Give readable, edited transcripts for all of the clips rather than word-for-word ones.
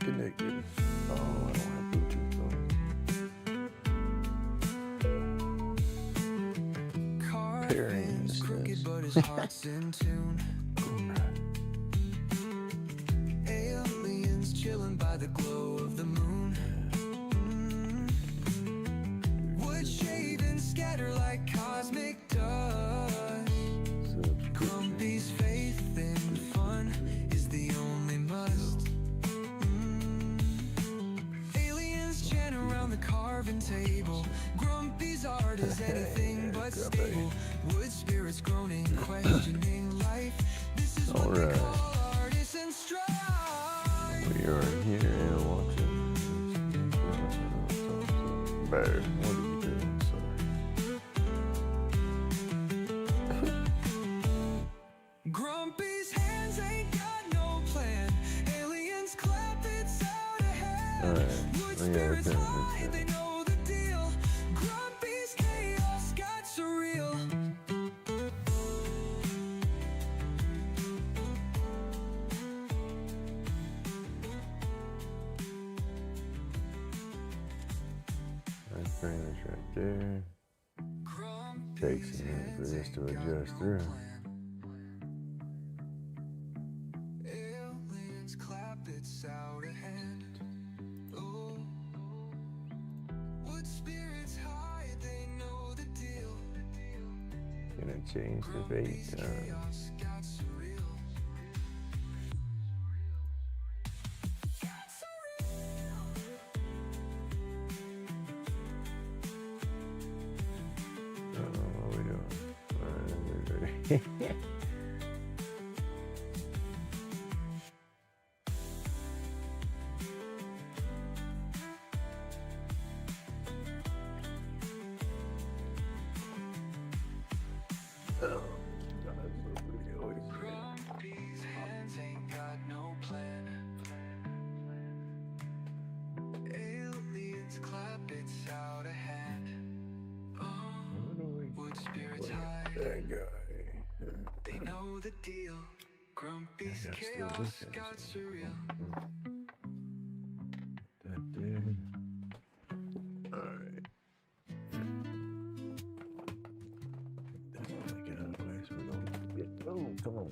disconnected. Oh, I don't have Bluetooth on. Pairing crooked, but his heart's in tune. Aliens chilling by the glow of the moon. Wood shaving scatter like cosmic dust. Grumpy's faith in fun is the only must. Aliens chant around the carving table. Grumpy's art is anything but stable. Wood spirits groaning, questioning life. This is what we call artists and strife. We are here and watching. Better. What are you doing, sir? Grumpy's hands ain't got no plan. Aliens clap, it's out of hand. All right. Wood spirits hide, they know the deal. Grumpy's chaos got surreal. That's pretty much right there. Takes a minute for this to adjust through. Aliens clap, it's out of hand. Oh, wood spirits hide, they know the deal. Gonna change the fate time. Grumpy's hands ain't got no plan. Aliens clap, it's out of hand. Oh, wood spirits hide. That guy. They know the deal. Grumpy's chaos got surreal. That did. Alright. Get out of the way so we don't get. Oh, come on.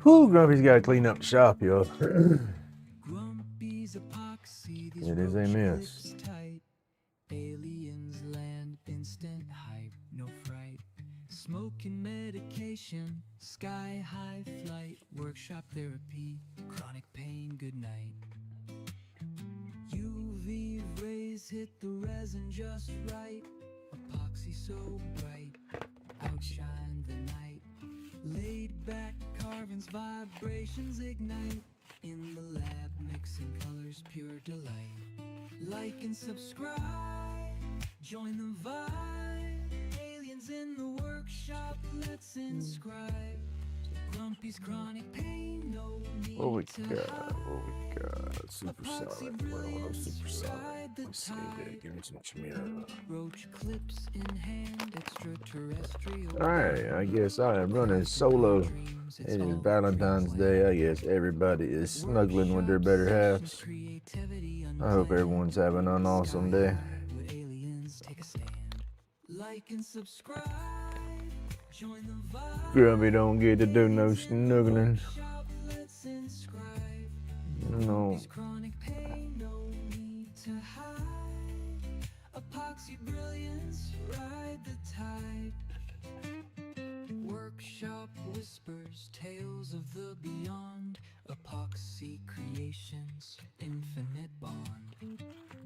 Whew, Grumpy's got to clean up the shop, y'all. Grumpy's epoxy, it is a mess. Tight. Aliens land, instant hype, no fright. Smoking medication, sky high flight. Workshop therapy, chronic pain, good night. UV rays hit the resin just right. Epoxy so bright, outshine the night. Laid back carvings, vibrations ignite. In the lab, mixing colors, pure delight. Like and subscribe, join the vibe. Aliens in the workshop, let's inscribe. Grumpy's chronic pain, no need to hide. What we got? Super solid. Well, super solid. Let's see that. Give me some chimera. Roach clips in hand, extraterrestrial. Alright, I guess I am running solo. It is Valentine's Day. I guess everybody is snuggling with their better halves. I hope everyone's having an awesome day. Like and subscribe. Grumpy don't get to do no snuggling. No. Epoxy brilliance, ride the tide. Workshop whispers, tales of the beyond. Epoxy creations, infinite bond.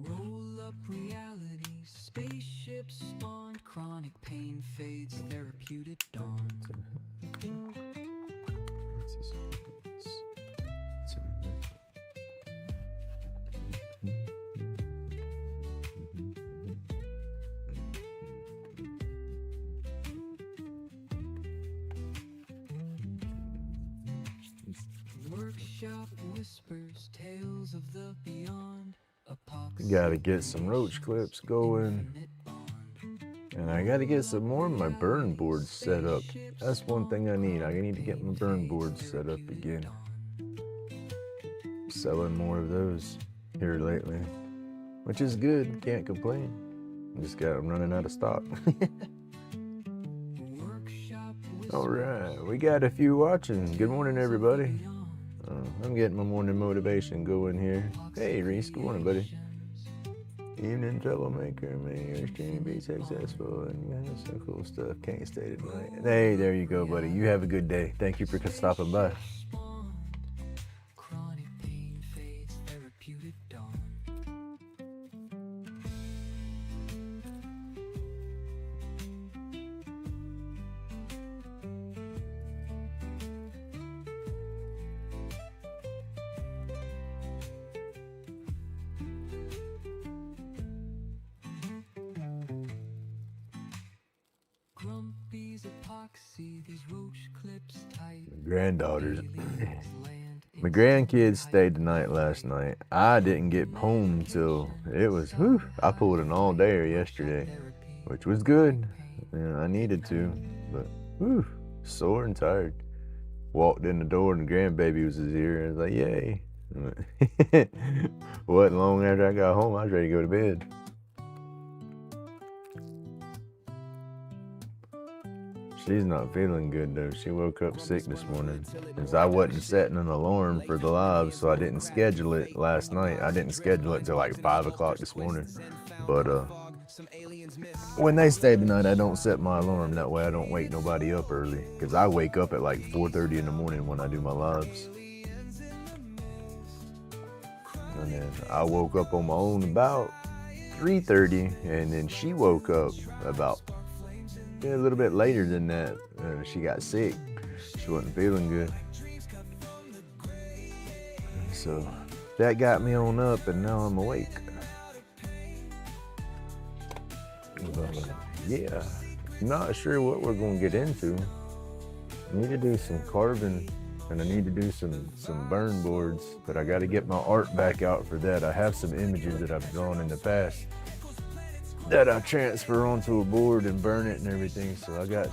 Roll up reality, spaceships spawn. Chronic pain fades, therapeutic dawn. Workshop whispers, tales of the beyond. Gotta get some roach clips going. And I gotta get some more of my burn boards set up. That's one thing I need. I need to get my burn boards set up again. Selling more of those here lately, which is good. Can't complain. I'm running out of stock. All right, we got a few watching. Good morning, everybody. I'm getting my morning motivation going here. Hey, Reese. Good morning, buddy. Evening troublemaker, may your stream be successful and some cool stuff. Can't stay tonight. Hey, there you go, buddy. You have a good day. Thank you for stopping by. Granddaughters. My grandkids stayed the night last night. I didn't get home till it was, I pulled an all-dayer yesterday, which was good. I needed to, but sore and tired. Walked in the door and the grandbaby was here. I was like, yay. Wasn't long after I got home, I was ready to go to bed. She's not feeling good though. She woke up sick this morning. Since I wasn't setting an alarm for the live, so I didn't schedule it last night. I didn't schedule it till like 5 o'clock this morning. But when they stay tonight, I don't set my alarm. That way I don't wake nobody up early. Because I wake up at like 4:30 in the morning when I do my lives. And then I woke up on my own about 3:30, and then she woke up about a little bit later than that. She got sick. She wasn't feeling good. So that got me on up, and now I'm awake. But, yeah, not sure what we're going to get into. I need to do some carving, and I need to do some burn boards, but I got to get my art back out for that. I have some images that I've drawn in the past that I transfer onto a board and burn it and everything. So I got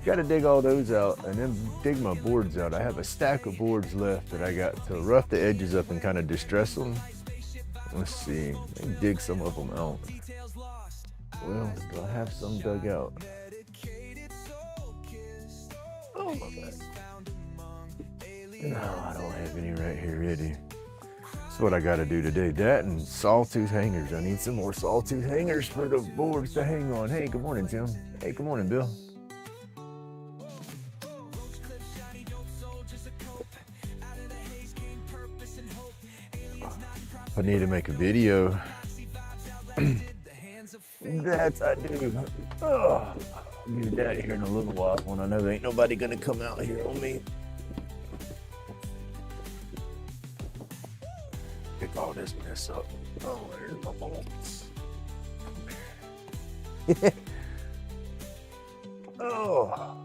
to dig all those out and then dig my boards out. I have a stack of boards left that I got to rough the edges up and kind of distress them. Let's see, maybe dig some of them out. Well, do I have some dug out? Oh, my bad. No, I don't have any right here ready. That's what I got to do today. That and sawtooth hangers. I need some more sawtooth hangers for the boards to hang on. Hey, good morning, Tim. Hey, good morning, Bill. I need to make a video. That I do. I'll do that here in a little while when I know there ain't nobody going to come out here on me. Pick all this mess up. Oh, there's my bolts. Oh.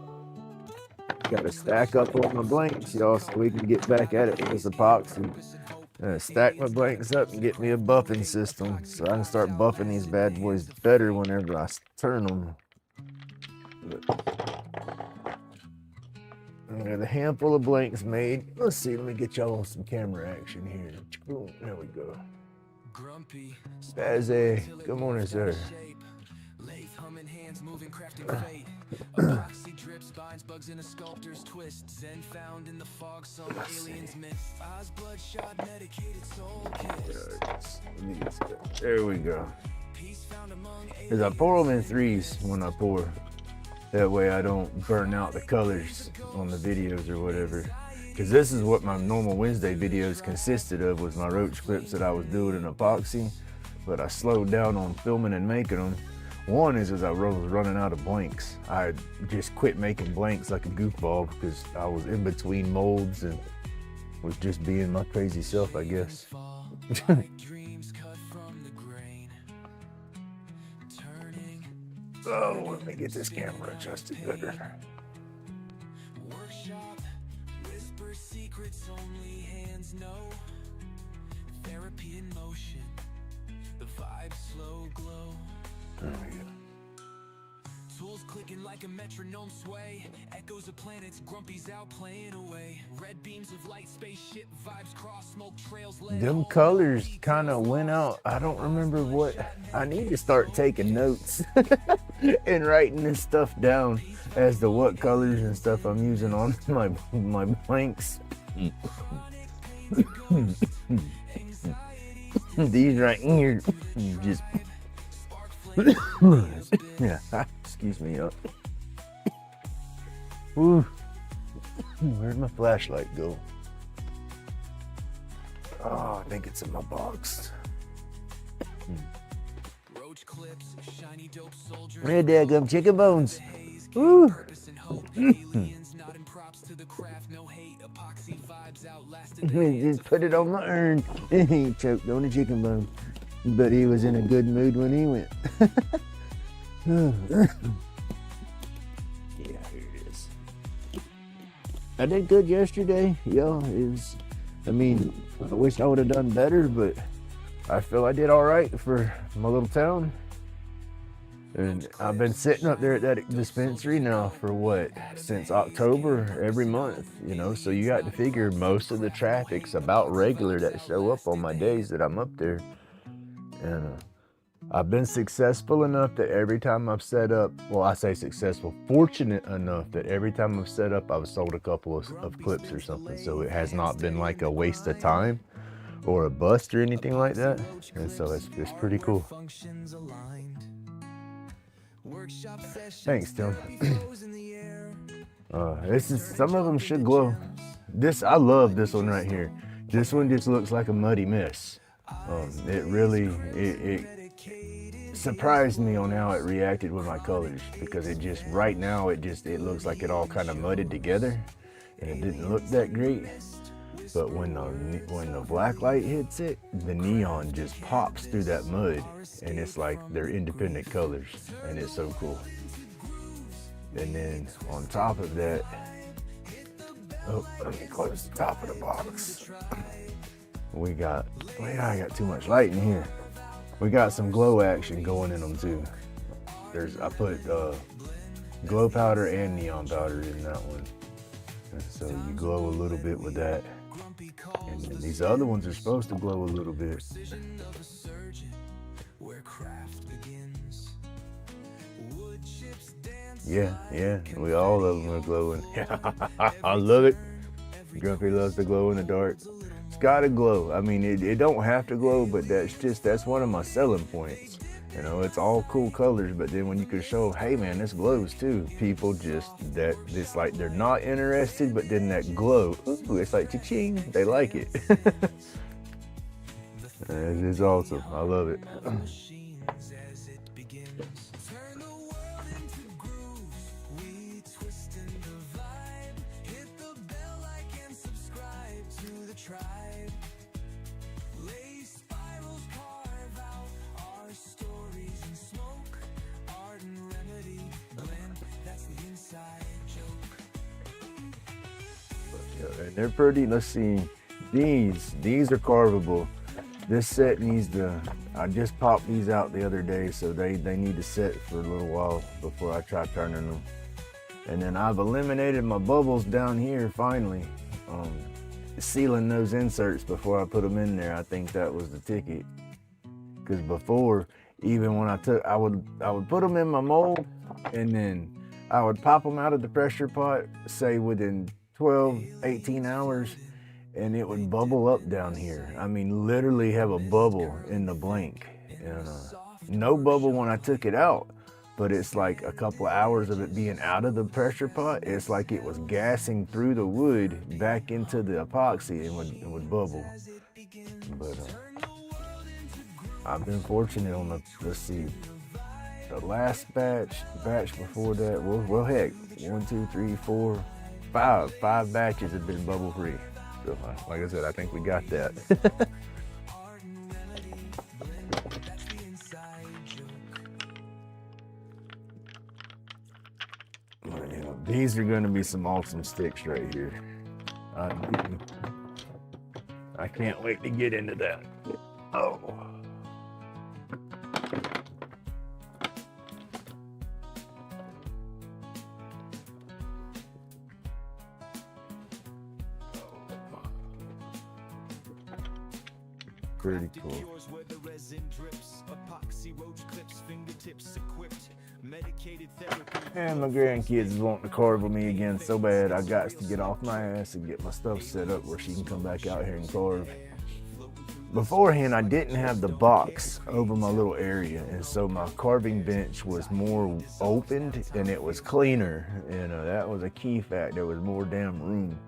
Got to stack up on my blanks, y'all, so we can get back at it with this epoxy. Stack my blanks up and get me a buffing system so I can start buffing these bad boys better whenever I turn them. I got a handful of blanks made. Let's see, let me get y'all on some camera action here. Boom, there we go. Spazzy, good morning, sir. There we go. Because I pour them in threes when I pour. That way I don't burn out the colors on the videos or whatever. Because this is what my normal Wednesday videos consisted of, was my roach clips that I was doing in epoxy. But I slowed down on filming and making them. One is as I was running out of blanks. I just quit making blanks like a goofball because I was in between molds and was just being my crazy self, I guess. Oh, let me get this camera adjusted better. Workshop, whisper secrets only hands know. Therapy in motion, the vibe slow glow. There we go. Tools clicking like a metronome sway. Echoes of planets, Grumpy's out playing away. Red beams of light, spaceship vibes cross, smoke trails. Them colors kind of went out. I don't remember what. I need to start taking notes and writing this stuff down as to what colors and stuff I'm using on my blanks. These right here just yeah, excuse me. Woo. Where'd my flashlight go? Oh, I think it's in my box. Red daggum chicken bones. Woo. Just put it on my urn. He choked on a chicken bone. But he was in a good mood when he went. Yeah, here it is. I did good yesterday. Yeah, I wish I would have done better, but I feel I did all right for my little town. And I've been sitting up there at that dispensary now for since October, every month, so you got to figure most of the traffic's about regular that show up on my days that I'm up there. And I've been successful enough that every time I've set up, I say successful, fortunate enough that every time I've set up, I've sold a couple of clips or something. So it has not been like a waste of time or a bust or anything like that. And so it's pretty cool. Thanks, Tim. Some of them should glow. I love this one right here. This one just looks like a muddy mess. It surprised me on how it reacted with my colors, because it looks like it all kind of mudded together, and it didn't look that great. But when the black light hits it, the neon just pops through that mud, and it's like they're independent colors, and it's so cool. And then on top of that, let me close the top of the box. I got too much light in here. We got some glow action going in them too. I put glow powder and neon powder in that one. And so you glow a little bit with that. And then these other ones are supposed to glow a little bit. Yeah, all of them are glowing. I love it. Grumpy loves to glow in the dark. It's gotta glow. It don't have to glow, but that's one of my selling points. It's all cool colors, but then when you can show, hey man, this glows too, people it's like they're not interested, but then that glow, it's like cha-ching, they like it. It's awesome. I love it. And they're pretty. Let's see, these are carvable. This set I just popped these out the other day, so they need to set for a little while before I try turning them. And then I've eliminated my bubbles down here finally, sealing those inserts before I put them in there. I think that was the ticket, because before, even when I would put them in my mold, and then I would pop them out of the pressure pot, say within 12, 18 hours, and it would bubble up down here. Literally have a bubble in the blank. And no bubble when I took it out, but it's like a couple of hours of it being out of the pressure pot, it's like it was gassing through the wood back into the epoxy and would bubble. But I've been fortunate on the last batch before that, well heck, 1, 2, 3, 4, 5 batches have been bubble free. So like I said, I think we got that. These are going to be some awesome sticks right here. I can't wait to get into that. Oh. pretty cool. And my grandkids is wanting to carve with me again so bad. I got to get off my ass and get my stuff set up where she can come back out here and carve. Beforehand, I didn't have the box over my little area, and so my carving bench was more opened and it was cleaner. And that was a key fact. There was more damn room,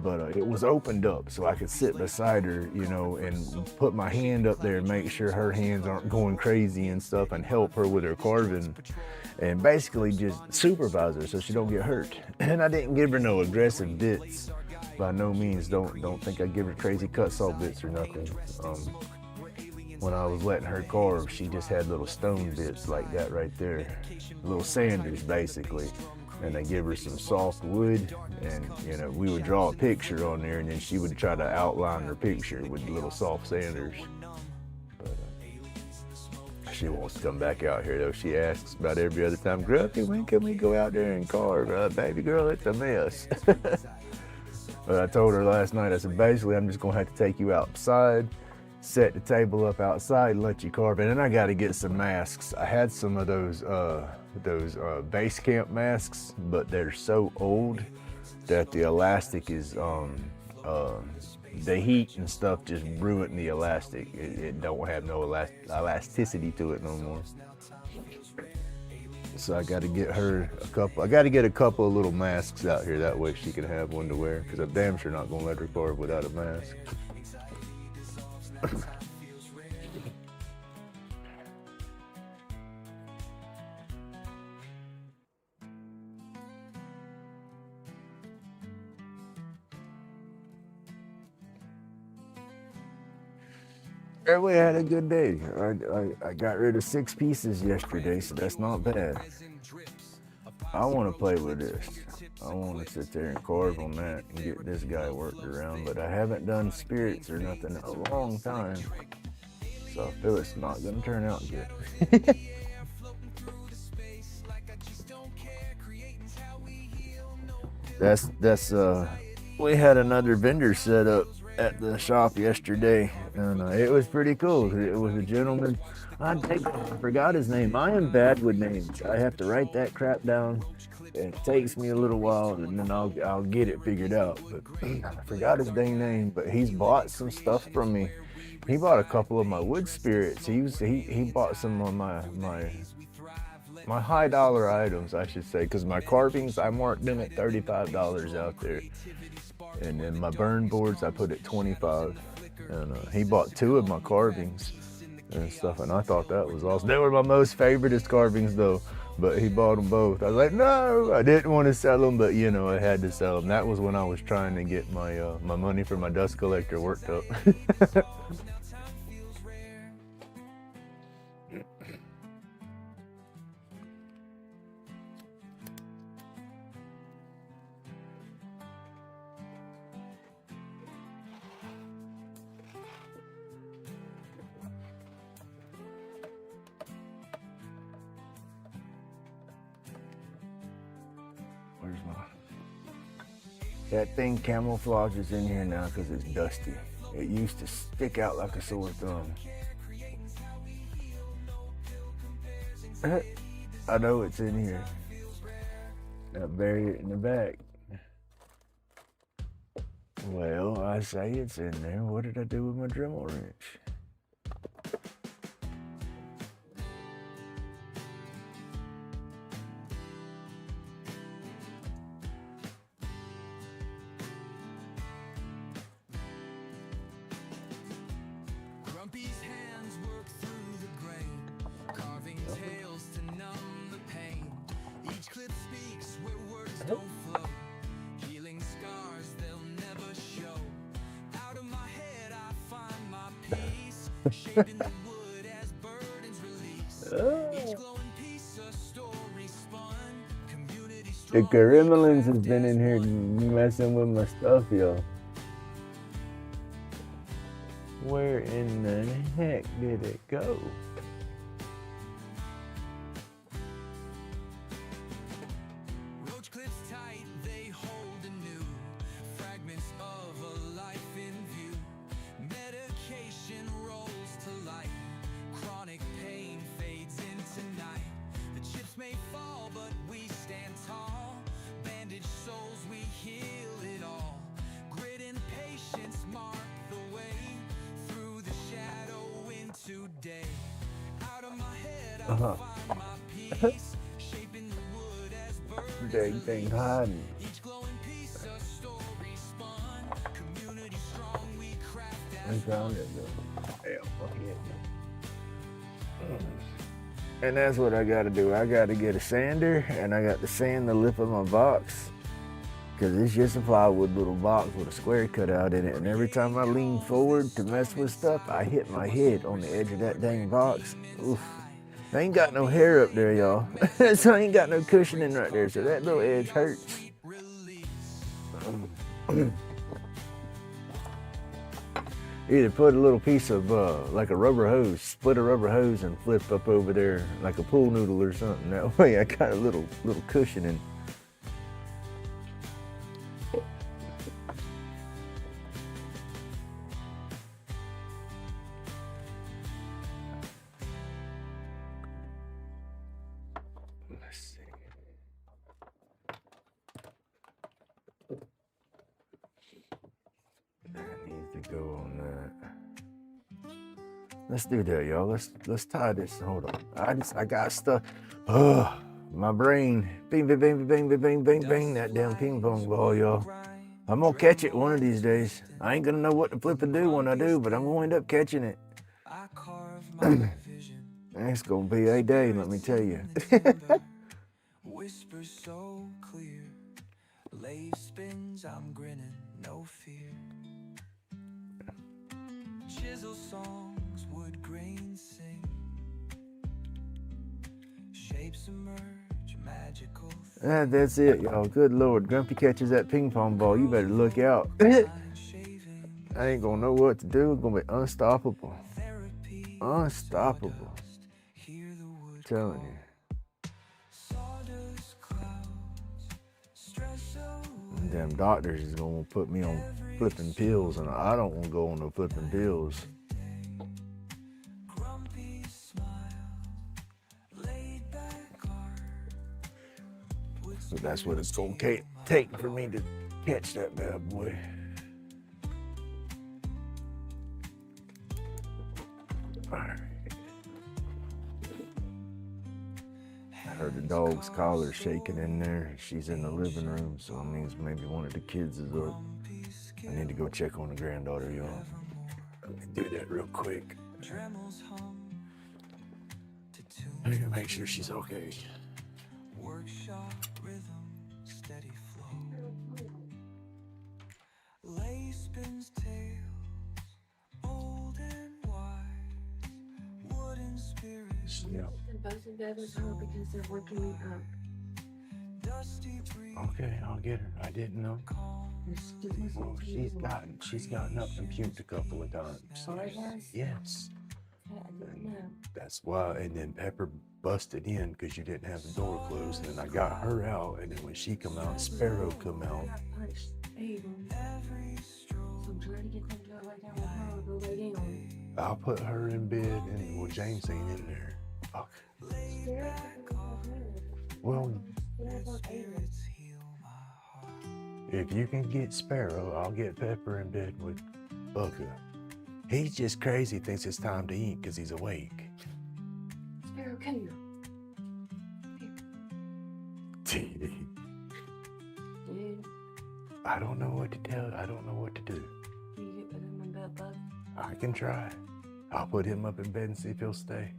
but it was opened up so I could sit beside her, you know, and put my hand up there and make sure her hands aren't going crazy and stuff, and help her with her carving, and basically just supervise her so she don't get hurt. And I didn't give her no aggressive bits. By no means, don't think I give her crazy cut saw bits or nothing. When I was letting her carve, she just had little stone bits like that right there, little sanders basically, and I give her some soft wood, and you know, we would draw a picture on there, and then she would try to outline her picture with little soft sanders. But she wants to come back out here though. She asks about every other time, Grumpy, when can we go out there and carve? Baby girl, it's a mess. But I told her last night, I said, basically, I'm just gonna have to take you outside, set the table up outside, and let you carve. And then I got to get some masks. I had some of those base camp masks, but they're so old that the elastic is, the heat and stuff just ruined the elastic. It don't have no elasticity to it no more. So I got to get her a couple. I got to get a couple of little masks out here. That way she can have one to wear. Because I'm damn sure not gonna let her carve without a mask. We had a good day. I got rid of 6 pieces yesterday, so that's not bad. I want to play with this. I want to sit there and carve on that and get this guy worked around, but I haven't done spirits or nothing in a long time, so I feel it's not going to turn out good. We had another vendor set up at the shop yesterday, and it was pretty cool. It was a gentleman. I forgot his name. I am bad with names. I have to write that crap down. It takes me a little while, and then I'll get it figured out. But I forgot his dang name. But he's bought some stuff from me. He bought a couple of my wood spirits. He bought some of my high dollar items, I should say, because my carvings, I marked them at $35 out there. And then my burn boards, I put at $25. And he bought 2 of my carvings and stuff, and I thought that was awesome. They were my most favoriteest carvings though, but he bought them both. I was like, no, I didn't want to sell them, but you know, I had to sell them. That was when I was trying to get my my money for my dust collector worked up. That thing camouflages in here now because it's dusty. It used to stick out like a sore thumb. I know it's in here. I bury it in the back. Well, I say it's in there. What did I do with my Dremel wrench? Grumpy's hands work through the grain, carving tales to numb the pain. Each clip speaks where words don't flow, healing scars they'll never show. Out of my head I find my peace, shaping the wood as burdens release. Each glowing piece a story spun, community The strong. Gremlins has been in here messing with my stuff, y'all. Where in the heck did it go? Roach clips tight, they hold anew fragments of a life in view. Medication Uh-huh. Dang thing hiding. I found it though. And that's what I gotta do. I gotta get a sander and I got to sand the lip of my box. Cause it's just a plywood little box with a square cut out in it. And every time I lean forward to mess with stuff, I hit my head on the edge of that dang box. Oof. I ain't got no hair up there, y'all. So I ain't got no cushioning right there. So that little edge hurts. Either put a little piece of like a rubber hose, split a rubber hose and flip up over there like a pool noodle or something. That way I got a little cushioning. Let's see. That needs to go on that. Let's do that, y'all. Let's tie this. Hold on. I got stuff. My brain. Bing, bing, bing, bing, bing, bing, bing, bing. That damn ping pong ball, y'all. I'm gonna catch it one of these days. I ain't gonna know what to flip and do when I do, but I'm gonna end up catching it. It's gonna be a day, let me tell you. Whisper so clear. Lathe spins, I'm grinning, no fear. Chisel songs, wood grains sing. Shapes emerge, magical. That's it, y'all. Good Lord. Grumpy catches that ping pong ball. You better look out. I ain't gonna know what to do. It's gonna be unstoppable. Unstoppable. I'm telling you. Them doctors is gonna put me on flipping pills, and I don't want to go on no flipping pills. So that's what it's gonna take for me to catch that bad boy. All right. I heard the dog's collar shaking in there. She's in the living room, so it means maybe one of the kids is up. I need to go check on the granddaughter, y'all. Let me do that real quick. I need to make sure she's okay. Workshop rhythm, steady flow. Lay spins tales, old and wise, wooden spirits. Yeah. Both of those home because they're working me up. Okay, I'll get her. I didn't know. Well, she's gotten up and puked a couple of times. Oh, it has? Yes. I didn't know. That's why. And then Pepper busted in because you didn't have the door closed. And I got her out. And then when she come out, Sparrow come out. I punched Abel. So I'm trying to get them to lay down with her or go lay down. I'll put her in bed, and well, James ain't in there. Fuck. Well, if you can get Sparrow, I'll get Pepper in bed with Bugger. He's just crazy, thinks it's time to eat because he's awake. Sparrow, come here. Dude, Dude, I don't know what to tell. I don't know what to do. can you get him in bed, bud? I can try. I'll put him up in bed and see if he'll stay.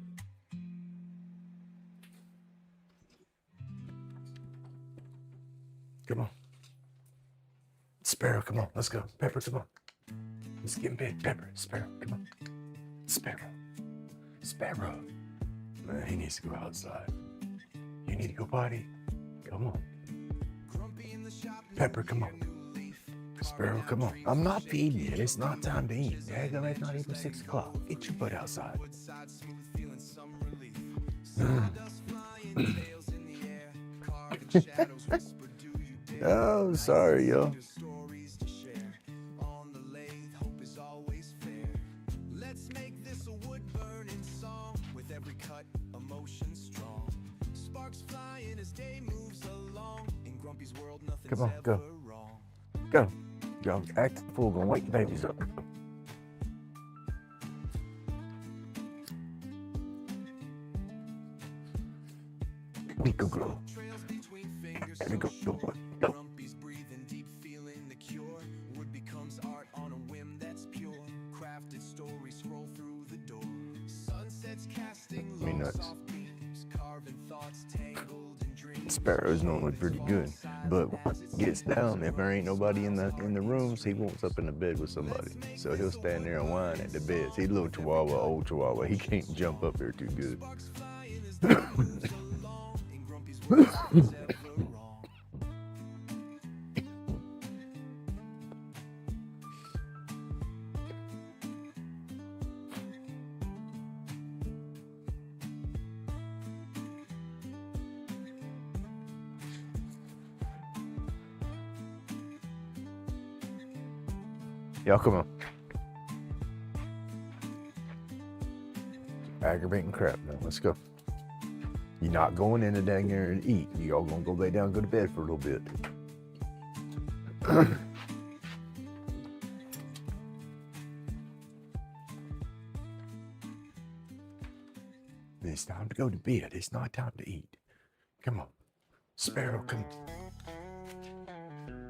Come on. Sparrow, come on. Let's go. Pepper, come on. Let's get in bed. Pepper, Sparrow, come on. Sparrow. Sparrow. Man, he needs to go outside. You need to go potty. Come on. Pepper, come on. Sparrow, come on. I'm not feeding you. It's not time to eat. Daggum, it's not even 6 o'clock. Get your butt outside. Oh, sorry, y'all. Come on, go. Go. Go. Act the fool. Gonna wake the babies up. Make her grow. Let it go. Go. Grumpy's breathing deep, feeling the cure. Wood becomes art on a whim that's pure. Crafted stories scroll through the door. Sunsets casting Me long nuts. soft beams, carving thoughts tangled in dreams. Sparrow's normally pretty good, but when it gets down, if there ain't nobody in the rooms, he wants up in the bed with somebody. So he'll stand there and whine at the beds. He's a little chihuahua, old chihuahua. He can't jump up there too good. Y'all come on. Aggravating crap now. Let's go. You're not going in the dang there and eat. You all gonna go lay down and go to bed for a little bit. It's time to go to bed. It's not time to eat. Come on. Sparrow, come.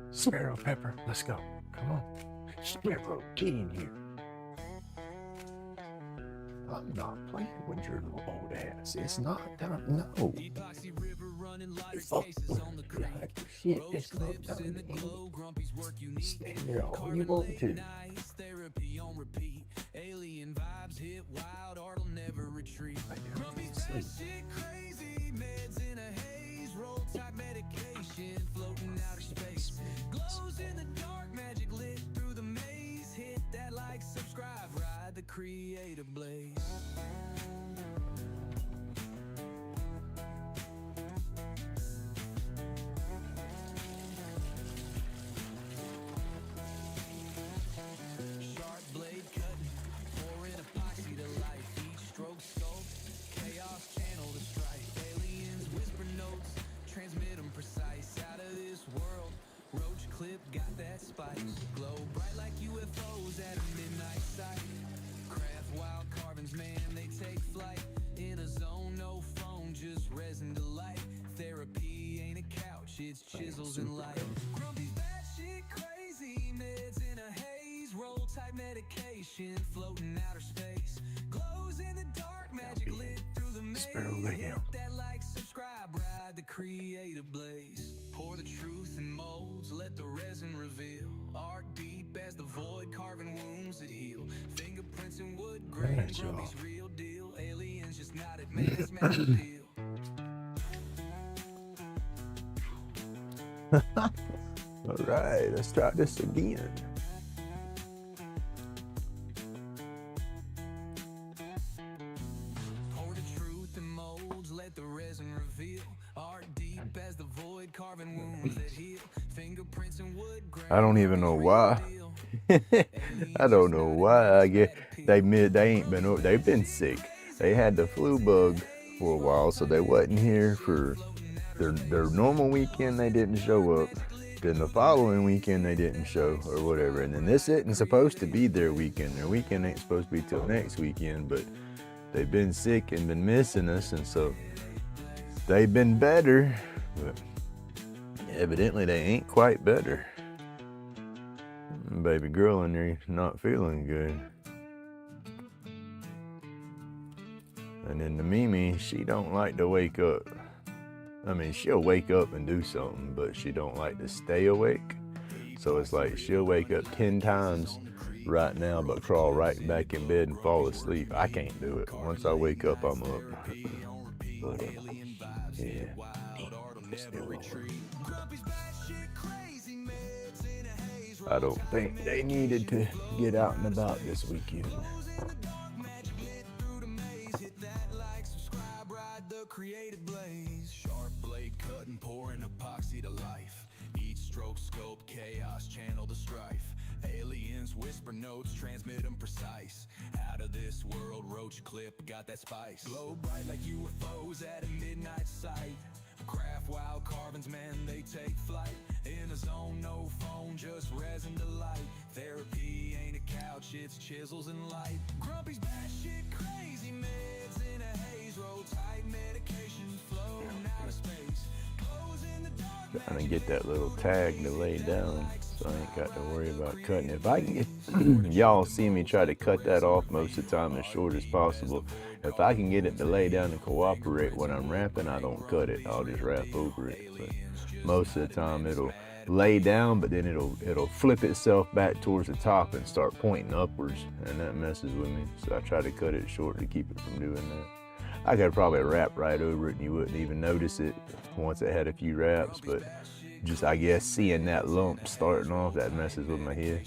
Sparrow Pepper, let's go. Come on. Sparrow, get in here. I'm not playing with your little old ass. It's not time. No. Epoxy river running lighter Fuck. cases on the crate. Shit, Rose it's not clips time in the to glow. Grumpy's work unique. stand there all you Carving want late to. nights, therapy on repeat. Alien vibes hit wild, art will never retreat. Grumpy's bad shit crazy, meds in a haze. Roll type medication, floating outer space. Glows in the dark, magic lit through the maze. Hit that like, subscribe, ride the creative blaze. Sharp blade cutting, pouring epoxy to life. Each stroke sculpt, chaos channel to strife. Aliens whisper notes, transmit them precise. Out of this world, roach clip got that spice. Glow bright like UFOs at a midnight sight. Craft wild carvings, man, they take flight. In a zone, no phone, just resin to light. Therapy ain't a couch, it's chisels and light. Grumpy's batshit crazy, meds in a haze. Roll type medication, floating outer space. Glows in the dark, magic lit through the maze. Sparrow, lay down. Hit that like, subscribe, ride the creative blaze. Pour the truth in molds, let the resin reveal. Art deep as the void, carving wounds that heal. Fingerprints in wood grain, Alright, y'all. Grumpy's real deal. Aliens just not at man's magic deal. All right, let's try this again. Pour the truth in molds, let the resin reveal. Art deep as the void, carving wounds that heal. Fingerprints in wood grain. I don't even know why. I don't know why. I get they've been sick. They had the flu bug for a while, so they wasn't here for their normal weekend. They didn't show up. Then the following weekend they didn't show or whatever. And then this isn't supposed to be their weekend. Their weekend ain't supposed to be till next weekend. But they've been sick and been missing us, and so they've been better. But evidently they ain't quite better. Baby girl in there not feeling good. And then the Mimi, she don't like to wake up. I mean, she'll wake up and do something, but she don't like to stay awake. So it's like she'll wake up 10 times right now, but crawl right back in bed and fall asleep. I can't do it. Once I wake up, I'm up. But, yeah. I don't think they needed to get out and about this weekend. Creative blaze, sharp blade cutting, pouring epoxy to life. Each stroke scope, chaos channel to strife. Aliens whisper notes, transmit them precise. Out of this world, roach clip got that spice. Glow bright like UFOs at a midnight sight. Craft wild carvings, man, they take flight. In a zone, no phone, just resin to light. Therapy ain't a couch, it's chisels and light. Grumpy's batshit crazy, meds in a haze. Trying to get that little tag to lay down, so I ain't got to worry about cutting. If I can get, y'all see me try to cut that off most of the time as short as possible. If I can get it to lay down and cooperate when I'm rapping, I don't cut it. I'll just rap over it. But most of the time it'll lay down, but then it'll flip itself back towards the top and start pointing upwards, and that messes with me. So I try to cut it short to keep it from doing that. I could probably rap right over it and you wouldn't even notice it once it had a few raps, but just, I guess, seeing that lump starting off, that messes with my head.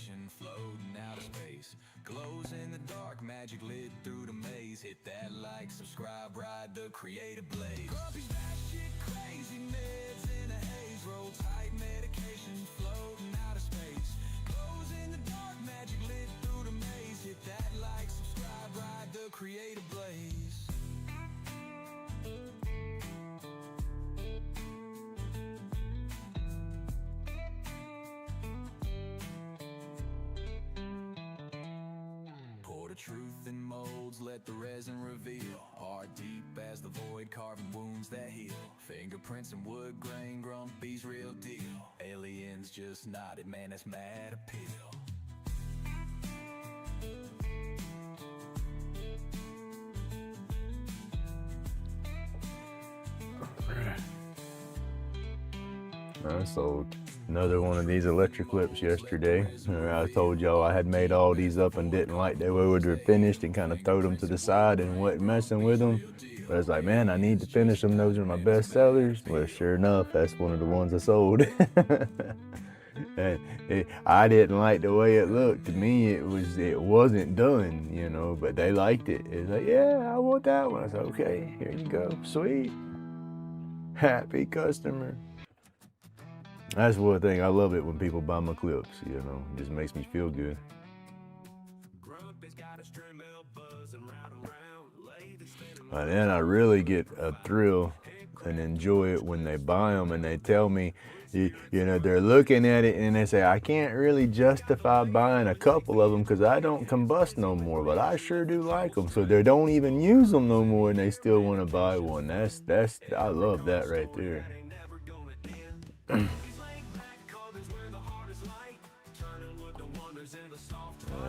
Truth in molds, let the resin reveal. Heart deep as the void, carving wounds that heal. Fingerprints and wood grain, grumpy's real deal. Aliens just nodded, man, that's mad appeal. I sold another one of these electric clips yesterday. I told y'all I had made all these up and didn't like the way they were finished and kind of threw them to the side and wasn't messing with them. But I was like, man, I need to finish them. Those are my best sellers. Well, sure enough, that's one of the ones I sold. And I didn't like the way it looked. To me, it wasn't done, you know, but they liked it. It's like, yeah, I want that one. I said, okay, here you go. Sweet. Happy customer. That's one thing. I love it when people buy my clips, you know. It just makes me feel good. And then I really get a thrill and enjoy it when they buy them and they tell me, you know, they're looking at it and they say, I can't really justify buying a couple of them because I don't combust no more, but I sure do like them. So they don't even use them no more and they still want to buy one. I love that right there.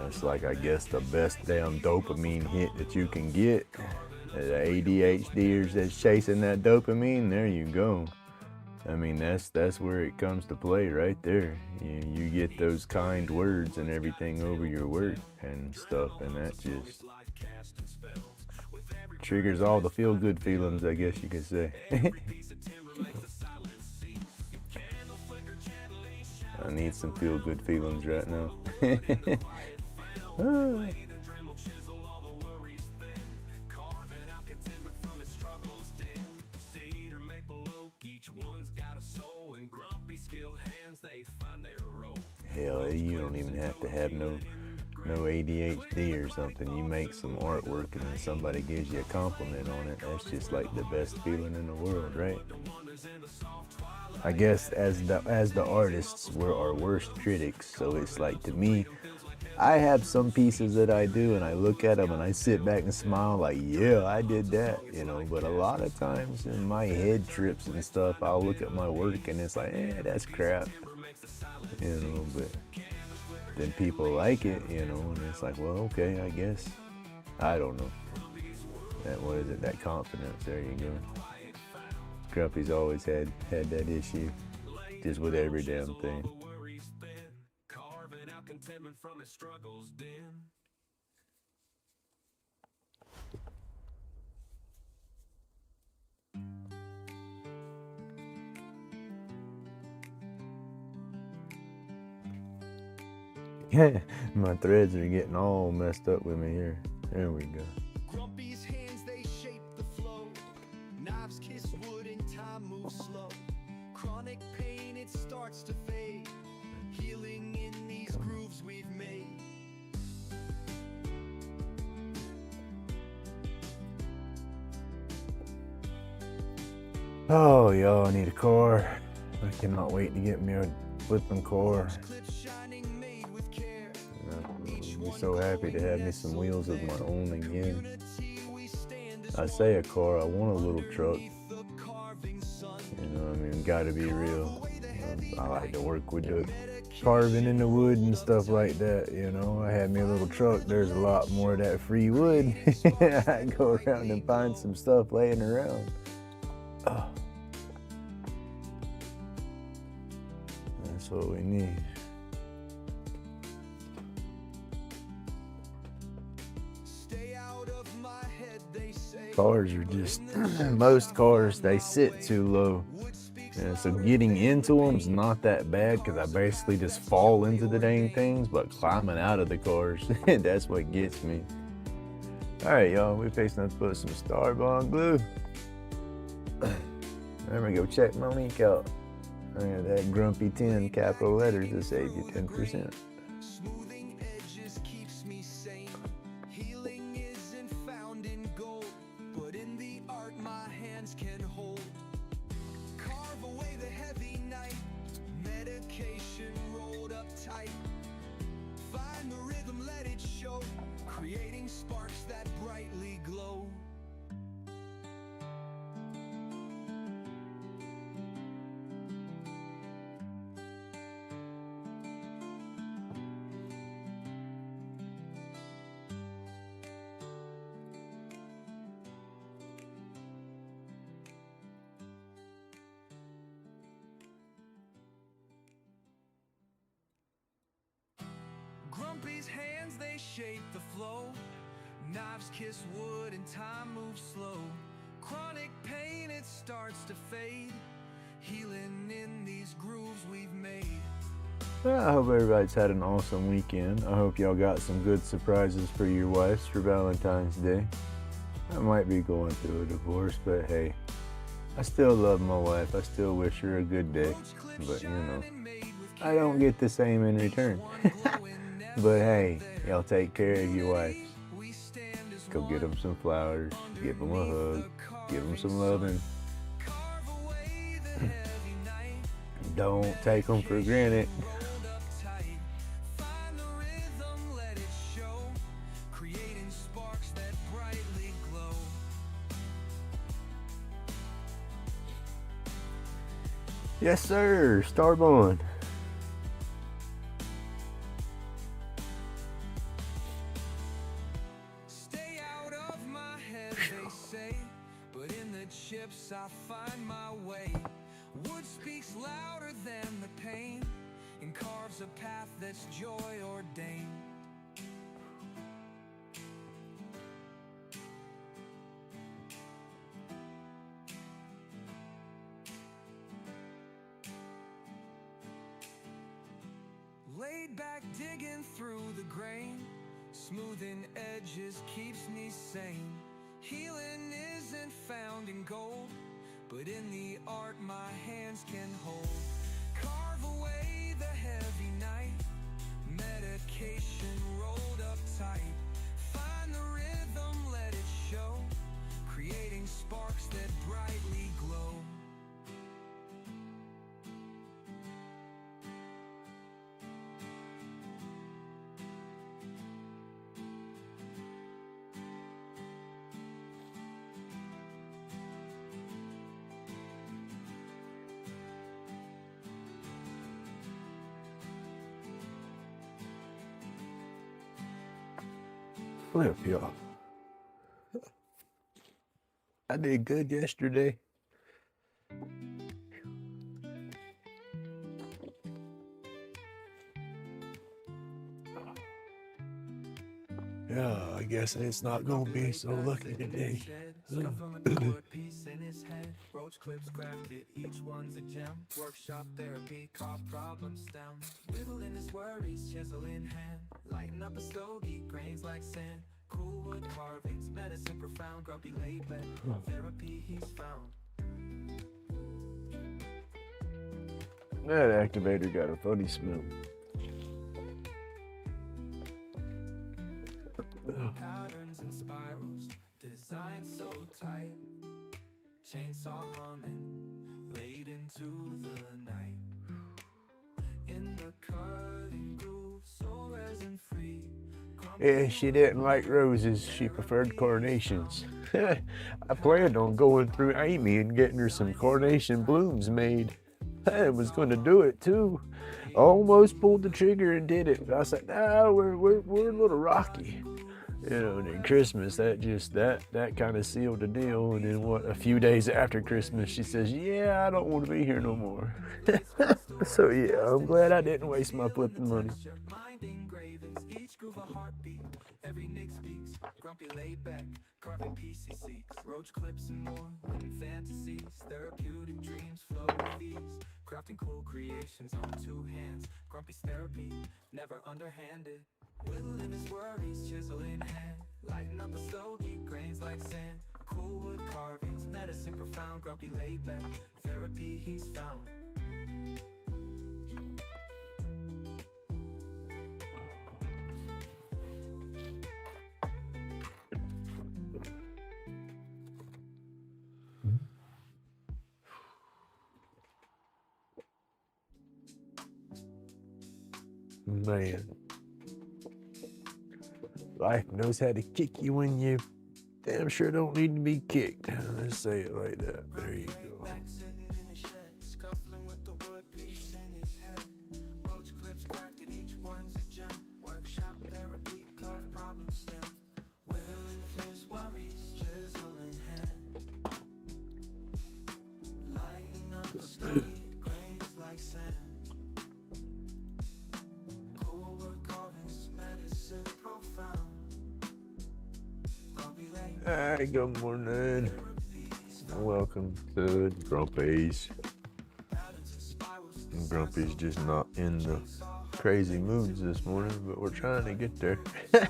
It's like, I guess, the best damn dopamine hit that you can get. The ADHDers that's chasing that dopamine, there you go. I mean, that's where it comes to play right there. You get those kind words and everything over your work and stuff, and that just triggers all the feel-good feelings, I guess you could say. I need some feel-good feelings right now. Hell, you don't even have to have no ADHD or something. You make some artwork and then somebody gives you a compliment on it. That's just like the best feeling in the world, right? I guess as the artists, we're our worst critics. So it's like, to me, I have some pieces that I do and I look at them and I sit back and smile like, yeah, I did that, you know. But a lot of times in my head trips and stuff, I'll look at my work and it's like, that's crap, you know. But then people like it, you know, and it's like, well, okay, I guess. I don't know. What is it? That confidence. There you go. Grumpy's always had that issue, just with every damn thing. My threads are getting all messed up with me here. There we go. Grumpy's hands, they shape the flow. Knives kiss wood and time moves slow. Chronic pain, it starts to fade. Healing in these grooves we've made. Oh, y'all, I need a car. I cannot wait to get me a flipping car. I'm so happy to have me some wheels of my own again. I say a car, I want a little truck. You know what I mean? Gotta be real. I like to work with the carving in the wood and stuff like that, you know. I had me a little truck. There's a lot more of that free wood. I go around and find some stuff laying around. Oh. That's what we need. Cars are just, most cars, they sit too low. And so getting into them is not that bad because I basically just fall into the dang things, but climbing out of the cars, that's what gets me. All right, y'all, we're fixing to put some Starbond glue. I'm gonna go check Monique out. I got that grumpy 10 capital letters to save you 10%. Smoothing edges keeps me sane. Healing isn't found in gold, but in the art my hands can hold. Carve away the heavy night, medication rolled up tight. Find the rhythm, let it show, creating sparks that brightly glow. Grumpy's hands, they shape the flow. Knives kiss wood and time moves slow. Chronic pain, it starts to fade. Healing in these grooves we've made. Well, I hope everybody's had an awesome weekend. I hope y'all got some good surprises for your wives for Valentine's Day. I might be going through a divorce, but hey, I still love my wife. I still wish her a good day. But you know, I don't get the same in return. But hey, y'all take care of your wives. Go get them some flowers, give them a hug, give them some loving. Don't take them for granted. Yes, sir. Starbond. Stay out of my head, they say, but in the chips I find my way. Wood speaks louder than the pain and carves a path that's joy ordained. Laid back, digging through the grain, smoothing edges keeps me sane. Healing isn't found in gold, but in the art my hands can hold. Carve away the heavy night, medication rolled up tight. Find the rhythm, let it show, creating sparks that brightly glow. Flip, y'all. I did good yesterday. Yeah, I guess it's not gonna be so lucky today. Piece in his head, roach clips crafted, each one's a gem. Workshop therapy, carve problem stem. Whittling his worries, chisel in hand. Lighten up a stogie, grains like sand. Cool wood carvings, medicine profound. Grumpy laid back, therapy he's found. That activator got a funny smell. Patterns and spirals, design so tight. Chainsaw humming, late into the night. In the cutting groove, so resin free. Yeah, she didn't like roses. She preferred carnations. I planned on going through Amy and getting her some carnation blooms made. I was going to do it too. Almost pulled the trigger and did it. But I was like, nah, we're a little rocky. You know, and then Christmas, that kind of sealed the deal. And then a few days after Christmas, she says, yeah, I don't want to be here no more. So yeah, I'm glad I didn't waste my flipping money. Every Nick speaks, grumpy laid back, carving PCC, roach clips and more, fantasies, therapeutic dreams, flow with ease, crafting cool creations on two hands, grumpy's therapy, never underhanded, whittling his worries, chisel in hand, lighten up a stogie, grains like sand, cool wood carvings, medicine profound, grumpy laid back, therapy he's found. Man, life knows how to kick you when you damn sure don't need to be kicked. Let's say it like that. There you go. Hi, good morning. Welcome to Grumpy's. Grumpy's just not in the crazy moods this morning, but we're trying to get there.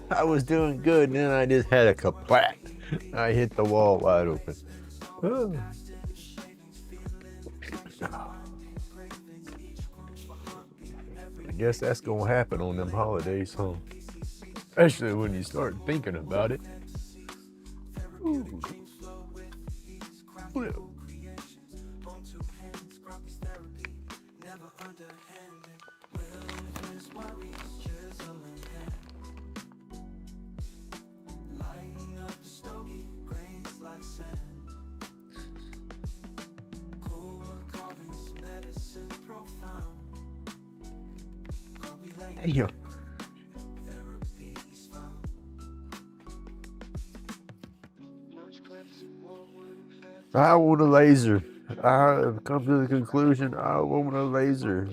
I was doing good, and then I just had a kaplat. I hit the wall wide open. Oh. I guess that's gonna happen on them holidays, huh? Especially when you start thinking about it. Ooh. Well. Hey, yo. I want a laser. I've come to the conclusion I want a laser.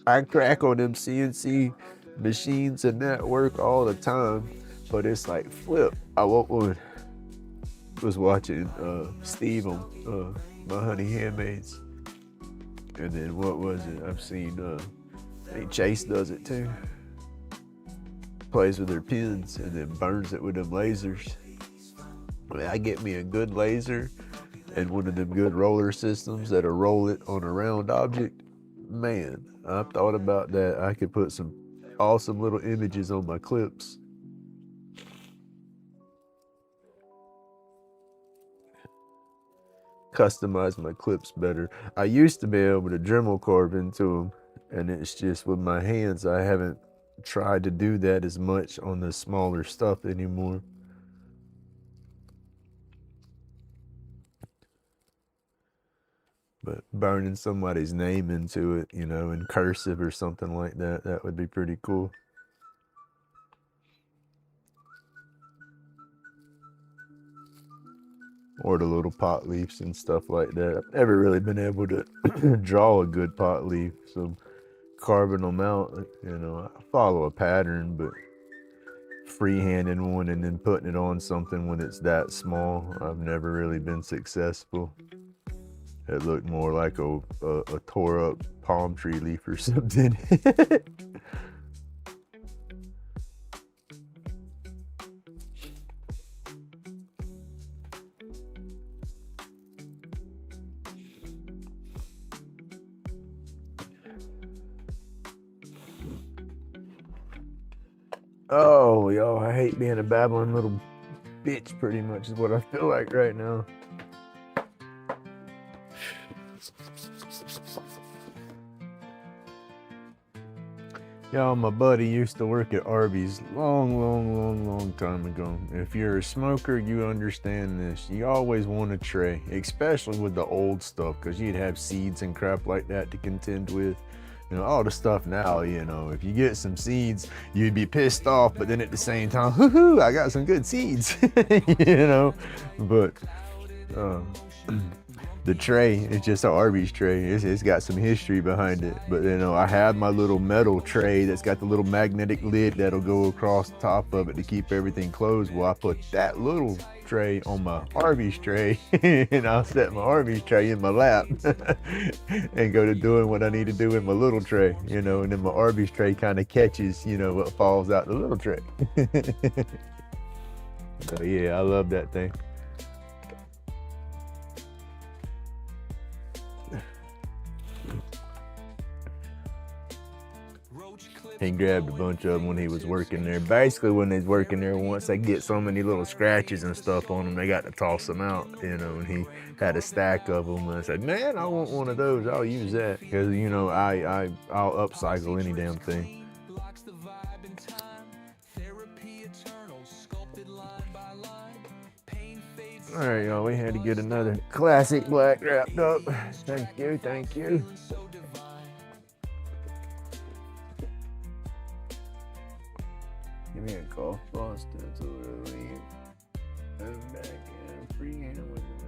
I crack on them CNC machines and that work all the time, but it's like flip. I want one. Was watching Steve on My Honey Handmaids, and then what was it? I've seen I think Chase does it too. Plays with their pins and then burns it with them lasers. I mean, I get me a good laser and one of them good roller systems that'll roll it on a round object. Man, I've thought about that. I could put some awesome little images on my clips. Customize my clips better. I used to be able to Dremel carve into them, and it's just with my hands, I haven't tried to do that as much on the smaller stuff anymore. But burning somebody's name into it, you know, in cursive or something like that, that would be pretty cool. Or the little pot leaves and stuff like that. I've never really been able to draw a good pot leaf, so carving them out, you know, I follow a pattern, but freehanding one and then putting it on something when it's that small, I've never really been successful. It looked more like a tore up palm tree leaf or something. Oh, y'all, I hate being a babbling little bitch, pretty much is what I feel like right now. Y'all, my buddy used to work at Arby's long time ago. If you're a smoker, you understand this. You always want a tray, especially with the old stuff, because you'd have seeds and crap like that to contend with. You know, all the stuff now, you know, if you get some seeds, you'd be pissed off, but then at the same time, hoo-hoo, I got some good seeds, you know, but the tray, it's just an Arby's tray. It's got some history behind it. But you know, I have my little metal tray that's got the little magnetic lid that'll go across the top of it to keep everything closed. Well, I put that little tray on my Arby's tray and I'll set my Arby's tray in my lap and go to doing what I need to do in my little tray, you know, and then my Arby's tray kind of catches, you know, what falls out the little tray. So yeah, I love that thing. He grabbed a bunch of them when he was working there. Basically, when he's working there, once they get so many little scratches and stuff on them, they got to toss them out, you know, and he had a stack of them. And I said, man, I want one of those. I'll use that. Because, you know, I'll upcycle any damn thing. All right, y'all, we had to get another classic black wrapped up. Thank you, thank you. Give me a golf ball stencil early. I'm back in freehand with the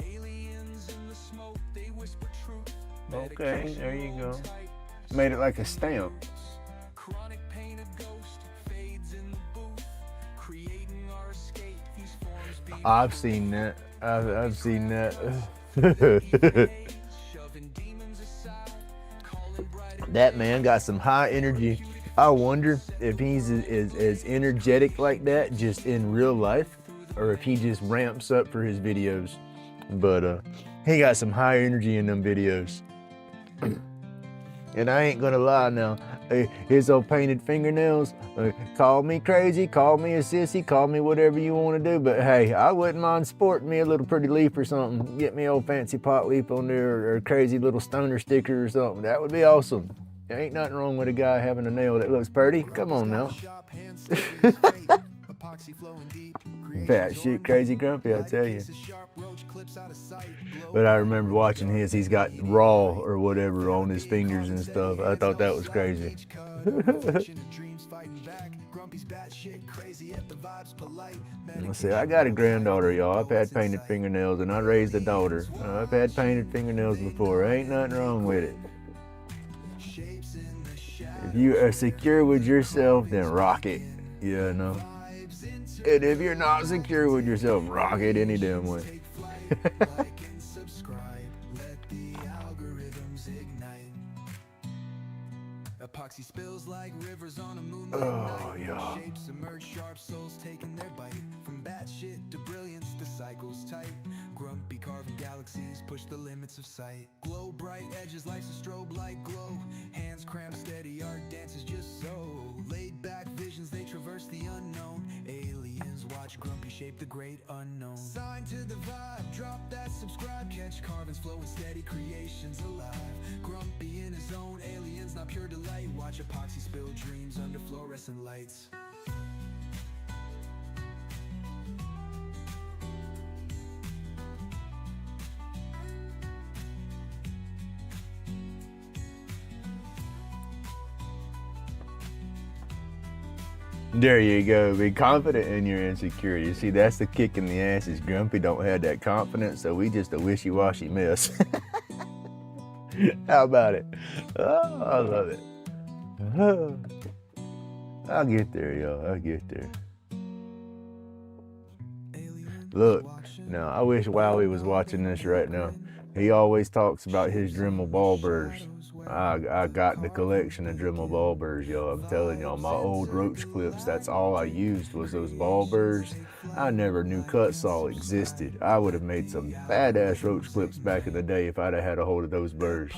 rain. Aliens in the smoke, they whisper truth. Okay, there you go. Made it like a stamp. Chronic painted ghost fades in the booth, creating our escape. These forms I've seen that. I've seen that. That man got some high energy. I wonder if he's as energetic like that just in real life, or if he just ramps up for his videos. But he got some high energy in them videos. And I ain't gonna lie now, his old painted fingernails, call me crazy, call me a sissy, call me whatever you want to do, but hey, I wouldn't mind sporting me a little pretty leaf or something. Get me old fancy pot leaf on there, or a crazy little stoner sticker or something. That would be awesome. There ain't nothing wrong with a guy having a nail that looks pretty. Come on now. Fat shit crazy grumpy, I tell you. But I remember watching his, he's got raw or whatever on his fingers and stuff. I thought that was crazy. Let's see, I got a granddaughter, y'all. I've had painted fingernails and I raised a daughter. I've had painted fingernails before. Ain't nothing wrong with it. If you are secure with yourself, then rock it. You know. And if you're not secure with yourself, rock it any damn way. Epoxy spills like rivers on a moonlit night. Yeah. Shapes emerge, sharp souls taking their bite. From bad shit to brilliance, the cycle's tight. Grumpy carving galaxies push the limits of sight. Glow bright edges, life's a strobe light glow. Hands cramped steady, art dances just so. Laid back visions, they traverse the unknown. Aliens watch Grumpy shape the great unknown. Sign to the vibe, drop that subscribe. Catch carvings flowing steady, creations alive. Grumpy in his own, aliens not pure delight. Watch epoxy spill dreams under fluorescent lights. There you go. Be confident in your insecurity. See, that's the kick in the ass. Is Grumpy don't have that confidence, so we just a wishy-washy mess. How about it? Oh, I love it. Oh. I'll get there, y'all. I'll get there. Look, now I wish Wowie was watching this right now. He always talks about his Dremel ball burrs. I got the collection of Dremel ball burrs, y'all. I'm telling y'all, my old roach clips, that's all I used was those ball burrs. I never knew cut saw existed. I would have made some badass roach clips back in the day if I'd have had a hold of those burrs.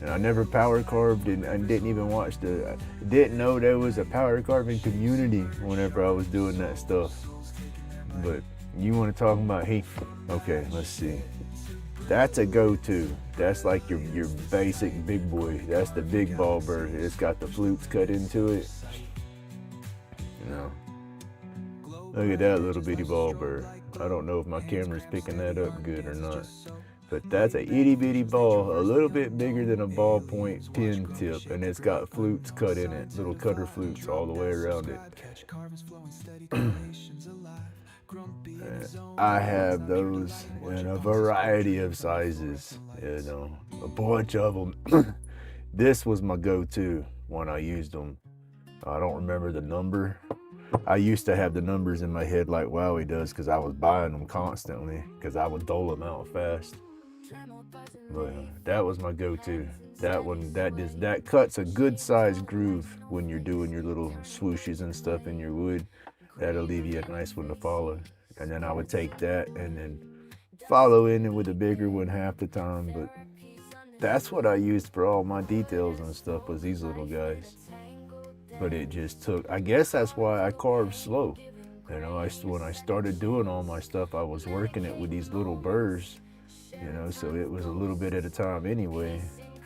And I never power carved and didn't even watch didn't know there was a power carving community whenever I was doing that stuff. But you want to talk about okay, let's see. That's a go-to. That's like your basic big boy. That's the big ball burr. It's got the flutes cut into it. You know. Look at that little bitty ball burr. I don't know if my camera's picking that up good or not. But that's a itty bitty ball, a little bit bigger than a ballpoint pin tip, and it's got flutes cut in it, little cutter flutes all the way around it. I have those in a variety of sizes, you know, a bunch of them. This was my go-to when I used them. I don't remember the number. I used to have the numbers in my head like Wowie does because I was buying them constantly because I would dole them out fast. But that was my go-to. That one, that cuts a good sized groove when you're doing your little swooshes and stuff in your wood. That'll leave you a nice one to follow. And then I would take that and then follow in it with a bigger one half the time. But that's what I used for all my details and stuff, was these little guys. But it just took, I guess that's why I carved slow. You know, when I started doing all my stuff, I was working it with these little burrs. You know, so it was a little bit at a time anyway,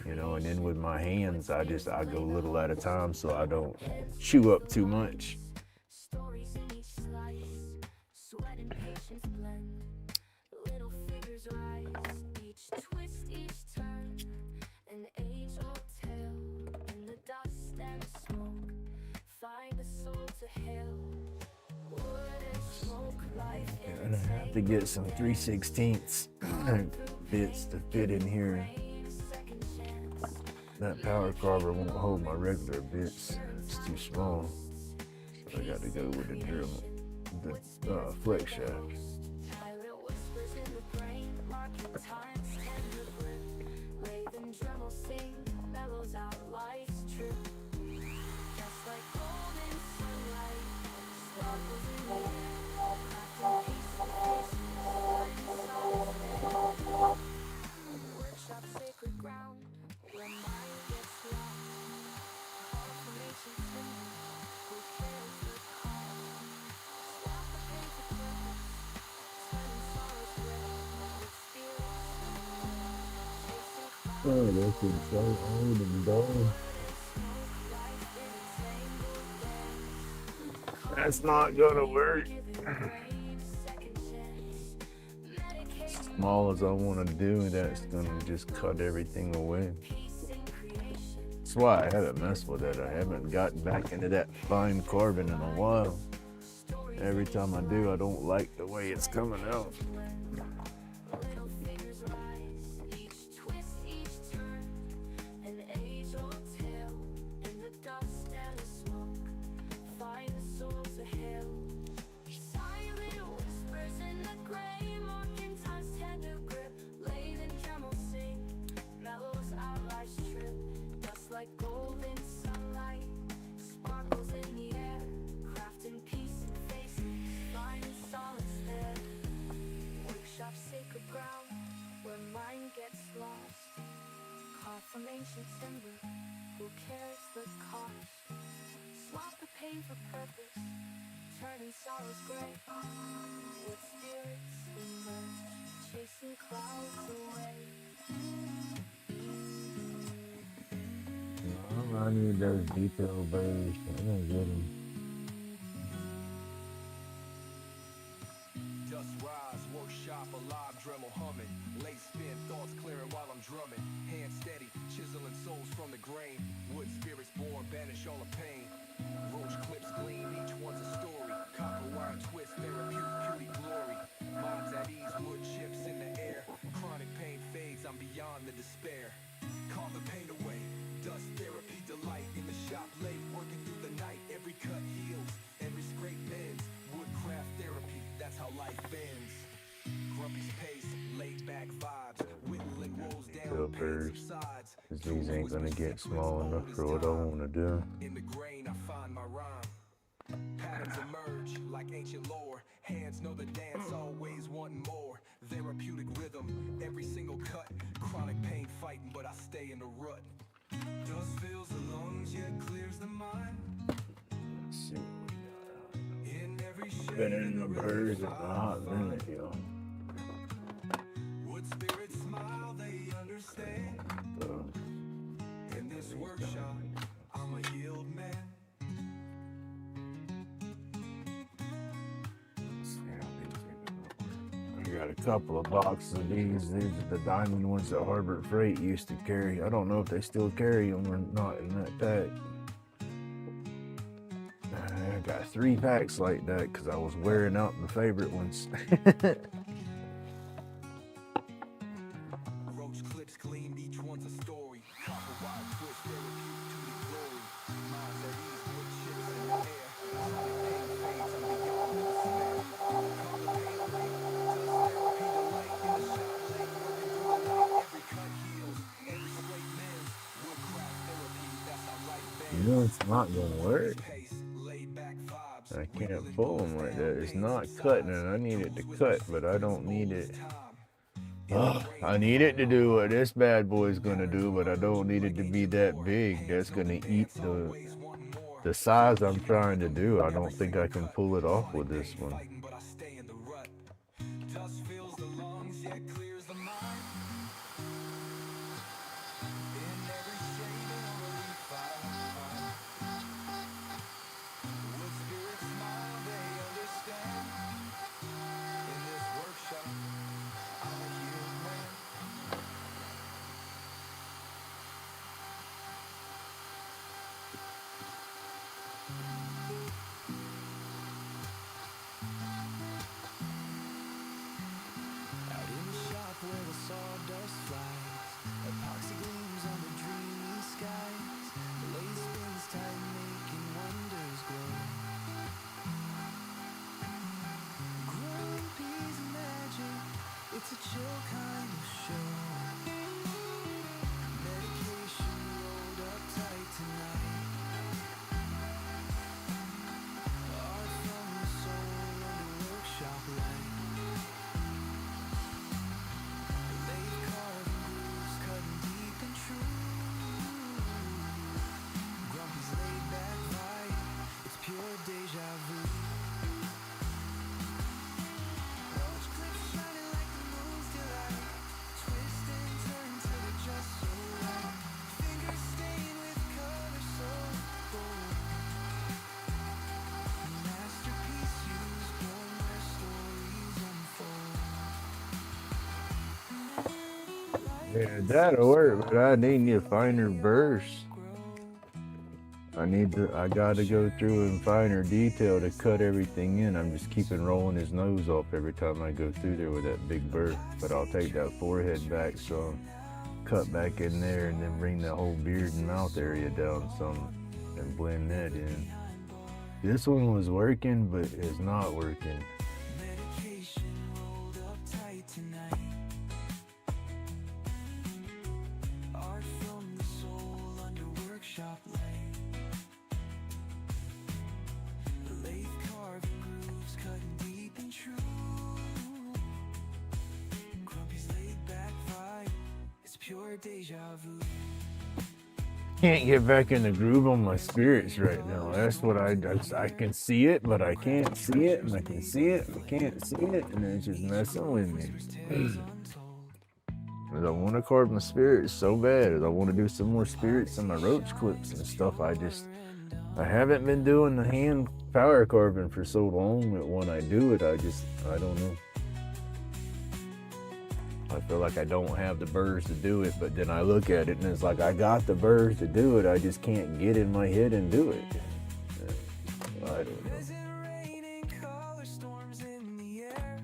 you know, and then with my hands, I go a little at a time so I don't chew up too much. And I have to get some 3/16 bits to fit in here. That power carver won't hold my regular bits. It's too small. So I got to go with the drill, the flex shaft. Oh, this is so old and dull. That's not gonna work. Small as I want to do, that's gonna just cut everything away. That's why I haven't messed with it. I haven't gotten back into that fine carving in a while. Every time I do, I don't like the way it's coming out. Ancient timber, who cares the cost? Swap the pain for purpose, turning sorrows gray. With spirits emerge, chasing clouds away. I need those detail burrs. I'm gonna get them. Dust rise, workshop, alive, Dremel humming. Late spin, thoughts clearing while I'm drumming. Hand steady, chiseling souls from the grain. Wood spirits born, banish all the pain. Roach clips gleam, each one's a story. Copper wire twist, therapeutic beauty, glory. Minds at ease, wood chips in the air. Chronic pain fades, I'm beyond the despair. Call the pain away, dust therapy delight. In the shop late, working through the night. Every cut heals, every scrape mends. Woodcraft therapy, that's how life bends. Grumpy's pace, laid back vibes. Whittling rolls down, pain subsides. Cause these ain't gonna get small enough for what I wanna do. In the grain, I find my rhyme. Patterns emerge like ancient lore. Hands know the dance, always wanting more. Therapeutic rhythm, every single cut. Chronic pain fighting, but I stay in the rut. Dust fills the lungs, yet clears the mind. Let's see what we got. In every shade, Been in the birds in a hot minute, yo. wood spirit smile. workshop, I'm a yield man. I got a couple of boxes of these. These are the diamond ones that Harbor Freight used to carry. I don't know if they still carry them or not in that pack. I got 3 packs like that because I was wearing out my favorite ones. Roach clips gleamed, each one's a story. Copper wire twist, therapeutic to the glory. Minds at ease with chips in the air. Sonic pain fades and beyond the despair. Come the pain away, does therapy delight in the shop lane, working through the night. Every cut heals, every slate mends. Woodcraft therapy, that's how life bends. You know it's not gonna work. Pace, laid back vibes. I can't pull them like that. It's not cutting and I need it to cut, but I don't need it. I need it to do what this bad boy is gonna do, but I don't need it to be that big. That's gonna eat the size I'm trying to do. I don't think I can pull it off with this one. But I stay in the rut. Dust fills the lungs, yet clears the mind. In every shade and early fire. Wood spirits smile, they understand. In this workshop, I'm a yield man. Out in the shop where the sawdust flies, epoxy gleams on the dreamy skies. The lace spins tight, making wonders glow. Growing peas and magic, it's a chill kind of show. Medication rolled up tight tonight. Art from the soul under workshop light. Lathe carving grooves, cutting deep and true. Grumpy's laid back vibe, it's pure deja vu. Roach clips shining like the moon's delight. Twist and turn till they're just so right. Fingers stained with color so bold. Masterpiece used, born where stories unfold. Yeah, that'll work, but I need a finer burst. I gotta go through in finer detail to cut everything in. I'm just keeping rolling his nose off every time I go through there with that big burr. But I'll take that forehead back some, cut back in there, and then bring that whole beard and mouth area down some and blend that in. This one was working, but it's not working. Medication rolled up tight tonight. Art from the soul under workshop light. Lathe carving grooves, cutting deep and true. Grumpy's laid back vibe, it's pure deja vu. Can't get back in the groove on my spirits right now. That's what I can see it, but I can't see it, and I can see it, and I can't see it, and it's just messing with me. Cause I want to carve my spirits so bad. I want to do some more spirits in my roach clips and stuff. I haven't been doing the hand power carving for so long that when I do it, I don't know. I feel like I don't have the burrs to do it, but then I look at it and it's like I got the burrs to do it. I just can't get in my head and do it. I don't know. Is it raining color storms in the air?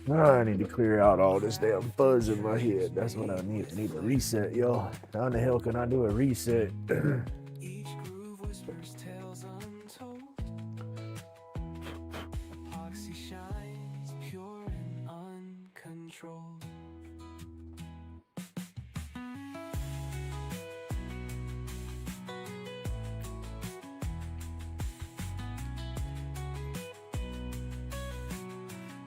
I need to clear out all this damn fuzz in my head. That's what I need. I need a reset, y'all. How in the hell can I do a reset? Each groove whispers tales untold. Epoxy shines pure and uncontrolled.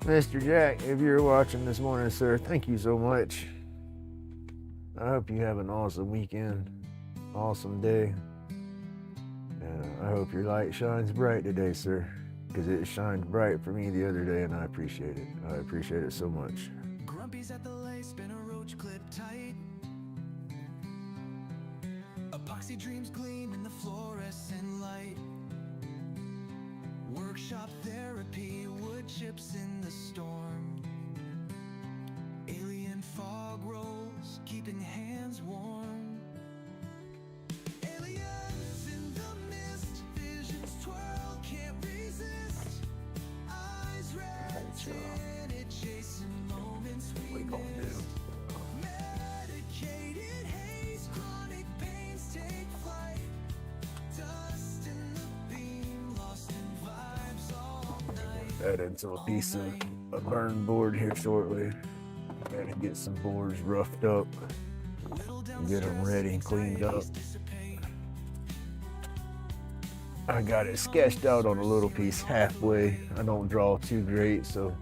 Mr. Jack, if you're watching this morning, sir, thank you so much. I hope you have an awesome weekend, awesome day. I hope your light shines bright today, sir, because it shined bright for me the other day, and I appreciate it. I appreciate it so much. Grumpy's at the lace, spin a roach clip tight. Epoxy dreams gleam in the fluorescent light. Workshop therapy, wood chips in the storm. Alien fog rolls, keeping hands warm. Aliens in the mist, visions twirl, can't resist. Eyes red, tinted, chasing moments we missed. Medicated haze, chronic pains take flight. Dust in the beam, lost in vibes all night. Add into a piece of a burn board here shortly. Gotta get some boards roughed up, get them ready and cleaned up. I got it sketched out on a little piece halfway. I don't draw too great, so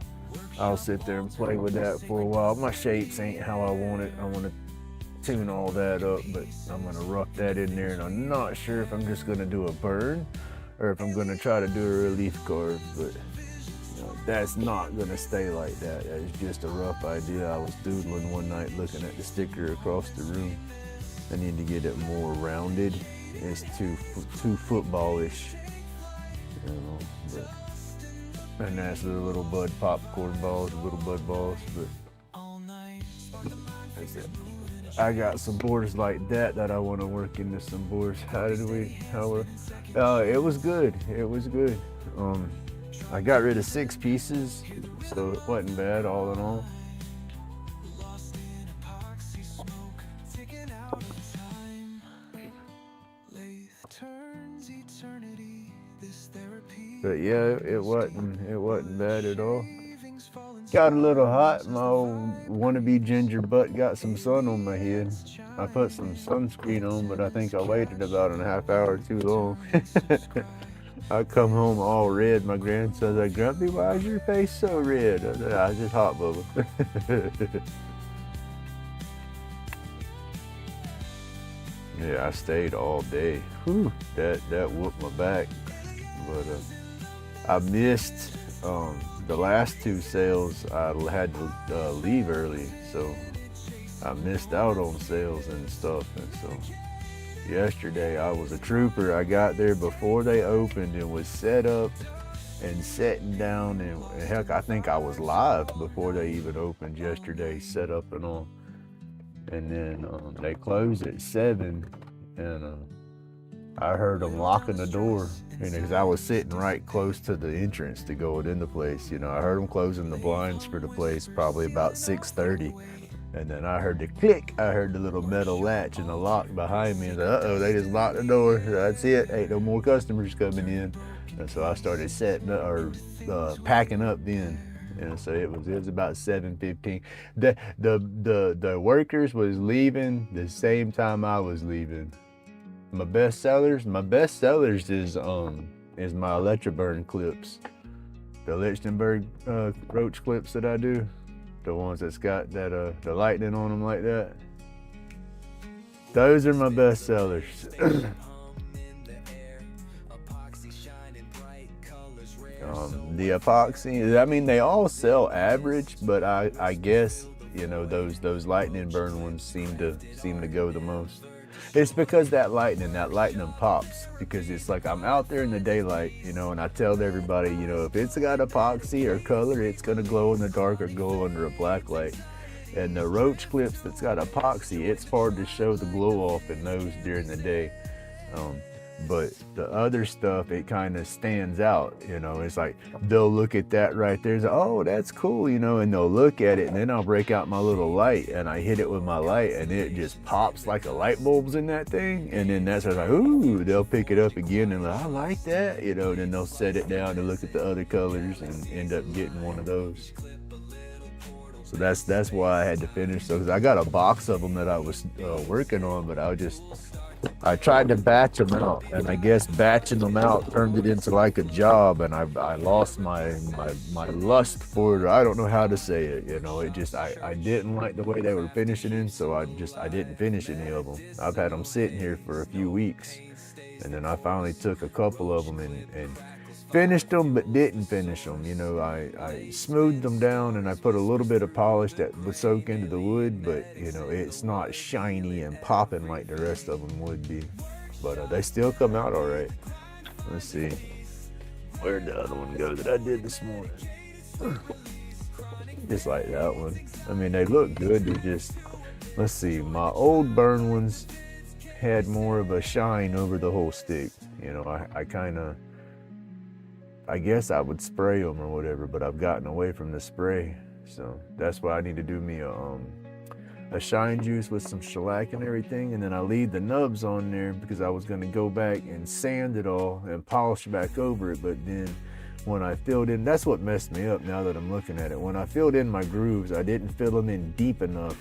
I'll sit there and play with that for a while. My shapes ain't how I want it. I want to tune all that up, but I'm gonna rough that in there, and I'm not sure if I'm just gonna do a burn or if I'm gonna try to do a relief carve, but that's not gonna stay like that. It's just a rough idea. I was doodling one night looking at the sticker across the room. I need to get it more rounded. It's too footballish, you know. But and that's the little bud popcorn balls, little bud balls. But that's it. I got some boards like that I want to work into some boards. It was good. It was good. I got rid of 6 pieces, so it wasn't bad all in all. But yeah, it wasn't bad at all. Got a little hot. My old wannabe ginger butt got some sun on my head. I put some sunscreen on, but I think I waited about a half hour too long. I come home all red. My grandson's like, "Grumpy, why is your face so red?" I said, "I just hot bubble." Yeah, I stayed all day. Whew, that whooped my back. But I missed the last 2 sales. I had to leave early, so I missed out on sales and stuff. And so yesterday I was a trooper. I got there before they opened and was set up and sitting down, and heck, I think I was live before they even opened yesterday, set up and all. And then they closed at 7, and I heard them locking the door, because I was sitting right close to the entrance to go in the place. You know, I heard them closing the blinds for the place probably about 6:30. And then I heard the click. I heard the little metal latch and the lock behind me. And uh-oh, they just locked the door. That's it. Ain't no more customers coming in. And so I started setting up, or packing up then. And so it was about 7:15. The workers was leaving the same time I was leaving. My best sellers is my Electroburn clips, the Lichtenberg roach clips that I do, the ones that's got that the lightning on them like that. Those are my best sellers. The epoxy, I mean, they all sell average, but I guess, you know, those lightning burn ones seem to go the most. It's because that lightning pops, because it's like I'm out there in the daylight, you know, and I tell everybody, you know, if it's got epoxy or color, it's gonna glow in the dark or glow under a black light. And the roach clips that's got epoxy, it's hard to show the glow off in those during the day. But the other stuff, it kind of stands out, you know. It's like they'll look at that right there, like, "Oh, that's cool," you know, and they'll look at it, and then I'll break out my little light and I hit it with my light, and it just pops like a light bulb's in that thing. And then that's like, ooh, they'll pick it up again and like, "I like that," you know. Then they'll set it down and look at the other colors and end up getting one of those. So that's why I had to finish those. I got a box of them that I was working on, but I tried to batch them out, and I guess batching them out turned it into like a job, and I lost my lust for it. I don't know how to say it, you know. It just, I didn't like the way they were finishing in, so I didn't finish any of them. I've had them sitting here for a few weeks, and then I finally took a couple of them and finished them but didn't finish them. You know, I smoothed them down and I put a little bit of polish that would soak into the wood, but you know, it's not shiny and popping like the rest of them would be. But they still come out all right. Let's see. Where'd the other one go that I did this morning? Just like that one. I mean, they look good. They're just, let's see. My old burn ones had more of a shine over the whole stick. You know, I guess I would spray them or whatever, but I've gotten away from the spray. So that's why I need to do me a shine juice with some shellac and everything, and then I leave the nubs on there because I was gonna go back and sand it all and polish back over it. But then when I filled in, that's what messed me up now that I'm looking at it. When I filled in my grooves, I didn't fill them in deep enough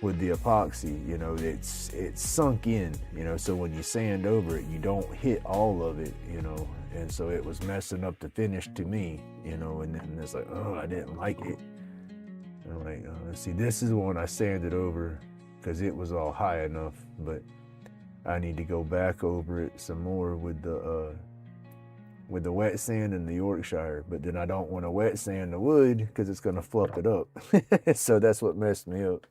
with the epoxy. You know, it's sunk in, you know, so when you sand over it, you don't hit all of it, you know, and so it was messing up the finish to me, you know, and then it's like, oh, I didn't like it. I'm like, let's see, this is the one I sanded over because it was all high enough, but I need to go back over it some more with the wet sand and the Yorkshire. But then I don't want to wet sand the wood because it's going to fluff it up. So that's what messed me up.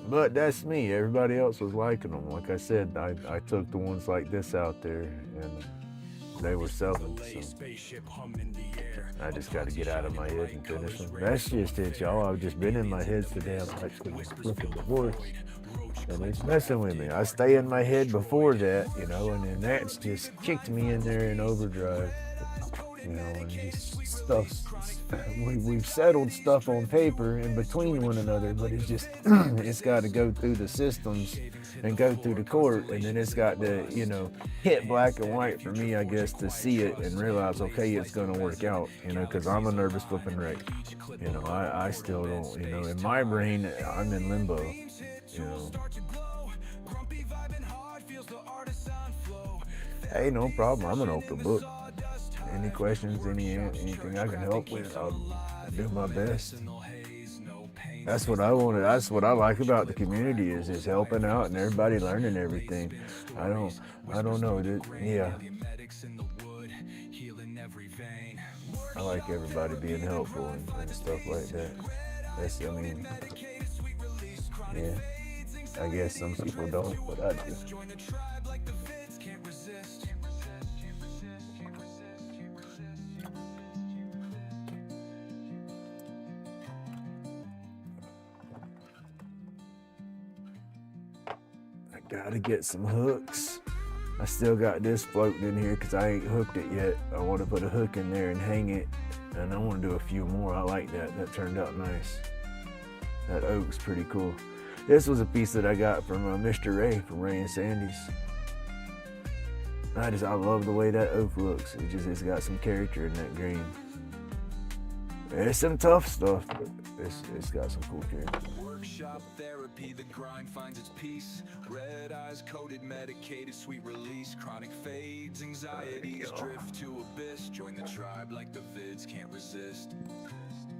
But that's me. Everybody else was liking them. Like I said, I took the ones like this out there and they were selling. So I just got to get out of my head and finish them. That's just it, y'all. I've just been in my head so damn much with this flipping divorce. And it's messing with me. I stay in my head before that, you know, and then that's just kicked me in there in overdrive. You know, and just stuff, we've settled stuff on paper in between one another, but it's just, it's got to go through the systems and go through the court, and then it's got to, you know, hit black and white for me, I guess, to see it and realize, okay, it's going to work out, you know, because I'm a nervous flipping wreck. You know, I still don't, you know, in my brain, I'm in limbo, you know. Hey, no problem. I'm an open book. Any questions, anything I can help with, I'll do my best. That's what I wanted. That's what I like about the community is helping out and everybody learning everything. I don't know. Yeah. I like everybody being helpful and stuff like that. That's, I mean, yeah. I guess some people don't, but I do. Gotta get some hooks. I still got this floating in here because I ain't hooked it yet. I want to put a hook in there and hang it, and I want to do a few more. I like that. That turned out nice. That oak's pretty cool. This was a piece that I got from Mr. Ray from Ray and Sandy's. I love the way that oak looks. It's got some character in that green. It's some tough stuff, but it's got some cool character. Workshop therapy, the grind finds its peace. Red eyes coated, medicated, sweet release. Chronic fades, anxieties drift to abyss. Join the tribe like the vids can't resist.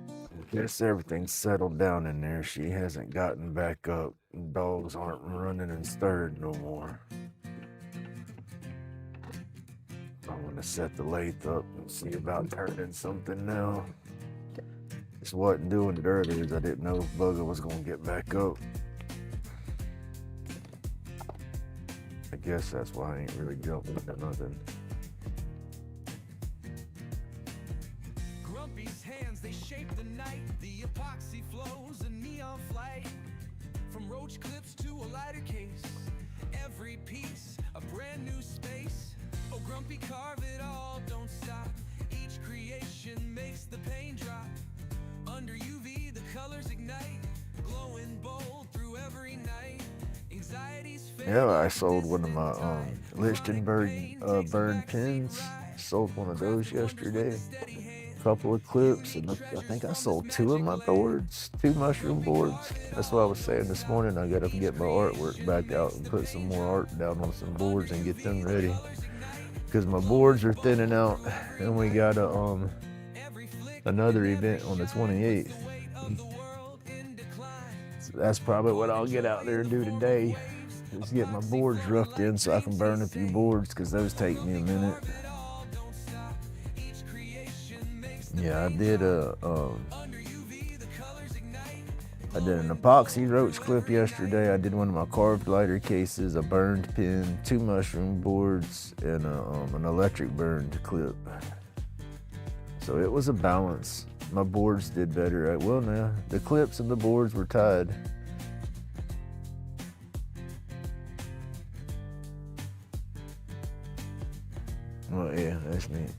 I guess everything's settled down in there. She hasn't gotten back up. Dogs aren't running and stirred no more. I want to set the lathe up and see about turning something now. Just wasn't doing it earlier because I didn't know if Bugger was going to get back up. I guess that's why I ain't really jumping into nothing. Grumpy's hands, they shape the night. The epoxy flows, a neon flight. From roach clips to a lighter case. Every piece, a brand new space. Oh, Grumpy, carve it all, don't stop. Each creation makes the pain drop. Under UV, the colors ignite. Glowing bold through every night. Anxiety's fade. Yeah, I sold one of my Lichtenberg burned pins. Sold one of those yesterday. A couple of clips, and I think I sold 2 of my boards, 2 mushroom boards. That's what I was saying this morning. I gotta get my artwork back out and put some more art down on some boards and get them ready. Because my boards are thinning out, and we got another event on the 28th. So that's probably what I'll get out there and do today. Is get my boards roughed in so I can burn a few boards, because those take me a minute. Yeah, I did an epoxy roach clip yesterday. I did one of my carved lighter cases, a burned pin, 2 mushroom boards, and an electric burned clip. So it was a balance. My boards did better. Well, now the clips and the boards were tied. Well, yeah, that's neat.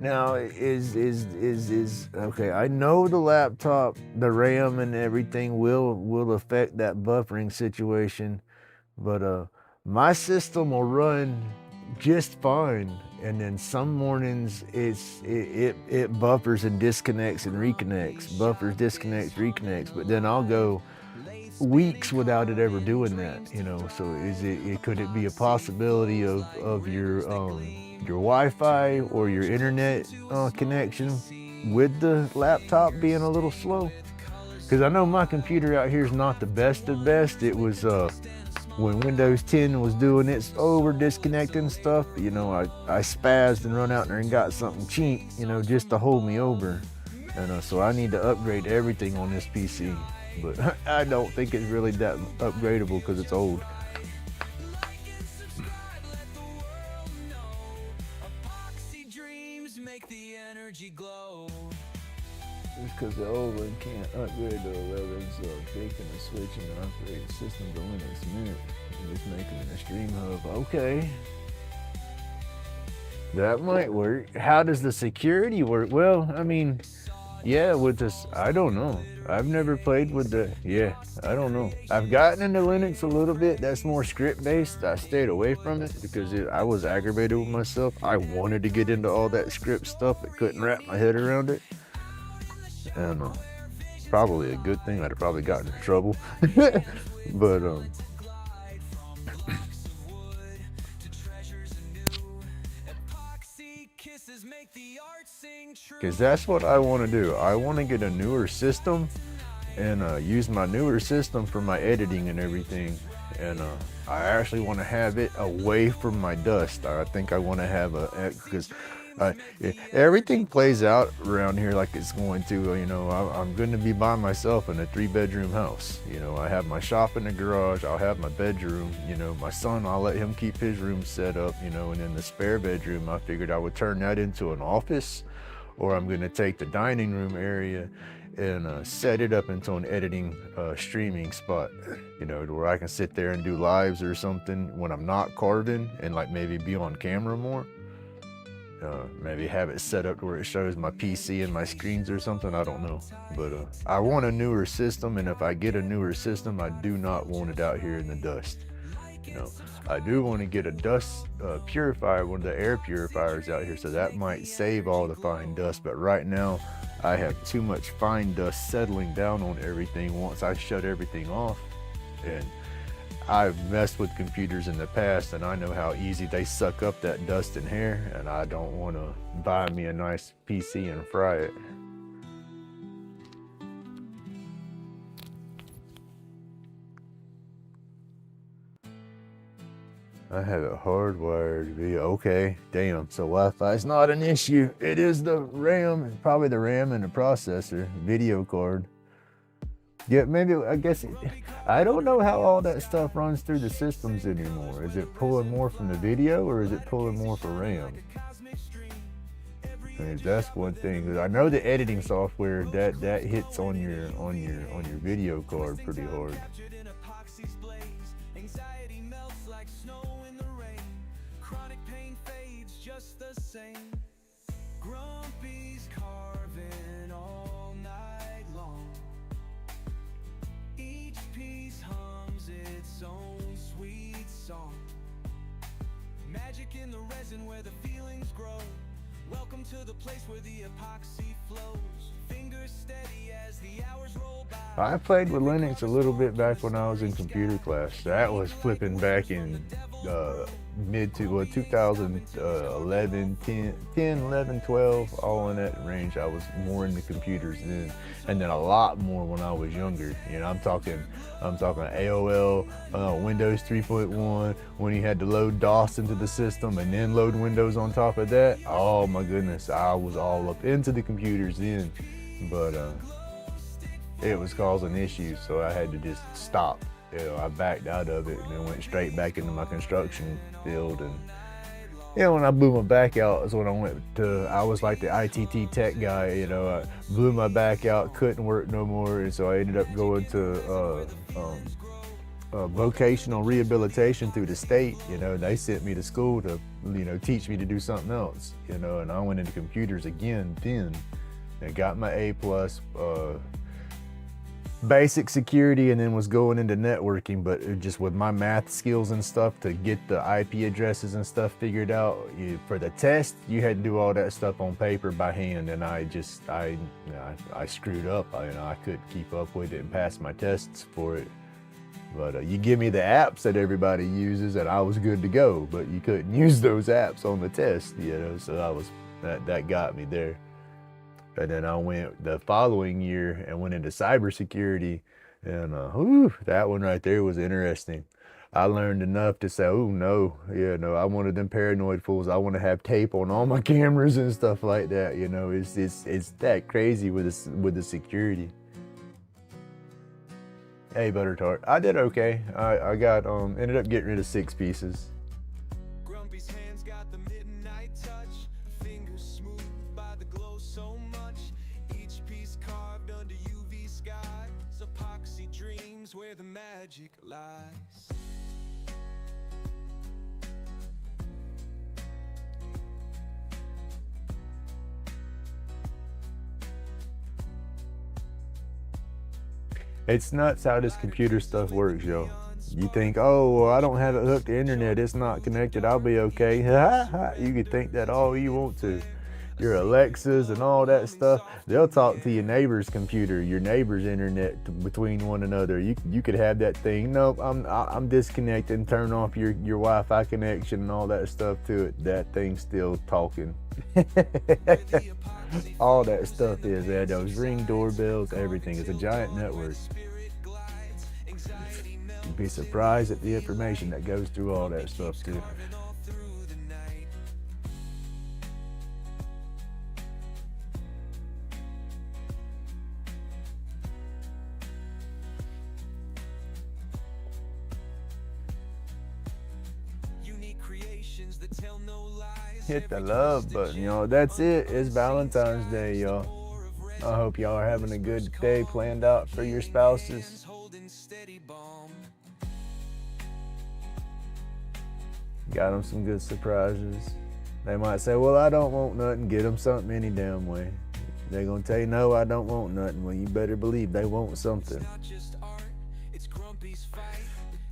Now is okay. I know the laptop, the RAM and everything will affect that buffering situation, but my system will run just fine. And then some mornings it buffers and disconnects and reconnects, buffers, disconnects, reconnects. But then I'll go weeks without it ever doing that, you know. So could it be a possibility of your Wi-Fi or your internet connection with the laptop being a little slow? Because I know my computer out here is not the best of best. It was when Windows 10 was doing its over disconnecting stuff, you know, I spazzed and run out there and got something cheap, you know, just to hold me over. And so I need to upgrade everything on this PC. But I don't think it's really that upgradable because it's old. Just because the old one can't upgrade to 11, so taking a switch and an operating system to Linux Mint and just making an Extreme Hub. Okay. That might work. How does the security work? Well, I mean, yeah, with this, I don't know. I've never played with I don't know. I've gotten into Linux a little bit. That's more script based. I stayed away from it because I was aggravated with myself. I wanted to get into all that script stuff, but couldn't wrap my head around it. And probably a good thing. I'd have probably gotten in trouble. But because that's what I want to do. I want to get a newer system and use my newer system for my editing and everything. And I actually want to have it away from my dust. I think I want to have because everything plays out around here like it's going to, you know, I'm going to be by myself in a 3-bedroom house. You know, I have my shop in the garage, I'll have my bedroom, you know, my son, I'll let him keep his room set up, you know, and then the spare bedroom, I figured I would turn that into an office, or I'm going to take the dining room area and set it up into an editing streaming spot, you know, where I can sit there and do lives or something when I'm not carving and like maybe be on camera more. Maybe have it set up to where it shows my PC and my screens or something. I don't know. But I want a newer system, and if I get a newer system, I do not want it out here in the dust. You know, I do want to get a dust purifier, one of the air purifiers out here, so that might save all the fine dust. But right now, I have too much fine dust settling down on everything once I shut everything off. And I've messed with computers in the past, and I know how easy they suck up that dust and hair, and I don't want to buy me a nice PC and fry it. I have it hardwired via, okay, damn, so Wi-Fi is not an issue. It is the RAM, probably the RAM and the processor, video card. Yeah, maybe, I guess, I don't know how all that stuff runs through the systems anymore. Is it pulling more from the video, or is it pulling more for RAM? I mean, that's one thing, 'cause I know the editing software that hits on your video card pretty hard. Magic in the resin where the feelings grow. Welcome to the place where the epoxy flows. Finger I played with Linux a little bit back when I was in computer class. That was flipping back in mid to 2011, 10, 11, 12, all in that range. I was more into computers then, and then a lot more when I was younger. You know, I'm talking AOL, Windows 3.1, when you had to load DOS into the system and then load Windows on top of that. Oh my goodness, I was all up into the computers then, but it was causing issues, so I had to just stop. You know, I backed out of it and then went straight back into my construction field. And you know, when I blew my back out is when I was like the ITT tech guy. You know, I blew my back out, couldn't work no more, and so I ended up going to vocational rehabilitation through the state. You know, they sent me to school to, you know, teach me to do something else. You know, and I went into computers again then, and got my A+. Basic security, and then was going into networking, but just with my math skills and stuff to get the IP addresses and stuff figured out. For the test, you had to do all that stuff on paper by hand, and I screwed up. I couldn't keep up with it and pass my tests for it. But you give me the apps that everybody uses, and I was good to go. But you couldn't use those apps on the test, you know. So that got me there. And then I went the following year and went into cybersecurity, and that one right there was interesting. I learned enough to say, oh no, yeah, no, I'm one of them paranoid fools. I want to have tape on all my cameras and stuff like that. You know, it's that crazy with the security. Hey, Butter Tart, I did okay. I got ended up getting rid of 6 pieces. Grumpy's hands got the midnight touch, fingers smooth by the glow so much. Each piece carved under UV skies, epoxy dreams where the magic lies. It's nuts how this computer stuff works, yo. You think, oh, well, I don't have it hooked to internet, it's not connected, I'll be okay. You can think that all you want to. Your Alexas and all that stuff, they'll talk to your neighbor's computer, your neighbor's internet between one another. You could have that thing, nope, I'm disconnected, and turn off your Wi-Fi connection and all that stuff to it. That thing's still talking. All that stuff is there, those Ring doorbells, everything. It's a giant network. You'd be surprised at the information that goes through all that stuff too. Hit the love button, y'all. That's it. It's Valentine's Day, y'all. I hope y'all are having a good day planned out for your spouses. Got them some good surprises. They might say, well, I don't want nothing. Get them something any damn way. They're going to tell you, no, I don't want nothing. Well, you better believe they want something.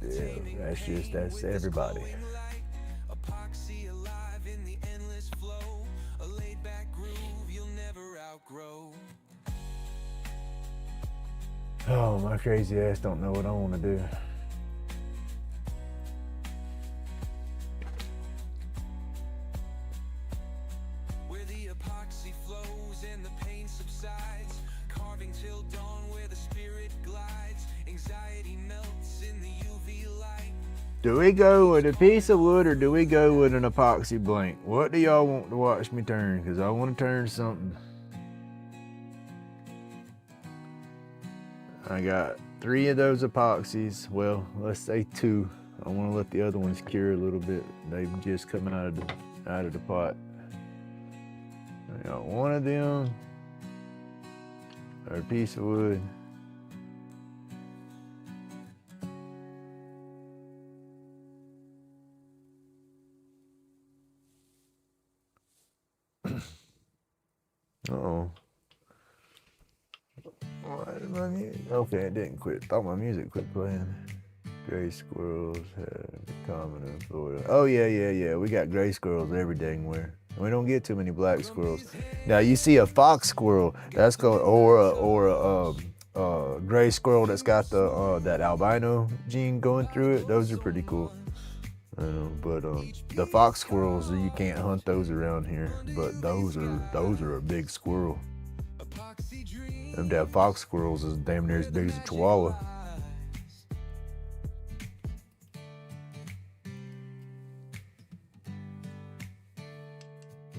Yeah, that's everybody. Oh, my crazy ass don't know what I want to do. Where the epoxy flows and the pain subsides, carving till dawn where the spirit glides, anxiety melts in the UV light. Do we go with a piece of wood or do we go with an epoxy blank? What do y'all want to watch me turn? Because I want to turn something. I got 3 of those epoxies. Well, let's say 2. I want to let the other ones cure a little bit. They've just come out of the pot. I got 1 of them, or a piece of wood. Uh-oh. Why did my music? Okay, it didn't quit. Thought my music quit playing. Gray squirrels have a common in Florida. Oh yeah. We got gray squirrels every dang where. We don't get too many black squirrels. Now you see a fox squirrel, that's called, or a gray squirrel that's got the that albino gene going through it. Those are pretty cool. But the fox squirrels, you can't hunt those around here. But those are a big squirrel. Them damn fox squirrels is damn near as big as a chihuahua.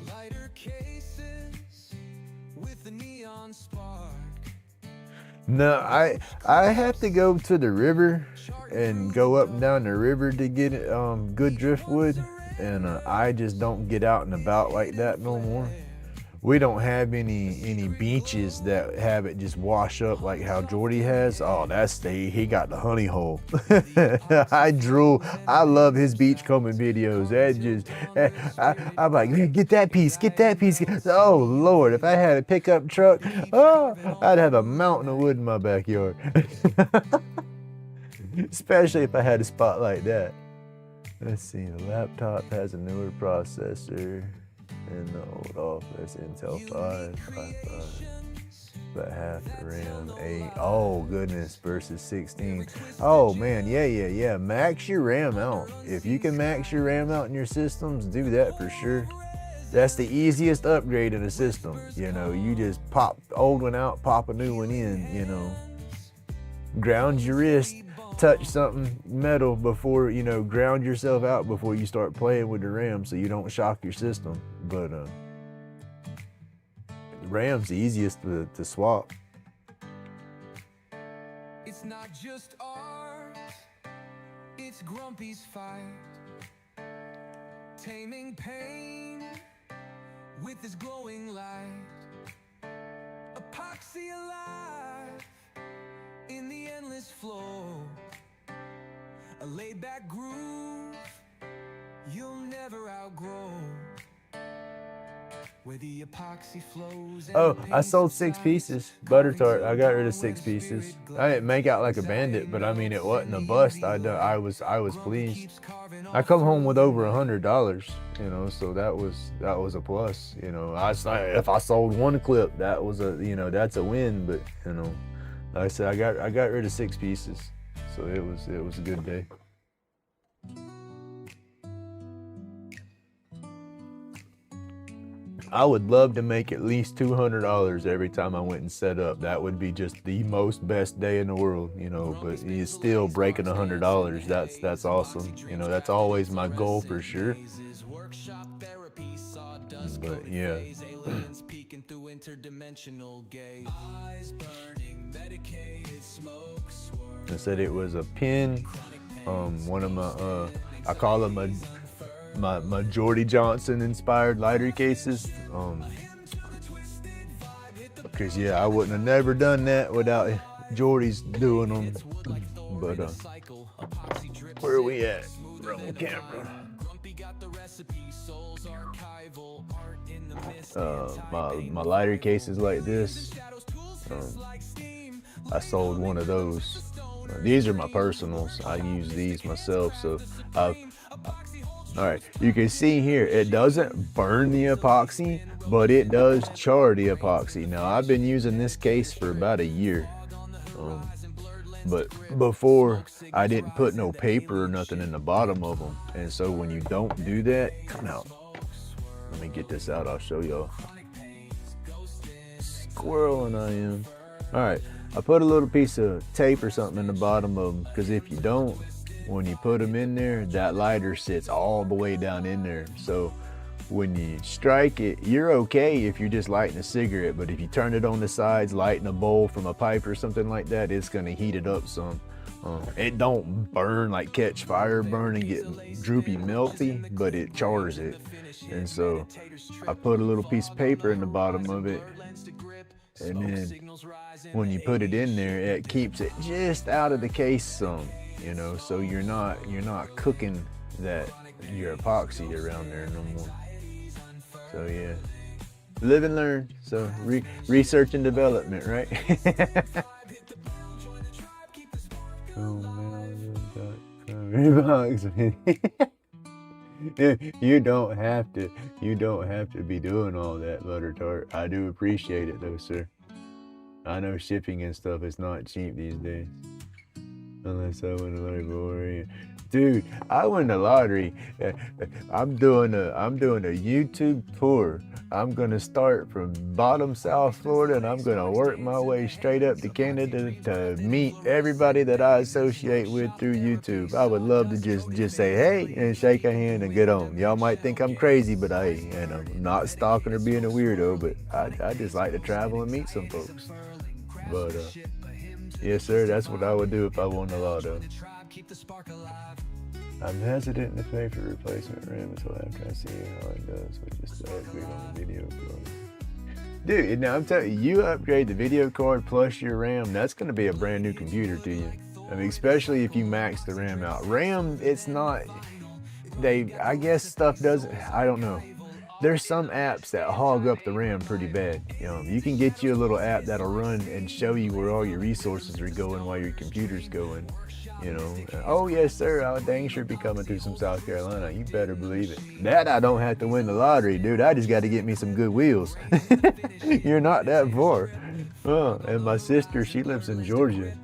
Lighter cases with the neon spark. No, I have to go to the river and go up and down the river to get good driftwood, and I just don't get out and about like that no more. We don't have any beaches that have it just wash up like how Jordy has. Oh, he got the honey hole. I love his beach combing videos. I'm like, man, get that piece. Oh Lord, if I had a pickup truck, I'd have a mountain of wood in my backyard. Especially if I had a spot like that. Let's see, the laptop has a newer processor. In the old office, Intel 5, but half the RAM, 8. Oh goodness, versus 16. Oh man, yeah. Max your RAM out. If you can max your RAM out in your systems, do that for sure. That's the easiest upgrade in a system. You know, you just pop the old one out, pop a new one in. You know, ground your wrist. Touch something metal before, you know, ground yourself out before you start playing with the RAM so you don't shock your system. But RAM's the easiest to swap. It's not just art, it's Grumpy's fight, taming pain with his glowing light, epoxy alive in the endless flow, a laid-back groove you'll never outgrow, where the epoxy flows. Oh, I sold 6 pieces. Butter tart. I got rid of 6 pieces. I didn't make out like a bandit, but I mean, it wasn't a bust. I was pleased. I come home with over $100, you know, so that was a plus. You know, if I sold 1 clip, that was that's a win. But you know, like I said, I got rid of 6 pieces, so it was a good day. I would love to make at least $200 every time I went and set up. That would be just the most best day in the world, you know. But he's still breaking $100. That's awesome. You know, that's always my goal for sure. But yeah. I said it was a pin. One of my I call them my Jordy Johnson inspired lighter cases. Because yeah, I wouldn't have never done that without Jordy's doing them. But where are we at? Roll camera. My lighter cases like this. I sold one of those. These are my personals. I use these myself, so all right, you can see here, it doesn't burn the epoxy, but it does char the epoxy. Now, I've been using this case for about a year, but before, I didn't put no paper or nothing in the bottom of them. And so when you don't do that, come out. Let me get this out, I'll show y'all. Squirreling I am. All right, I put a little piece of tape or something in the bottom of them, because if you don't, when you put them in there, that lighter sits all the way down in there. So when you strike it, you're okay if you're just lighting a cigarette, but if you turn it on the sides, lighting a bowl from a pipe or something like that, it's gonna heat it up some. It don't burn like catch fire burn and get droopy melty, but it chars it. And so I put a little piece of paper in the bottom of it, and then when you put it in there, it keeps it just out of the case some. You know, so you're not cooking your epoxy around there no more. So yeah, live and learn. So research and development, right? Oh man, You don't have to. You don't have to be doing all that, Butter Tart. I do appreciate it though, sir. I know shipping and stuff is not cheap these days. Unless I win the lottery. Dude, I win the lottery. I'm doing a YouTube tour. I'm gonna start from bottom South Florida and I'm gonna work my way straight up to Canada to meet everybody that I associate with through YouTube. I would love to just say hey and shake a hand and get on. Y'all might think I'm crazy, but I'm not stalking or being a weirdo, but I just like to travel and meet some folks. But yes, sir, that's what I would do if I won the lotto. I'm hesitant to pay for replacement RAM until after I see how it does, which is to upgrade on the video card. Dude, now I'm telling you, you upgrade the video card plus your RAM, that's going to be a brand new computer to you. I mean, especially if you max the RAM out. RAM, it's not, I guess stuff doesn't, I don't know. There's some apps that hog up the RAM pretty bad. You can get you a little app that'll run and show you where all your resources are going while your computer's going. Oh yes sir, I'll dang sure be coming through some South Carolina. You better believe it. That I don't have to win the lottery, dude. I just got to get me some good wheels. You're not that far. And my sister, she lives in Georgia.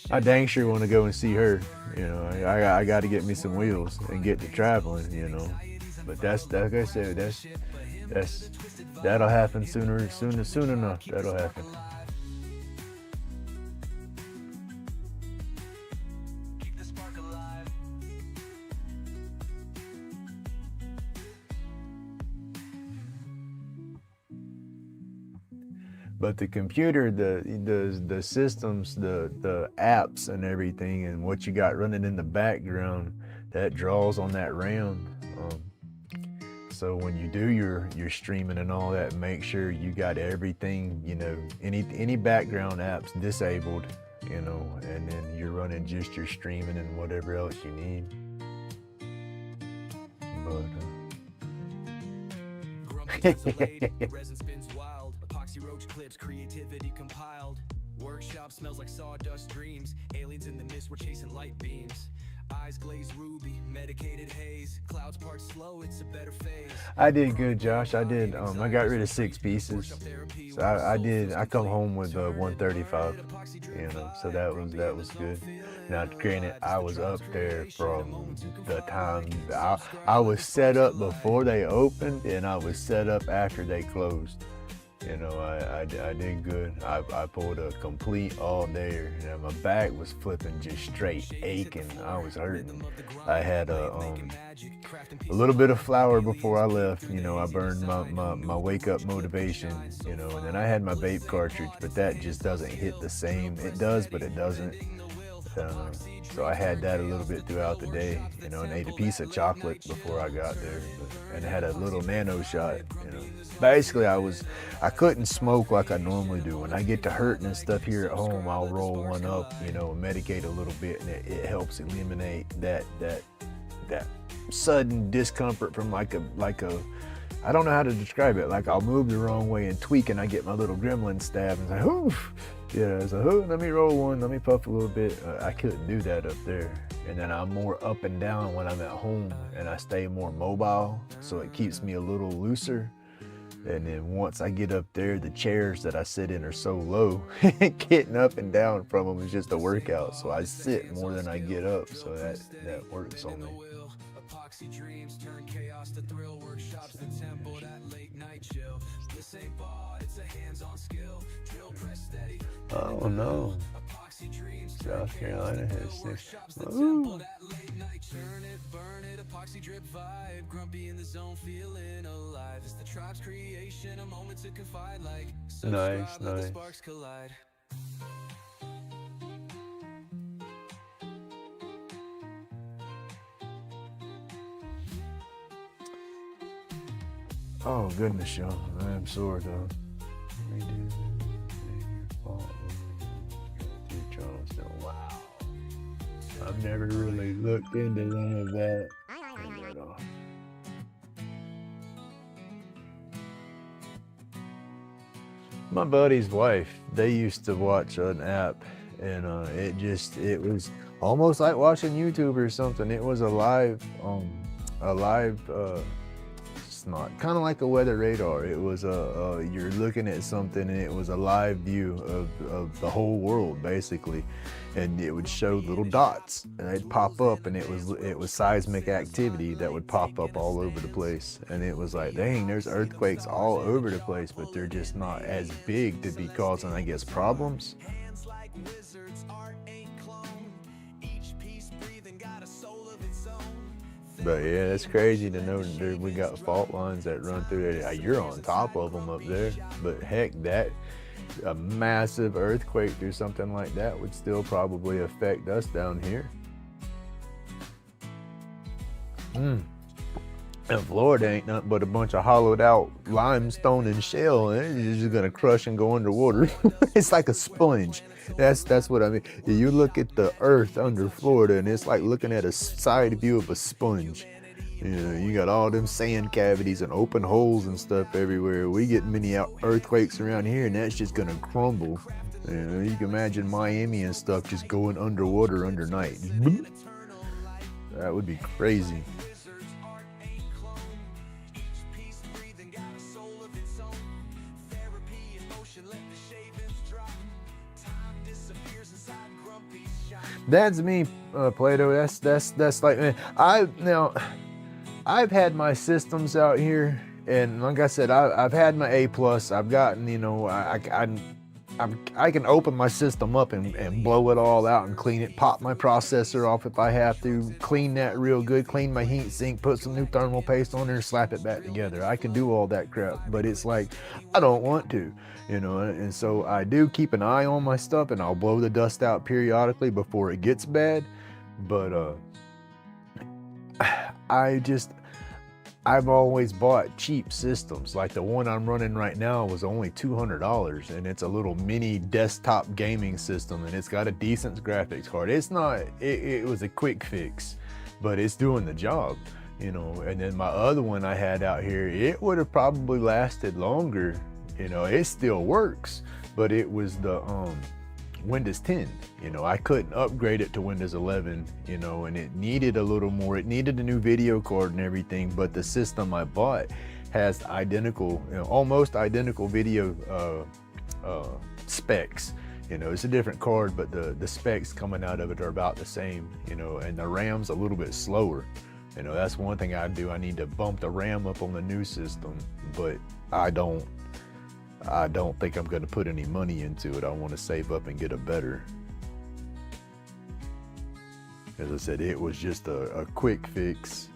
I dang sure want to go and see her. I got to get me some wheels and get to traveling. But that's like I said, that'll happen soon enough. That'll happen. But the computer, the systems, the apps and everything, and what you got running in the background, that draws on that RAM. So when you do your streaming and all that, make sure you got everything, any background apps disabled, and then you're running just your streaming and whatever else you need. Clips, creativity compiled. Workshop smells like sawdust dreams. Aliens in the mist, we're chasing light beams. Eyes glazed ruby, medicated haze. Clouds part slow, it's a better phase. I did good, Josh. I did. I got rid of 6 pieces. So I come home with 135. So that was good. Now, granted, I was up there from the time I was set up before they opened, and I was set up after they closed. I did good. I pulled a complete all day. My back was flipping just straight, aching. I was hurting. I had a little bit of flour before I left. I burned my wake up motivation. And then I had my vape cartridge, but that just doesn't hit the same. It does, but it doesn't. So I had that a little bit throughout the day, and ate a piece of chocolate before I got there, and had a little nano shot. Basically, I couldn't smoke like I normally do. When I get to hurting and stuff here at home, I'll roll one up, and medicate a little bit, and it helps eliminate that sudden discomfort from like a I don't know how to describe it. Like I'll move the wrong way and tweak, and I get my little gremlin stab, and it's like, oof. So let me roll one, let me puff a little bit. I couldn't do that up there. And then I'm more up and down when I'm at home, and I stay more mobile, so it keeps me a little looser. And then once I get up there, the chairs that I sit in are so low, getting up and down from them is just a workout. So I sit more than I get up, so that works on me. Dreams turn chaos to thrill. Workshops the temple, that late night chill. This ain't bar, it's a hands-on skill. Drill press steady. Oh no. South Carolina has 6. Ooh. Turn it, burn it, epoxy drip vibe. Grumpy in the zone, feeling alive. It's the tribe's creation, a moment to confide like. Nice. The sparks collide. Oh goodness, y'all. I am sore though. Wow. I've never really looked into any of that. My buddy's wife, they used to watch an app, and it was almost like watching YouTube or something. It was a live it's not kind of like a weather radar. It was you're looking at something and it was a live view of the whole world basically, and it would show little dots and they'd pop up, and it was seismic activity that would pop up all over the place, and it was like, dang, there's earthquakes all over the place, but they're just not as big to be causing, I guess, problems. But yeah, that's crazy to know that we got fault lines that run through there. You're on top of them up there, but heck, a massive earthquake or something like that would still probably affect us down here. And Florida ain't nothing but a bunch of hollowed out limestone and shell, and it's just gonna crush and go underwater. It's like a sponge. That's what I mean. You look at the earth under Florida, and it's like looking at a side view of a sponge. You know, you got all them sand cavities and open holes and stuff everywhere. We get many earthquakes around here, and that's just gonna crumble. You know, you can imagine Miami and stuff just going underwater undernight. That would be crazy. That's me, Plato. That's like, man, I've had my systems out here, and like I said, I've had my A+. I've gotten, you know, I can open my system up and blow it all out and clean it, pop my processor off if I have to, clean that real good, clean my heat sink, put some new thermal paste on there, slap it back together. I can do all that crap, but it's like, I don't want to, you know, and so I do keep an eye on my stuff, and I'll blow the dust out periodically before it gets bad. But I've always bought cheap systems. Like the one I'm running right now was only $200, and it's a little mini desktop gaming system, and it's got a decent graphics card. It's not, it was a quick fix, but it's doing the job, you know. And then my other one I had out here, it would have probably lasted longer, you know. It still works, but it was the Windows 10, you know. I couldn't upgrade it to Windows 11, you know, and it needed a little more. It needed a new video card and everything, but the system I bought has identical, you know, almost identical video specs. You know, it's a different card, but the specs coming out of it are about the same, you know, and the RAM's a little bit slower. You know, that's one thing I do. I need to bump the RAM up on the new system, but I don't think I'm going to put any money into it. I want to save up and get a better. As I said, it was just a quick fix.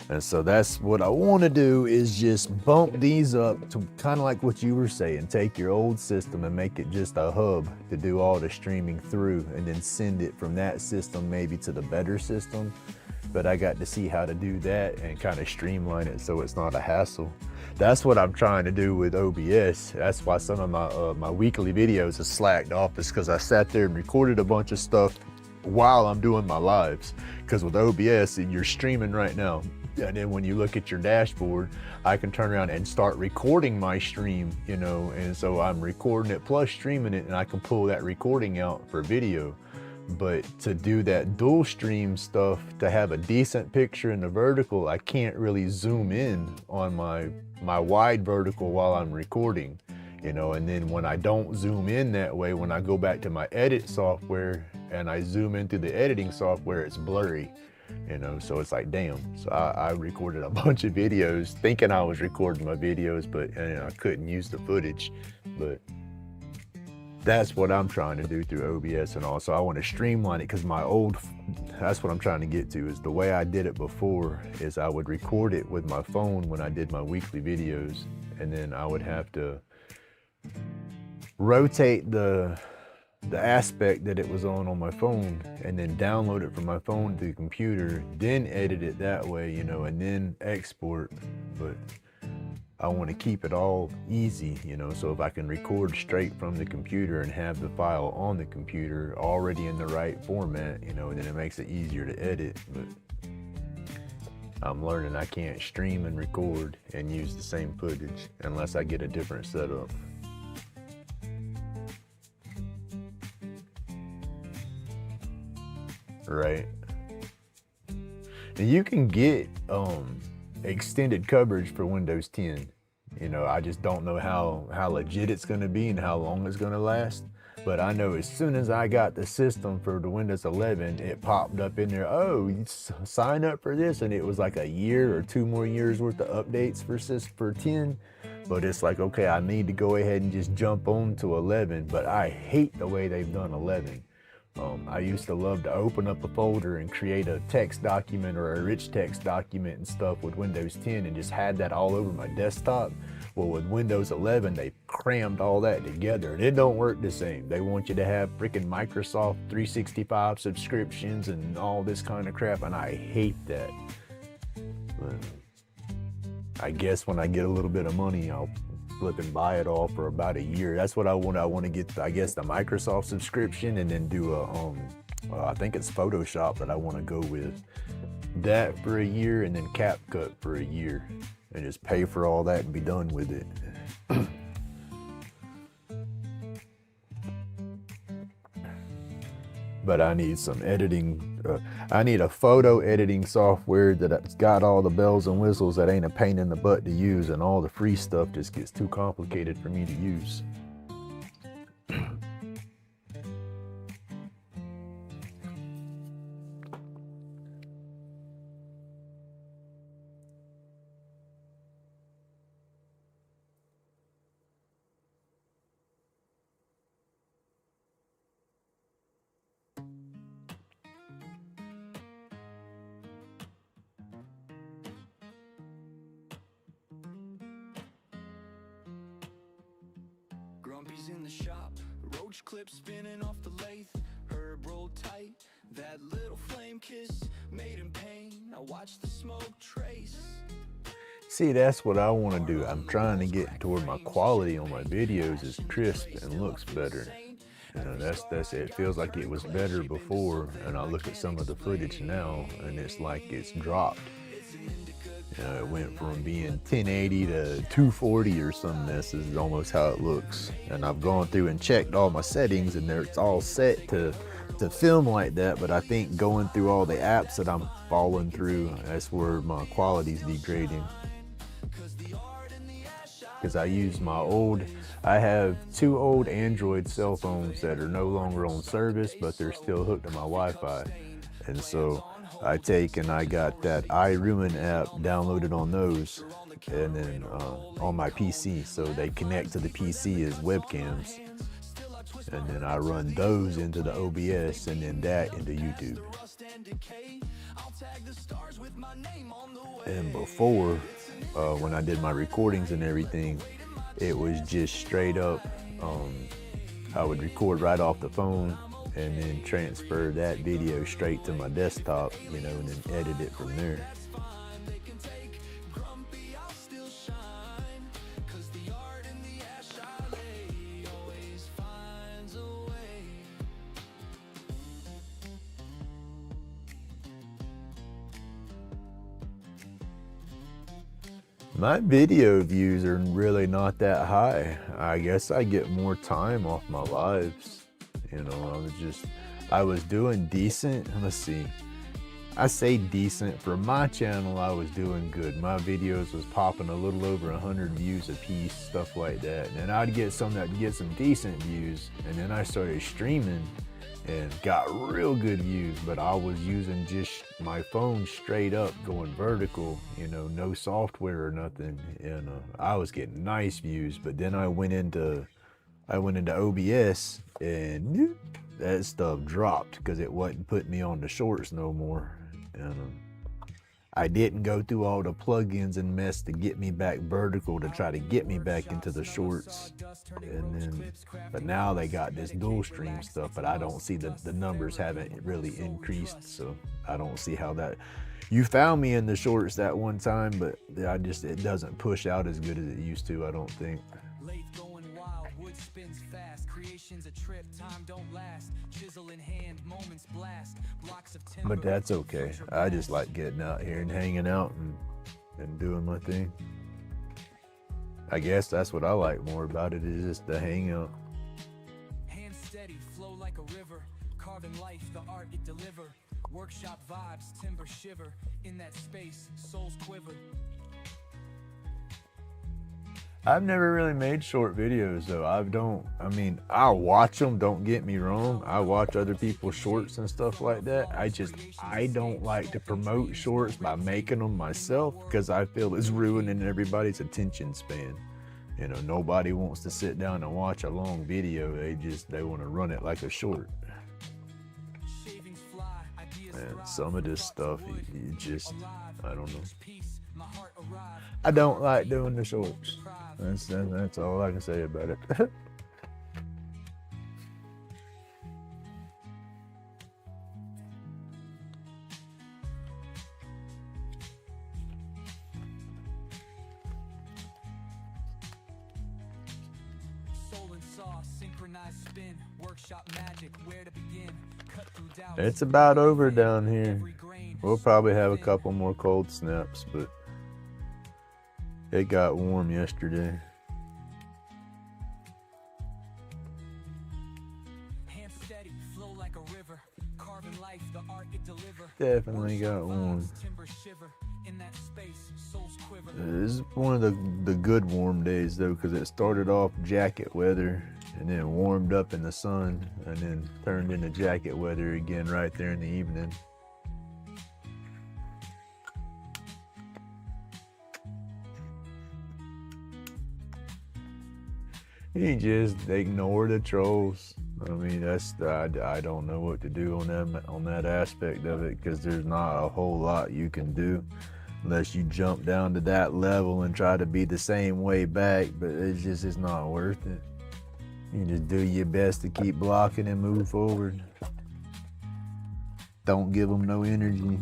And so that's what I want to do, is just bump these up to kind of like what you were saying. Take your old system and make it just a hub to do all the streaming through, and then send it from that system maybe to the better system. But I got to see how to do that and kind of streamline it so it's not a hassle. That's what I'm trying to do with OBS. That's why some of my weekly videos are slacked off, is because I sat there and recorded a bunch of stuff while I'm doing my lives. Because with OBS, you're streaming right now, and then when you look at your dashboard, I can turn around and start recording my stream, you know, and so I'm recording it plus streaming it, and I can pull that recording out for video. But to do that dual stream stuff, to have a decent picture in the vertical, I can't really zoom in on my wide vertical while I'm recording, you know. And then when I don't zoom in that way, when I go back to my edit software and I zoom into the editing software, it's blurry, you know. So it's like, damn. So I recorded a bunch of videos thinking I was recording my videos, but I couldn't use the footage. But that's what I'm trying to do through OBS and all. So I want to streamline it, because that's what I'm trying to get to, is the way I did it before is I would record it with my phone when I did my weekly videos, and then I would have to rotate the aspect that it was on my phone, and then download it from my phone to the computer, then edit it that way, you know, and then export. But I want to keep it all easy, you know, so if I can record straight from the computer and have the file on the computer already in the right format, you know, then it makes it easier to edit. But I'm learning I can't stream and record and use the same footage unless I get a different setup. Right? And you can get extended coverage for Windows 10. You know, I just don't know how legit it's gonna be and how long it's gonna last. But I know as soon as I got the system for the Windows 11, it popped up in there, oh, you sign up for this, and it was like a year or 2 more years worth of updates for 10. But it's like, okay, I need to go ahead and just jump on to 11, but I hate the way they've done 11. I used to love to open up a folder and create a text document or a rich text document and stuff with Windows 10 and just had that all over my desktop. Well, with Windows 11, they crammed all that together and it don't work the same. They want you to have freaking Microsoft 365 subscriptions and all this kind of crap, and I hate that. But I guess when I get a little bit of money, I'll flip and buy it all for about a year. That's what I want. I want to get, I guess, the Microsoft subscription and then do a, I think it's Photoshop that I want to go with. That for a year and then CapCut for a year. And just pay for all that and be done with it. But I need some editing. I need a photo editing software that's got all the bells and whistles that ain't a pain in the butt to use, and all the free stuff just gets too complicated for me to use. Grumpy's in the shop, roach clip spinning off the lathe, herb rolled tight, that little flame kiss made him pain. I watch the smoke trace. See, that's what I want to do. I'm trying to get to where my quality on my videos is crisp and looks better. You know, that's it. It feels like it was better before, and I look at some of the footage now, and it's like it's dropped. You know, it went from being 1080 to 240 or some mess is almost how it looks. And I've gone through and checked all my settings, and it's all set to film like that. But I think going through all the apps that I'm falling through, that's where my quality's degrading. Because I have 2 old Android cell phones that are no longer on service, but they're still hooked to my Wi-Fi. And so I got that iRuin app downloaded on those, and then on my PC, so they connect to the PC as webcams, and then I run those into the OBS and then that into YouTube. And before, when I did my recordings and everything, it was just straight up, I would record right off the phone and then transfer that video straight to my desktop, you know, and then edit it from there. My video views are really not that high. I guess I get more time off my lives. You know, I was doing decent. Let's see. I say decent. For my channel, I was doing good. My videos was popping a little over 100 views a piece, stuff like that. And then I'd get some decent views. And then I started streaming and got real good views, but I was using just my phone straight up, going vertical, you know, no software or nothing. And I was getting nice views, but then I went into OBS and that stuff dropped because it wasn't putting me on the shorts no more. And I didn't go through all the plugins and mess to get me back vertical to try to get me back into the shorts. But now they got this dual stream stuff, but I don't see the numbers haven't really increased, so I don't see how that. You found me in the shorts that one time, but it doesn't push out as good as it used to, I don't think. spins fast, creation's a trip, time don't last. Chisel in hand, moments blast. Blocks of timber. But that's okay. I just like getting out here and hanging out and doing my thing. I guess that's what I like more about it, is just the hangout. Hand steady, flow like a river. Carving life, the art it deliver. Workshop vibes, timber shiver. In that space, souls quiver. I've never really made short videos though. I'll watch them, don't get me wrong. I watch other people's shorts and stuff like that. I don't like to promote shorts by making them myself, because I feel it's ruining everybody's attention span. You know, nobody wants to sit down and watch a long video. They want to run it like a short. And some of this stuff, you just, I don't know. I don't like doing the shorts. That's all I can say about it. It's about over down here. We'll probably have a couple more cold snaps, but it got warm yesterday. Definitely got warm. This is one of the good warm days though, because it started off jacket weather and then warmed up in the sun and then turned into jacket weather again right there in the evening. You just ignore the trolls. I mean, I don't know what to do on that aspect of it, because there's not a whole lot you can do unless you jump down to that level and try to be the same way back. But it's not worth it. You just do your best to keep blocking and move forward. Don't give them no energy.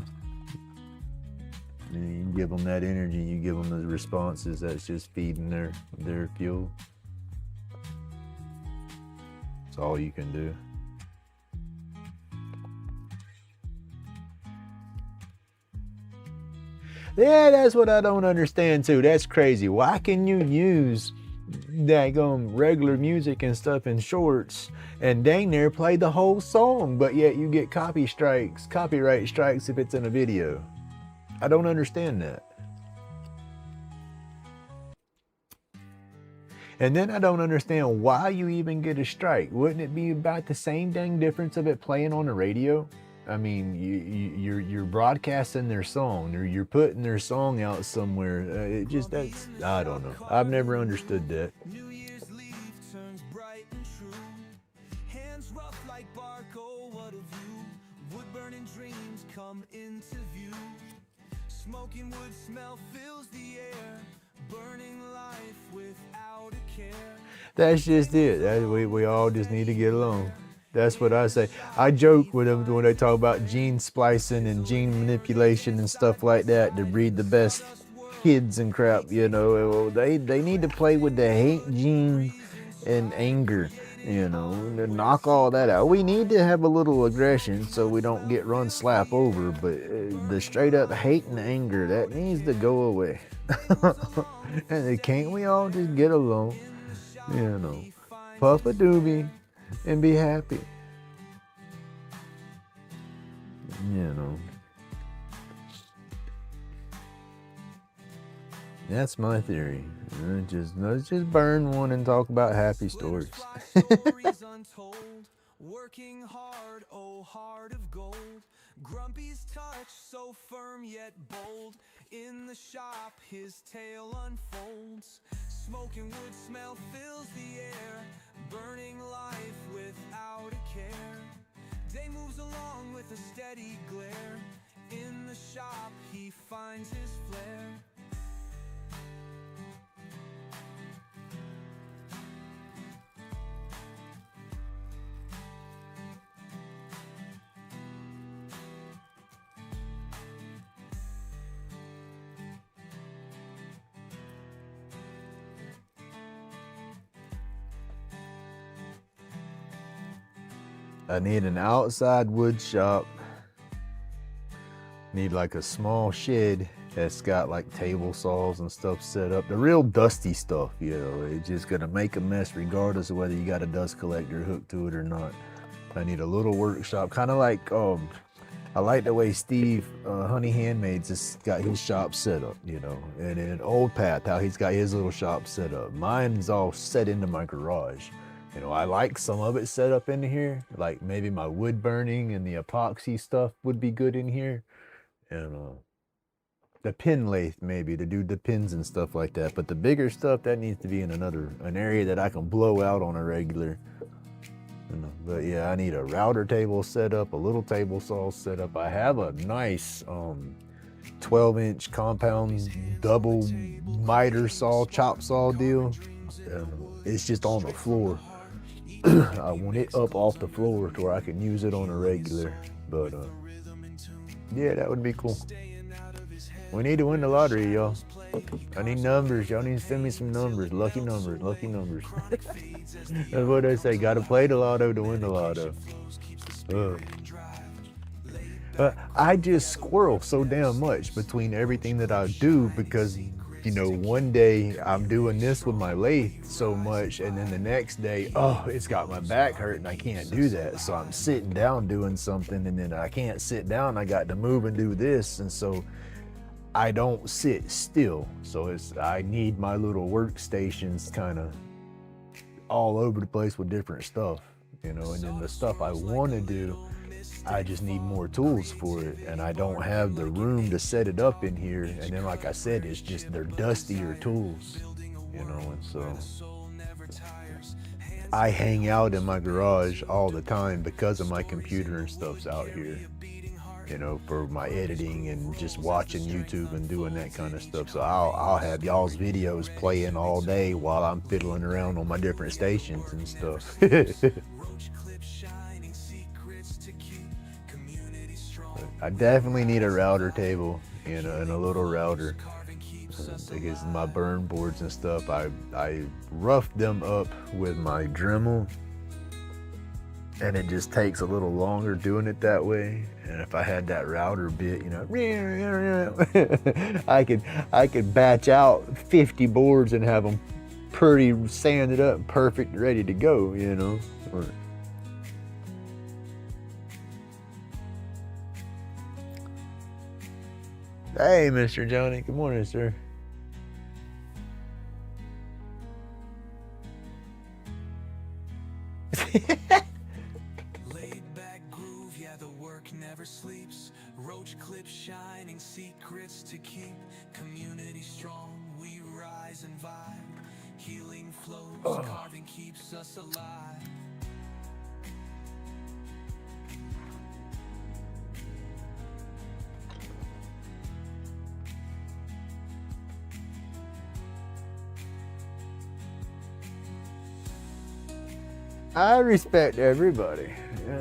You give them that energy, you give them the responses. That's just feeding their fuel. That's all you can do. Yeah, that's what I don't understand too. That's crazy. Why can you use daggone regular music and stuff in shorts and dang near play the whole song, but yet you get copyright strikes if it's in a video? I don't understand that. And then I don't understand why you even get a strike. Wouldn't it be about the same dang difference of it playing on the radio? I mean, you're broadcasting their song, or you're putting their song out somewhere. I don't know. I've never understood that. New Year's leaf turns bright and true. Hands rough like bark, oh what a view. Wood burning dreams come into view. Smoking wood smell fills the air. Burning life without a care. That's just it. We all just need to get along. That's what I say. I joke with them when they talk about gene splicing and gene manipulation and stuff like that to breed the best kids and crap, you know. They need to play with the hate gene and anger, you know, and knock all that out. We need to have a little aggression so we don't get run slap over, but the straight up hate and anger, that needs to go away. And can't we all just get along, you know, puff a doobie and be happy, you know. That's my theory. Let's just burn one and talk about happy stories. Stories untold, working hard, oh heart of gold. Grumpy's touch so firm yet bold. In the shop his tale unfolds. Smoking wood smell fills the air. Burning life without a care. Day moves along with a steady glare. In the shop he finds his flair. I need an outside wood shop. Need like a small shed that's got like table saws and stuff set up. The real dusty stuff, you know, it's just gonna make a mess regardless of whether you got a dust collector hooked to it or not. I need a little workshop, kind of like, I like the way Steve, Honey Handmaids, has got his shop set up, you know, and in Old Path, how he's got his little shop set up. Mine's all set into my garage. You know, I like some of it set up in here, like maybe my wood burning and the epoxy stuff would be good in here. And the pin lathe maybe to do the pins and stuff like that. But the bigger stuff, that needs to be in an area that I can blow out on a regular. You know, but yeah, I need a router table set up, a little table saw set up. I have a nice 12-inch compound double miter saw, chop saw deal. It's just on the floor. I want it up off the floor to where I can use it on a regular. But yeah, that would be cool. We need to win the lottery, y'all. I need numbers. Y'all need to send me some numbers. Lucky numbers. Lucky numbers. That's what I say. Gotta play the lotto to win the lotto. I just squirrel so damn much between everything that I do because, you know, one day I'm doing this with my lathe so much, and then the next day, oh, it's got my back hurt and I can't do that. So I'm sitting down doing something, and then I can't sit down. I got to move and do this, and so I don't sit still. So I need my little workstations kind of all over the place with different stuff, you know, and then the stuff I want to do, I just need more tools for it, and I don't have the room to set it up in here. And then, like I said, it's just they're dustier tools, you know, and so I hang out in my garage all the time because of my computer and stuff's out here, you know, for my editing and just watching YouTube and doing that kind of stuff. So I'll have y'all's videos playing all day while I'm fiddling around on my different stations and stuff. I definitely need a router table, you know, and a little router because my burn boards and stuff, I roughed them up with my Dremel, and it just takes a little longer doing it that way. And if I had that router bit, you know, I could batch out 50 boards and have them pretty sanded up, perfect, ready to go, you know. Hey, Mr. Johnny. Good morning, sir. Laid back groove, yeah, the work never sleeps. Roach clip shining, secrets to keep. Community strong, we rise and vibe. Healing flows, carving keeps us alive. I respect everybody.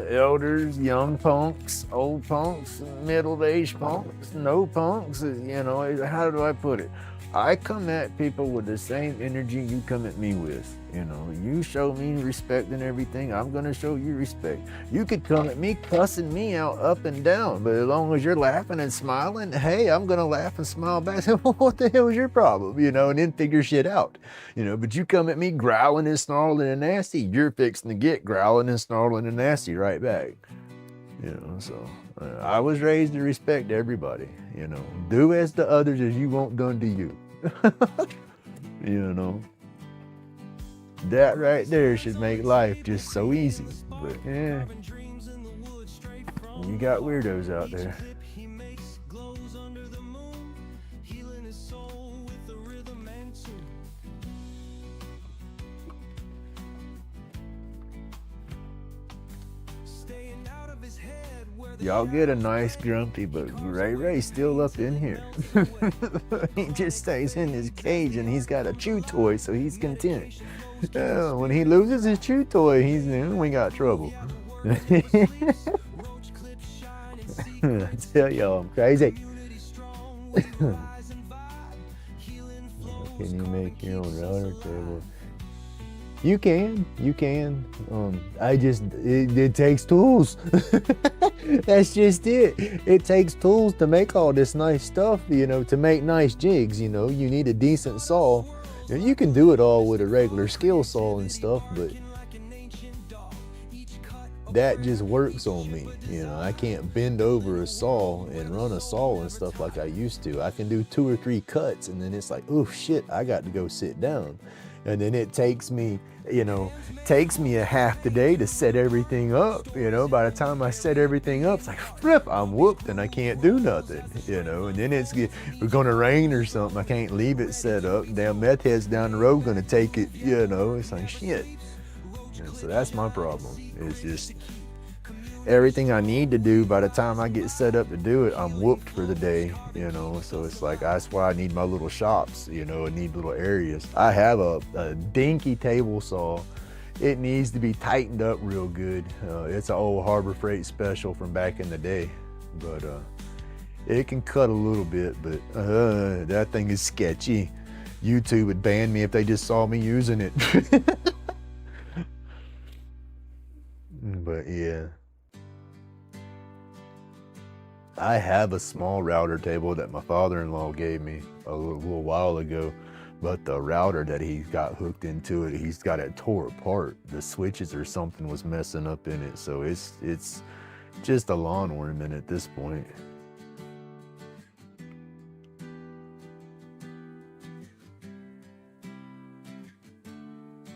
Elders, young punks, old punks, middle-aged punks, no punks, you know, how do I put it? I come at people with the same energy you come at me with. You know, you show me respect and everything, I'm gonna show you respect. You could come at me cussing me out up and down, but as long as you're laughing and smiling, hey, I'm gonna laugh and smile back. What the hell is your problem? You know, and then figure shit out. You know, but you come at me growling and snarling and nasty, you're fixing to get growling and snarling and nasty right back. You know, so I was raised to respect everybody. You know, do as to others as you want done to you. You know, that right there should make life just so easy. But yeah, you got weirdos out there. Y'all get a nice grumpy, but Ray's still up in here. He just stays in his cage and he's got a chew toy, so he's content. When he loses his chew toy, we got trouble. I tell y'all, I'm crazy. Can you make your own router table? You can. It takes tools. That's just it. It takes tools to make all this nice stuff, you know, to make nice jigs, you know. You need a decent saw. You can do it all with a regular skill saw and stuff, but that just works on me, you know. I can't bend over a saw and run a saw and stuff like I used to. I can do 2 or 3 cuts and then it's like, oh shit, I got to go sit down. And then it takes me, you know, a half the day to set everything up, you know. By the time I set everything up, it's like, flip, I'm whooped and I can't do nothing, you know. And then we're gonna rain or something, I can't leave it set up. Damn meth heads down the road gonna take it, you know. It's like, shit. And so that's my problem. It's just everything I need to do, by the time I get set up to do it, I'm whooped for the day, you know. So it's like, that's why I need my little shops, you know. I need little areas. I have a dinky table saw. It needs to be tightened up real good. It's an old Harbor Freight special from back in the day, but it can cut a little bit, but that thing is sketchy. YouTube would ban me if they just saw me using it. But yeah, I have a small router table that my father-in-law gave me a little while ago, but the router that he got hooked into it, he's got it tore apart. The switches or something was messing up in it, so it's just a lawn ornament at this point.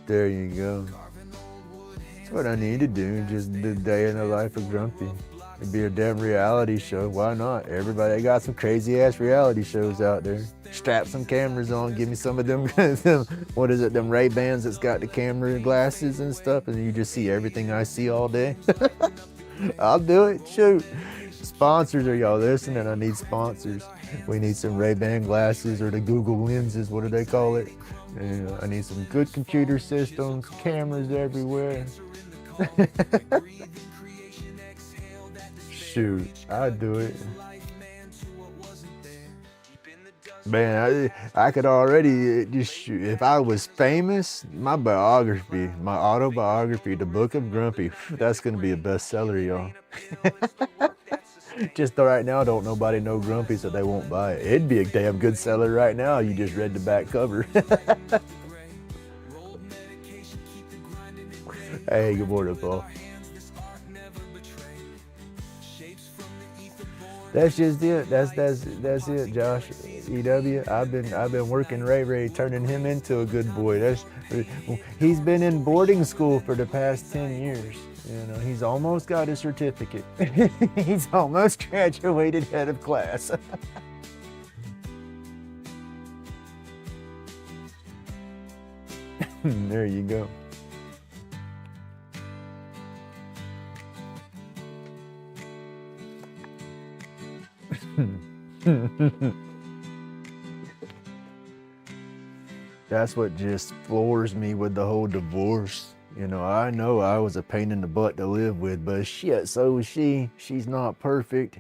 There you go. That's what I need to do, just the day in the life of Grumpy. It'd be a damn reality show, why not? Everybody got some crazy ass reality shows out there. Strap some cameras on, give me some of them, what is it, them Ray-Bans that's got the camera glasses and stuff, and you just see everything I see all day. I'll do it, shoot. Sponsors, are y'all listening? I need sponsors. We need some Ray-Ban glasses or the Google lenses, what do they call it? I need some good computer systems, cameras everywhere. Shoot, I'd do it. Man, I could already just shoot. If I was famous, my biography, my autobiography, The Book of Grumpy, that's gonna be a bestseller, y'all. Just right now, don't nobody know Grumpy, so they won't buy it. It'd be a damn good seller right now. You just read the back cover. Hey, good morning, Paul. That's just it. That's it, Josh. EW. I've been working Ray, turning him into a good boy. He's been in boarding school for the past 10 years. You know, he's almost got his certificate. He's almost graduated head of class. There you go. That's what just floors me with the whole divorce. You know I was a pain in the butt to live with, but shit, so was she. She's not perfect.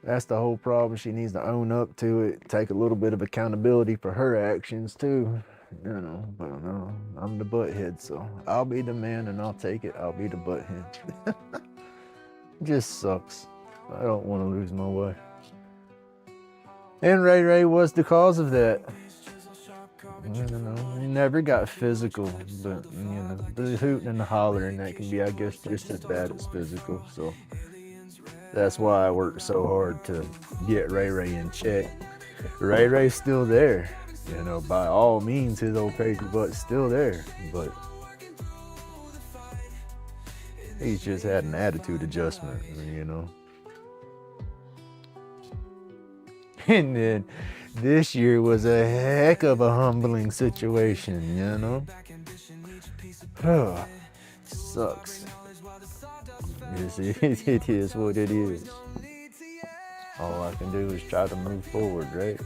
That's the whole problem. She needs to own up to it, take a little bit of accountability for her actions too. You know, but no, I'm the butthead, so I'll be the man and I'll take it. I'll be the butthead. Just sucks. I don't want to lose my wife. And Ray was the cause of that. You know, he never got physical, but you know, the hooting and the hollering, that can be, I guess, just as bad as physical. So that's why I worked so hard to get Ray in check. Ray's still there. You know, by all means, his old crazy butt's still there, but he's just had an attitude adjustment, you know. And then this year was a heck of a humbling situation, you know. Sucks. It is what it is. All I can do is try to move forward, right?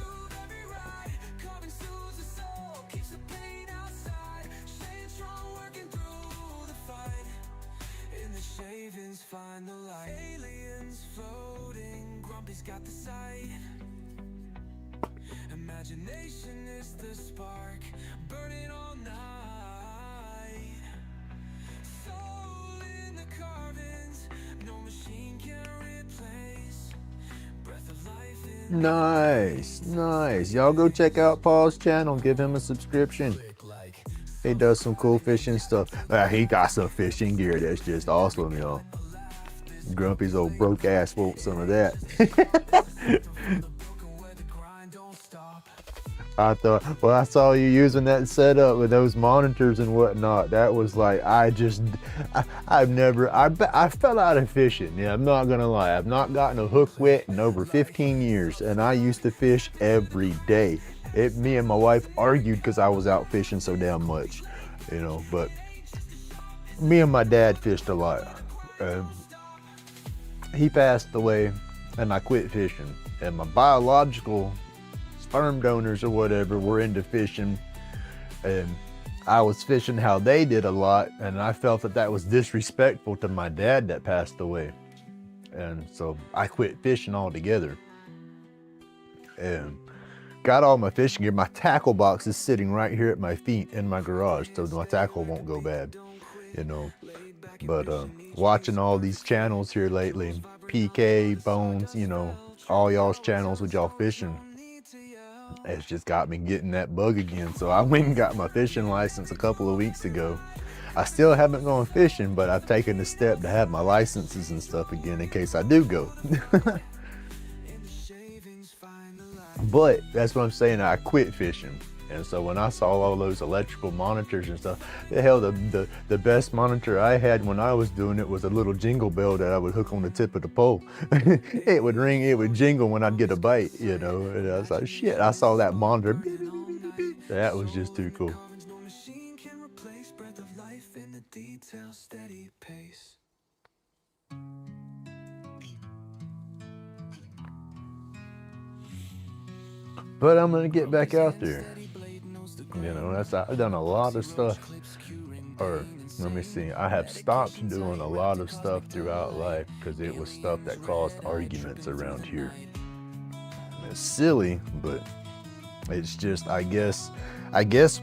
Find the light. Aliens floating, Grumpy's got the sight. Imagination is the spark, burning all night. Nice, nice. Y'all go check out Paul's channel. Give him a subscription. He does some cool fishing stuff. He got some fishing gear that's just awesome, y'all. Grumpy's old broke ass wants some of that. I thought, well, I saw you using that setup with those monitors and whatnot. That was like, I fell out of fishing. Yeah, I'm not gonna lie. I've not gotten a hook wet in over 15 years, and I used to fish every day. Me and my wife argued because I was out fishing so damn much, you know, but me and my dad fished a lot. He passed away and I quit fishing, and my biological sperm donors or whatever were into fishing, and I was fishing how they did a lot, and I felt that that was disrespectful to my dad that passed away, and so I quit fishing altogether and got all my fishing gear. My tackle box is sitting right here at my feet in my garage, so my tackle won't go bad, you know. But watching all these channels here lately, PK, Bones, you know, all y'all's channels with y'all fishing, it's just got me getting that bug again. So I went and got my fishing license a couple of weeks ago. I still haven't gone fishing, but I've taken the step to have my licenses and stuff again in case I do go. But that's what I'm saying, I quit fishing. And so when I saw all those electrical monitors and stuff, the hell, the best monitor I had when I was doing it was a little jingle bell that I would hook on the tip of the pole. It would ring, it would jingle when I'd get a bite, you know. And I was like, shit, I saw that monitor. That was just too cool. But I'm gonna get back out there. You know, I've done a lot of stuff, or let me see, I have stopped doing a lot of stuff throughout life because it was stuff that caused arguments around here. And it's silly, but it's just, I guess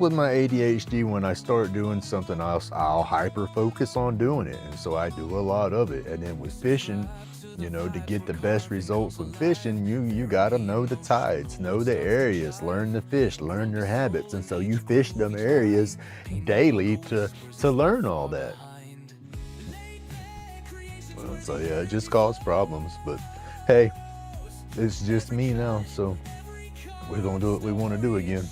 with my ADHD, when I start doing something else, I'll hyper focus on doing it. And so I do a lot of it. And then with fishing, you know, to get the best results with fishing, you gotta know the tides, know the areas, learn the fish, learn their habits. And so you fish them areas daily to learn all that. So yeah, it just caused problems, but hey, it's just me now, so we're gonna do what we want to do again.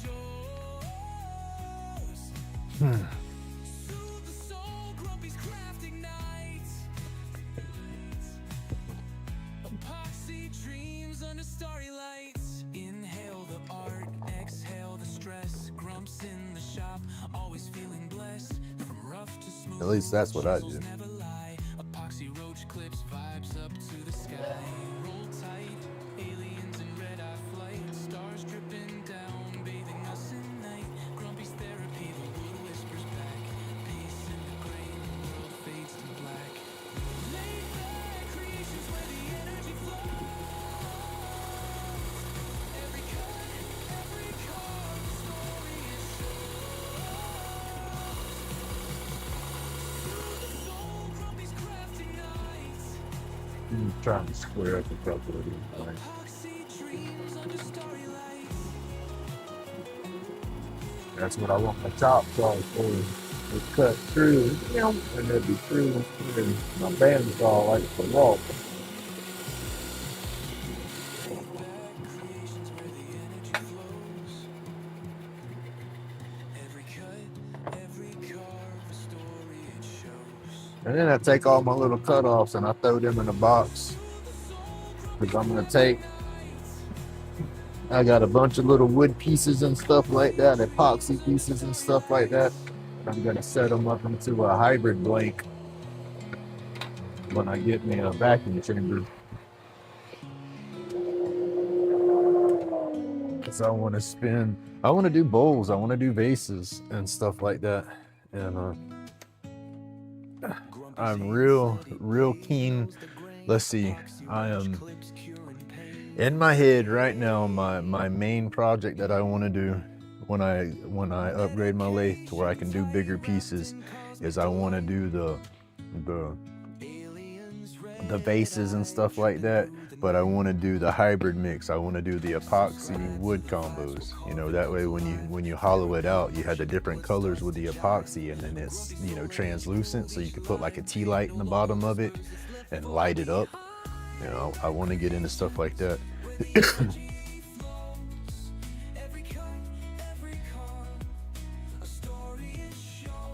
At least that's what I do. I'm trying to square up a couple of these things. That's what I want my top saw for. It cut through, and it'd be through, and my bandsaw like the wall. And then I take all my little cutoffs and I throw them in a box. Because I'm going to take, I got a bunch of little wood pieces and stuff like that, epoxy pieces and stuff like that. And I'm going to set them up into a hybrid blank when I get me a vacuum chamber. Because I want to do bowls, I want to do vases and stuff like that. And I'm real keen. Let's see, I am in my head right now. My main project that I want to do when I upgrade my lathe to where I can do bigger pieces is I want to do the the vases and stuff like that, but I want to do the hybrid mix. I want to do the epoxy wood combos. You know, that way when you hollow it out, you have the different colors with the epoxy, and then it's, you know, translucent, so you could put like a tea light in the bottom of it and light it up. You know, I want to get into stuff like that.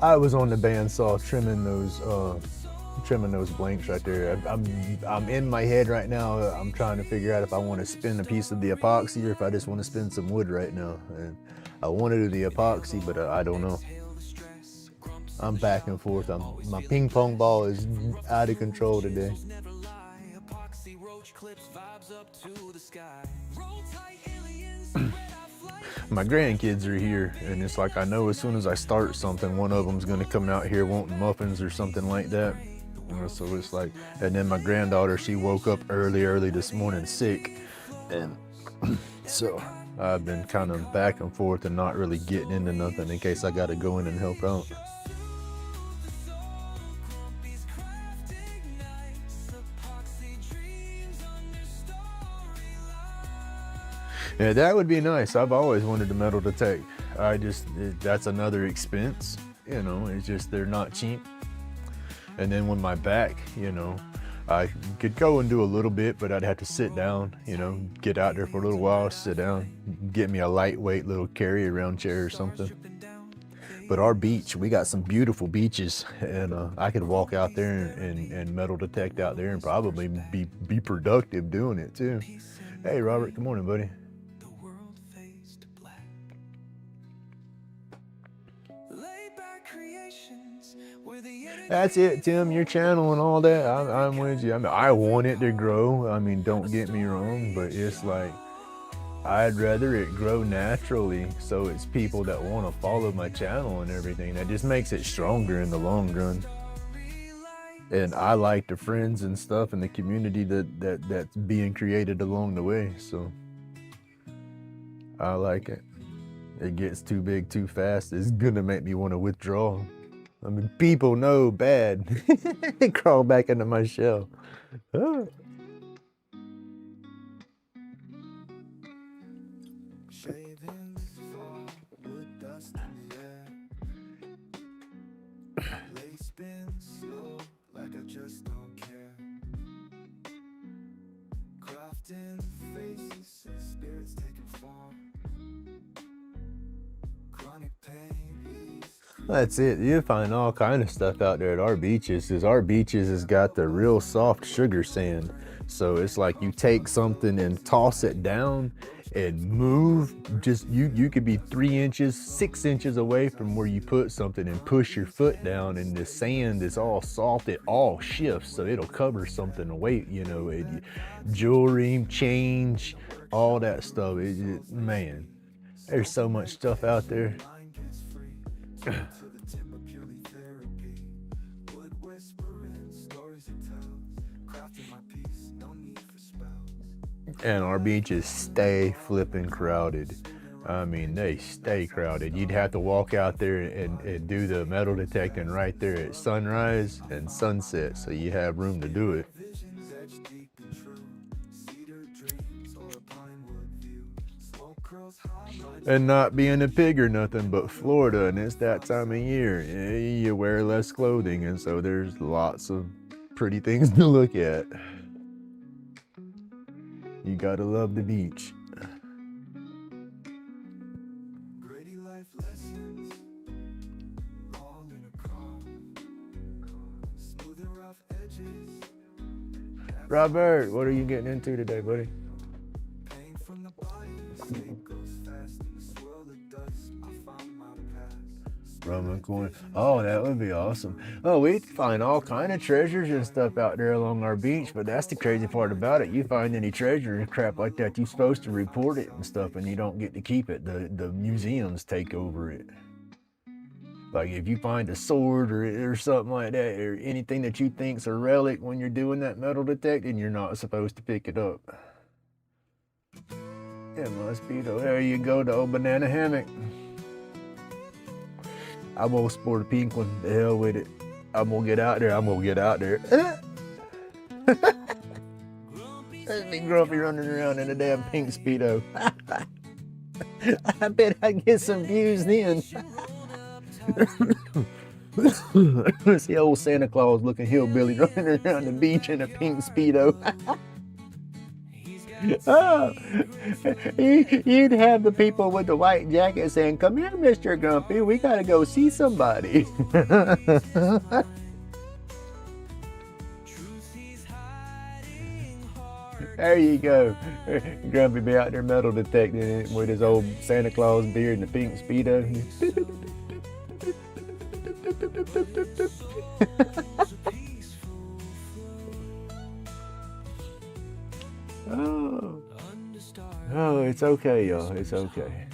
I was on the bandsaw trimming those blanks right there. I'm in my head right now. I'm trying to figure out if I want to spin a piece of the epoxy or if I just want to spin some wood right now. And I want to do the epoxy, but I don't know. I'm back and forth. My ping pong ball is out of control today. My grandkids are here, and it's like I know as soon as I start something, one of them's going to come out here wanting muffins or something like that. You know, so it's like, and then my granddaughter, she woke up early this morning sick, and so I've been kind of back and forth and not really getting into nothing in case I got to go in and help out. Yeah, that would be nice. I've always wanted to metal detect. That's another expense, you know, it's just, they're not cheap. And then with my back, you know, I could go and do a little bit, but I'd have to sit down, you know, get out there for a little while, sit down, get me a lightweight little carry around chair or something. But our beach, we got some beautiful beaches, and I could walk out there and metal detect out there and probably be productive doing it too. Hey, Robert, good morning, buddy. That's it, Tim, your channel and all that, I'm with you. I mean, I want it to grow. I mean, don't get me wrong, but it's like, I'd rather it grow naturally, so it's people that want to follow my channel and everything. That just makes it stronger in the long run. And I like the friends and stuff and the community that's being created along the way, so I like it. It gets too big too fast, it's gonna make me want to withdraw. I mean, people know bad. Crawl back into my shell. Oh. That's it. You find all kind of stuff out there at our beaches, because our beaches has got the real soft sugar sand. So it's like you take something and toss it down and move. Just you could be 3 inches, 6 inches away from where you put something and push your foot down, and the sand is all soft. It all shifts, so it'll cover something weight. You know, jewelry, change, all that stuff. Man, there's so much stuff out there. And our beaches stay flipping crowded. I mean, they stay crowded. You'd have to walk out there and do the metal detecting right there at sunrise and sunset, so you have room to do it. And not being a pig or nothing, but Florida, and it's that time of year, you wear less clothing, and so there's lots of pretty things to look at. You gotta love the beach. Robert, what are you getting into today, buddy? Roman coin. Oh, that would be awesome. Oh, we find all kind of treasures and stuff out there along our beach, but that's the crazy part about it. You find any treasure and crap like that, you're supposed to report it and stuff, and you don't get to keep it. The museums take over it. Like if you find a sword or something like that, or anything that you think's a relic when you're doing that metal detecting, you're not supposed to pick it up. Yeah, mosquito. There you go, the old banana hammock. I'm gonna sport a pink one. The hell with it. I'm gonna get out there. There's me Grumpy running around in a damn pink Speedo. I bet I'd get some views then. See old Santa Claus looking hillbilly running around the beach in a pink Speedo. Oh, you'd have the people with the white jacket saying, "Come here, Mr. Grumpy, we gotta go see somebody." There you go. Grumpy be out there metal detecting it with his old Santa Claus beard and the pink Speedo. Oh, it's okay, y'all. It's okay.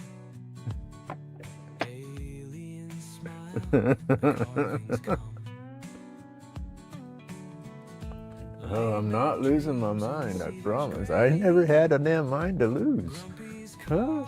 Oh, I'm not losing my mind, I promise. I never had a damn mind to lose. Huh?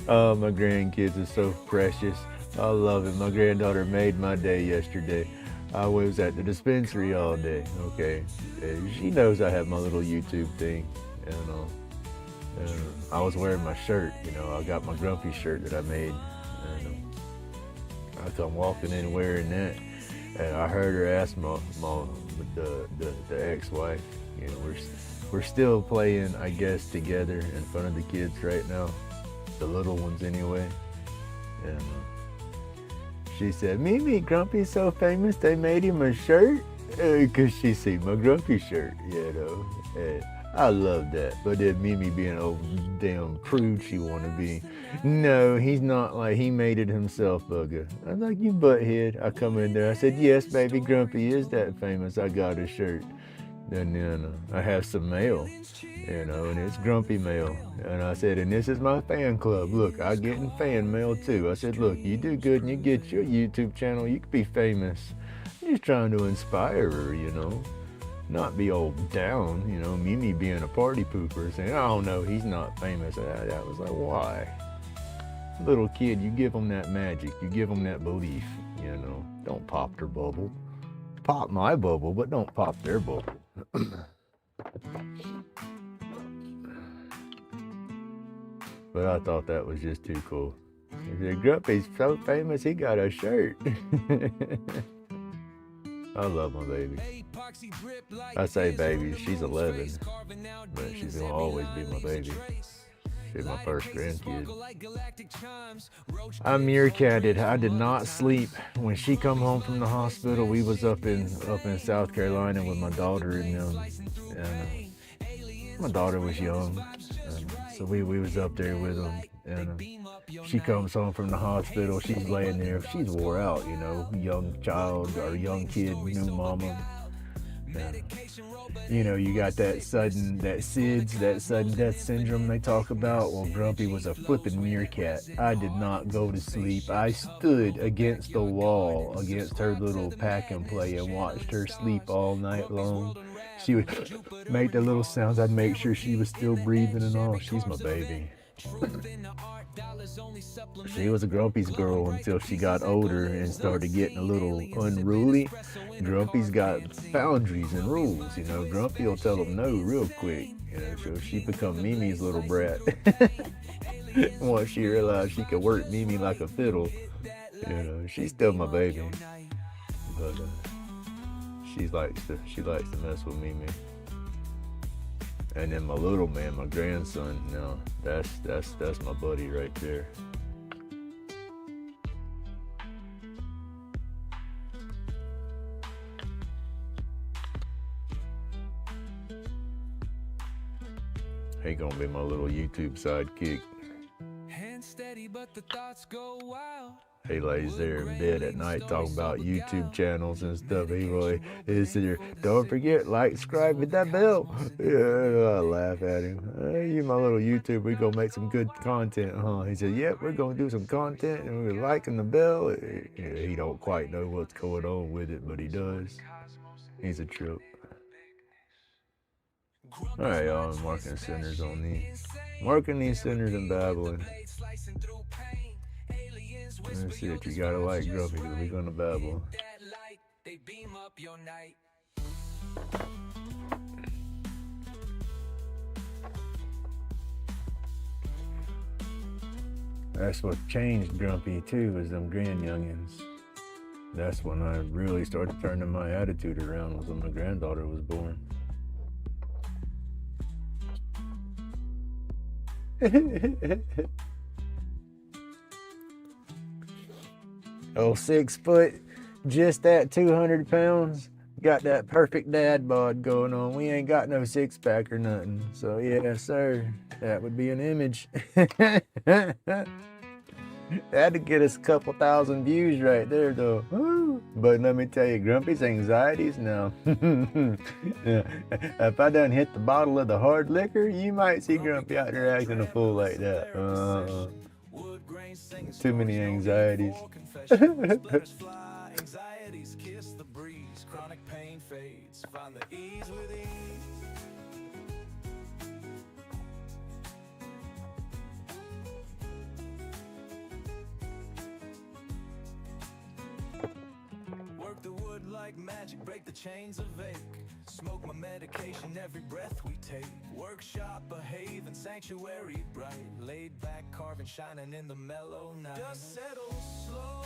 Oh, my grandkids are so precious. I love it. My granddaughter made my day yesterday. I was at the dispensary all day, okay? She knows I have my little YouTube thing, and I was wearing my shirt, you know. I got my Grumpy shirt that I made, and I come walking in wearing that, and I heard her ask the ex-wife, you know, we're still playing, I guess, together in front of the kids right now, the little ones anyway, and she said, "Mimi, Grumpy's so famous they made him a shirt?" Because she seen my Grumpy shirt, you know. And I love that. But then Mimi being old damn prude she wanna be. "No, he's not, like he made it himself, bugger." I was like, "You butthead." I come in there, I said, "Yes, baby, Grumpy is that famous. I got a shirt." Then I have some mail, you know, and it's Grumpy mail. And I said, "And this is my fan club. Look, I get in fan mail too." I said, "Look, you do good and you get your YouTube channel, you could be famous." I'm just trying to inspire her, you know, not be all down, you know, Mimi being a party pooper saying, "Oh no, he's not famous." I was like, why? Little kid, you give them that magic, you give them that belief, you know. Don't pop their bubble. Pop my bubble, but don't pop their bubble. But I thought that was just too cool. He said, "Grumpy's so famous, he got a shirt." I love my baby. I say baby, she's 11, but she's gonna always be my baby. She's my first grandkid. I meerkatted. I did not sleep. When she come home from the hospital, we was up in South Carolina with my daughter and them. And my daughter was young, so we was up there with them. And she comes home from the hospital. She's laying there. She's wore out, you know, young child or young kid, new mama. You know, you got that sudden death syndrome they talk about. Well, Grumpy was a flipping meerkat. I did not go to sleep. I stood against the wall, against her little pack and play, and watched her sleep all night long. She would make the little sounds. I'd make sure she was still breathing and all. She's my baby. She was a Grumpy's girl until she got older and started getting a little unruly. Grumpy's got boundaries and rules, you know. Grumpy will tell them no real quick, you know. So she become Mimi's little brat. Once she realized she could work Mimi like a fiddle, you know, she's still my baby. But she likes to mess with Mimi. And then my little man, my grandson, now that's my buddy right there. He gonna be my little YouTube sidekick. Hand steady, but the thoughts go wild. He lays there in bed at night talking about YouTube channels and stuff. He's sitting there, don't forget, like, subscribe, hit that bell. Yeah, I laugh at him. Hey, you my little YouTube, we gonna make some good content, huh? He said, yep, we're gonna do some content and we're liking the bell. He don't quite know what's going on with it, but he does. He's a trip. All right, y'all, I'm marking centers on these. Marking these centers and babbling. Let's see if you gotta like Grumpy, because we're gonna babble. That's what changed Grumpy too, is them grand youngins. That's when I really started turning my attitude around, was when my granddaughter was born. Oh, 6 foot, just at 200 pounds. Got that perfect dad bod going on. We ain't got no 6-pack or nothing. So yeah, sir, that would be an image. That'd get us a couple thousand views right there, though. Woo. But let me tell you, Grumpy's anxieties now. Yeah. If I done hit the bottle of the hard liquor, you might see Grumpy out there acting a fool like that. Too many anxieties. Anxieties kiss the breeze, chronic pain fades, find the ease with ease. Work the wood like magic, break the chains of ache. Smoke my medication every breath we take. Workshop, a haven, sanctuary bright. Laid back, carving, shining in the mellow night. Dust settles slow,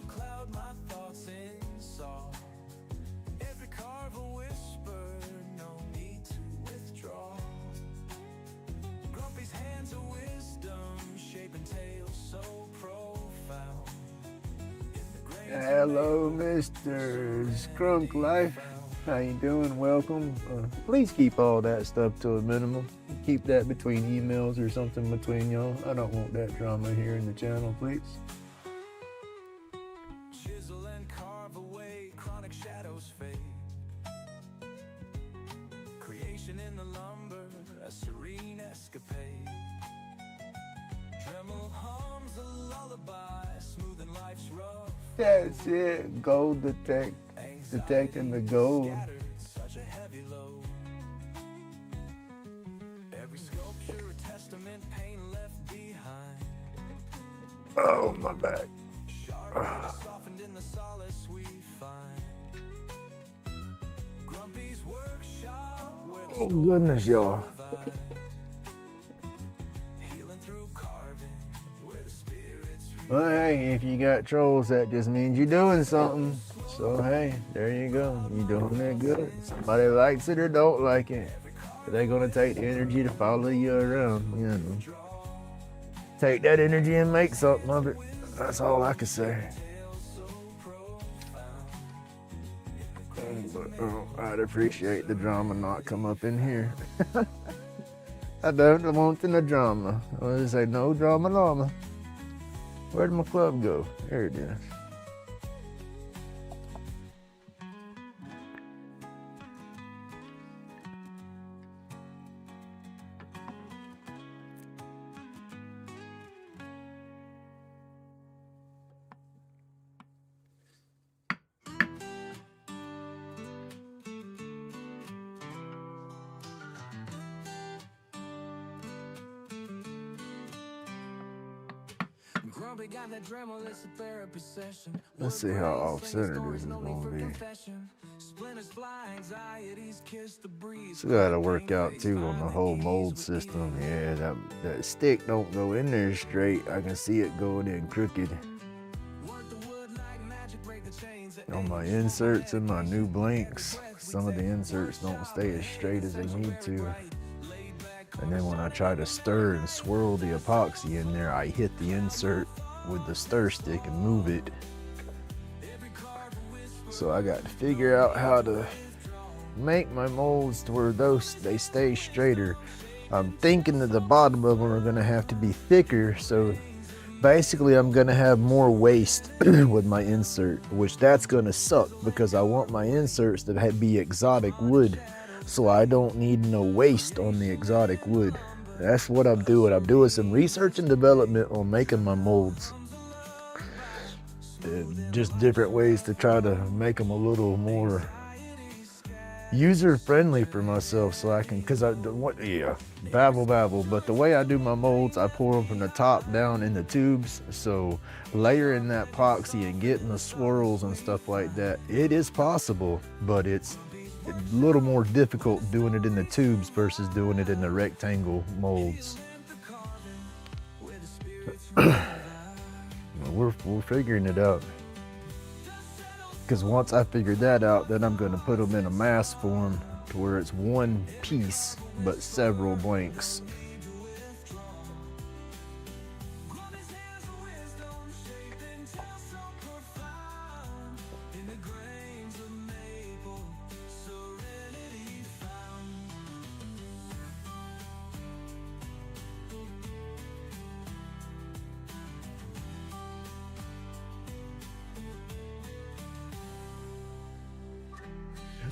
cloud my thoughts in song. Every carve a whisper, no need to withdraw. Grumpy's hands of wisdom, shaping tales so profound. Hello, Mr. Skunk Life. How you doing? Welcome. Please keep all that stuff to a minimum. Keep that between emails or something between y'all. I don't want that drama here in the channel, please. Chisel and carve away, chronic shadows fade. Creation in the lumber, a serene escapade. Dremel hums a lullaby, smoothing life's rough. That's it. Gold detecting the gold. Such a heavy load. Every sculpture a testament, pain left behind. Oh, my back. Softened in the solace we find. Grumpy's workshop where the Oh, goodness, y'all. healing through carving, where the spirits Well, hey, if you got trolls, that just means you're doing something. So, hey, there you go. You're doing it good. Somebody likes it or don't like it. But they're going to take the energy to follow you around, you know. Take that energy and make something of it. That's all I can say. But I'd appreciate the drama not come up in here. I don't want no drama. I just say no drama llama. Where'd my club go? There it is. Grumpy got that Dremel, it's a therapy session. Let's see how off-centered this is gonna be. Splinters fly, anxieties kiss the breeze. Still gotta work out too on the whole mold system. Yeah, that stick don't go in there straight. I can see it going in crooked. On my inserts and my new blanks, some of the inserts don't stay as straight as they need to. And then when I try to stir and swirl the epoxy in there, I hit the insert with the stir stick and move it. So I got to figure out how to make my molds to where they stay straighter. I'm thinking that the bottom of them are gonna have to be thicker, so basically I'm gonna have more waste with my insert, which that's gonna suck because I want my inserts to be exotic wood, so I don't need no waste on the exotic wood. That's what I'm doing. I'm doing some research and development on making my molds. Just different ways to try to make them a little more user friendly for myself, so I can, babble. But the way I do my molds, I pour them from the top down in the tubes. So layering that epoxy and getting the swirls and stuff like that, it is possible, but it's a little more difficult doing it in the tubes versus doing it in the rectangle molds. We're figuring it out. Because once I figure that out, then I'm going to put them in a mass form to where it's one piece but several blanks.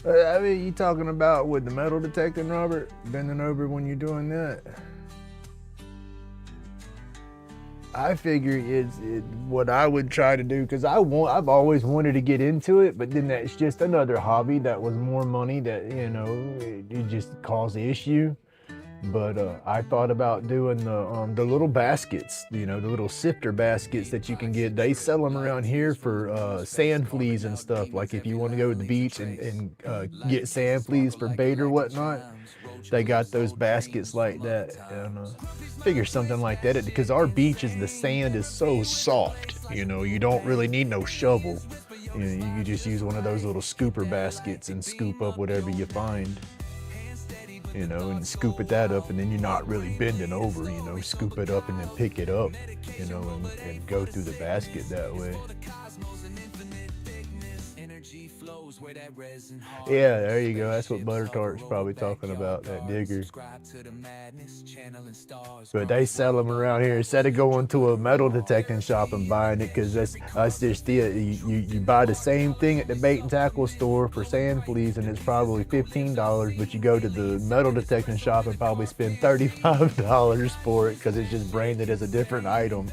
I mean, you talking about with the metal detecting, Robert? Bending over when you're doing that? I figure it's what I would try to do, because I've always wanted to get into it, but then that's just another hobby that was more money that, you know, it just caused the issue. But I thought about doing the little baskets, you know, the little sifter baskets that you can get. They sell them around here for sand fleas and stuff. Like if you want to go to the beach and get sand fleas for bait or whatnot, they got those baskets like that. And figure something like that, because our beaches, the sand is so soft, you know, you don't really need no shovel. You know, you can just use one of those little scooper baskets and scoop up whatever you find. You know, and scoop that up, and then you're not really bending over, you know, scoop it up and then pick it up, you know, and go through the basket that way. Yeah, there you go. That's what Butter Tart's probably talking about, that digger. But they sell them around here instead of going to a metal detecting shop and buying it, because that's just it. You buy the same thing at the bait and tackle store for sand fleas, and it's probably $15, but you go to the metal detecting shop and probably spend $35 for it because it's just branded as a different item.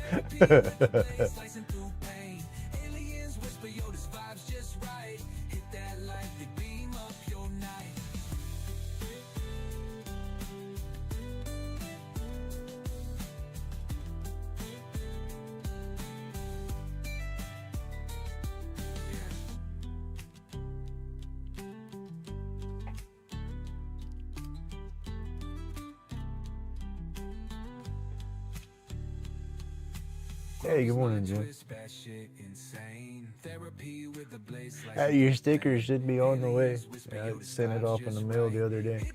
Hey, good morning, Jim. Hey, your sticker should be on the way. I sent it off in the mail the other day.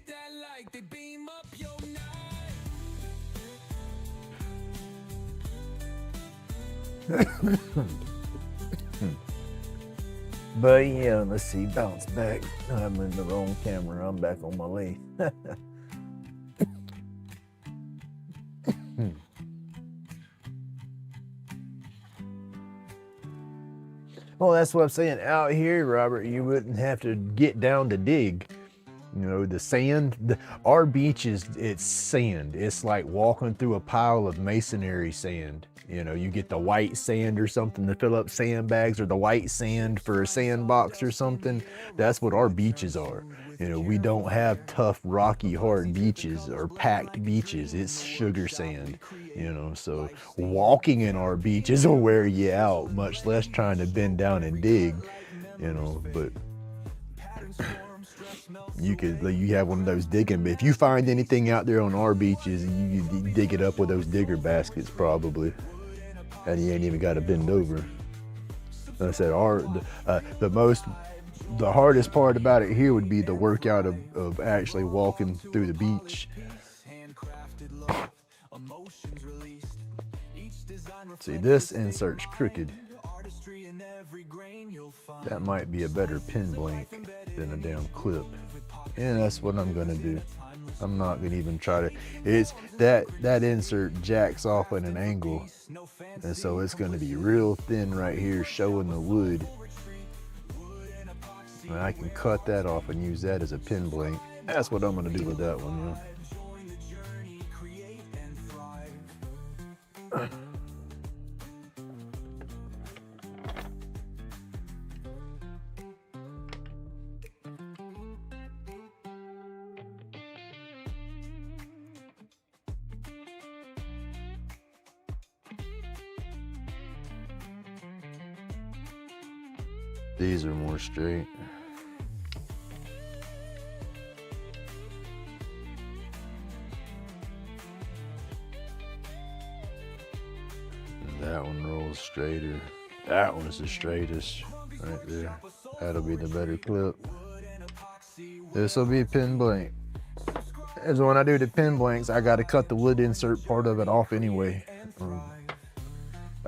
But yeah, let's see, bounce back. I'm in the wrong camera. I'm back on my lathe. Well, that's what I'm saying. Out here, Robert, you wouldn't have to get down to dig. You know, the sand, our beach it's sand. It's like walking through a pile of masonry sand. You know, you get the white sand or something to fill up sandbags, or the white sand for a sandbox or something. That's what our beaches are. You know, we don't have tough, rocky, hard beaches or packed beaches. It's sugar sand, you know, so walking in our beaches will wear you out, much less trying to bend down and dig, you know. But you have one of those digging, but if you find anything out there on our beaches, you dig it up with those digger baskets probably, and you ain't even got to bend over. Like I said, the hardest part about it here would be the workout of actually walking through the beach. See, this insert's crooked. That might be a better pin blank than a damn clip. And that's what I'm gonna do. I'm not gonna even try to. It's that insert jacks off at an angle, and so it's gonna be real thin right here, showing the wood. And I can cut that off and use that as a pin blank. That's what I'm gonna do with that one, yeah. These are more straight. And that one rolls straighter. That one's the straightest right there. That'll be the better clip. This will be pin blank. As when I do the pin blanks, I got to cut the wood insert part of it off anyway.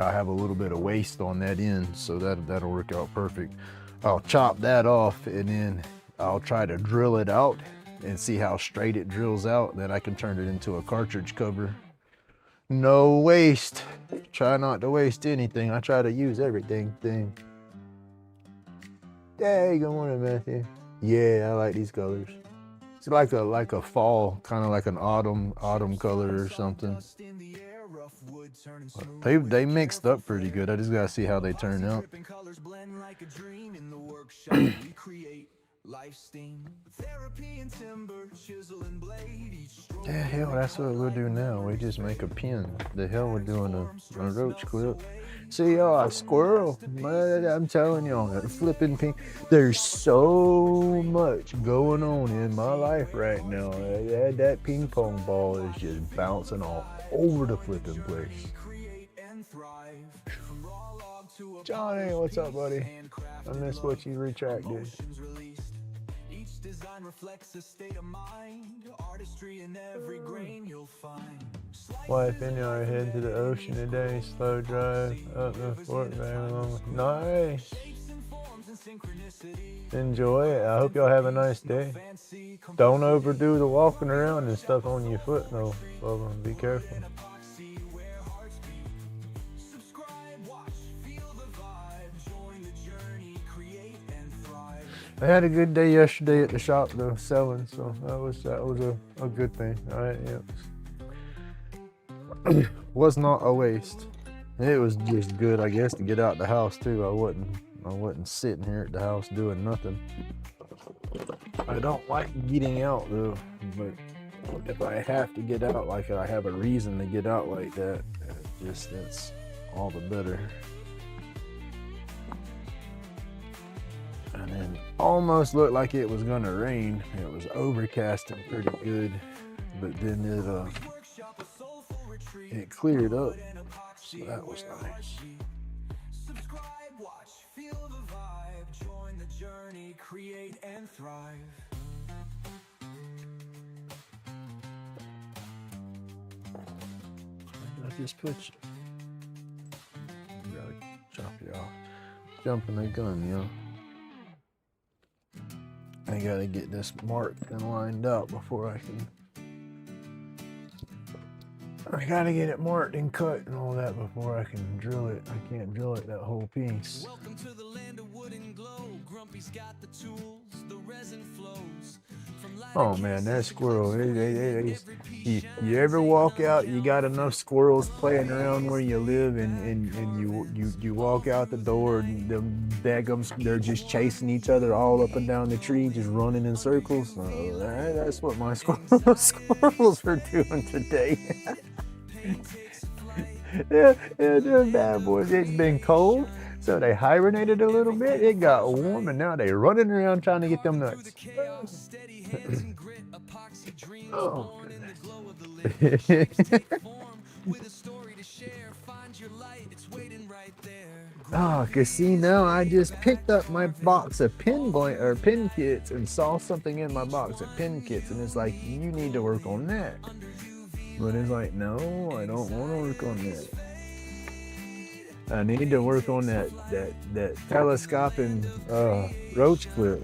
I have a little bit of waste on that end, so that'll work out perfect. I'll chop that off and then I'll try to drill it out and see how straight it drills out. Then I can turn it into a cartridge cover. No waste. Try not to waste anything. I try to use everything. Hey, good morning, Matthew. Yeah, I like these colors. It's like a fall, kind of like an autumn color or something. They mixed up pretty good. I just gotta see how they turn out. Yeah, hell, that's what we'll do now. We just make a pin. The hell we're doing a roach clip. See y'all, squirrel. I'm telling y'all, that flipping pin. There's so much going on in my life right now. That ping pong ball is just bouncing all over the flipping place. Johnny, what's up, buddy? I missed what you retracted. Design reflects a state of mind, artistry in every grain you'll find. Wife and I are heading to the ocean today. Slow drive up the Fort Babble. Nice. Enjoy it. I hope y'all have a nice day. Don't overdo the walking around and stuff on your foot, though. Be careful. I had a good day yesterday at the shop though, selling, so that was a good thing. All right, yeah. Was not a waste. It was just good, I guess, to get out the house too. I wasn't sitting here at the house doing nothing. I don't like getting out though, but if I have to get out, like I have a reason to get out like that, that's all the better. And then almost looked like it was gonna rain. It was overcasting pretty good, but then it cleared up, so that was nice. Subscribe, watch, feel the vibe, join the journey, create and thrive. I just put you. Gotta chop you off. Jumping the gun, yo. I gotta get this marked and lined up before I gotta get it marked and cut and all that before I can drill it. I can't drill it that whole piece. Welcome to the land of wood and glow. Grumpy's got the tools, the resin flows. Oh man, that squirrel. You ever walk out, you got enough squirrels playing around where you live and you walk out the door and the daggums, they're just chasing each other all up and down the tree, just running in circles. That's what my squirrels are doing today. They're bad boys. It's been cold, so they hibernated a little bit. It got warm, and now they're running around trying to get them nuts. Oh, oh, cause see now I just picked up my box of pin kits and saw something in my box of pin kits, and it's like, you need to work on that. But it's like, no, I don't want to work on that. I need to work on that telescoping roach clip.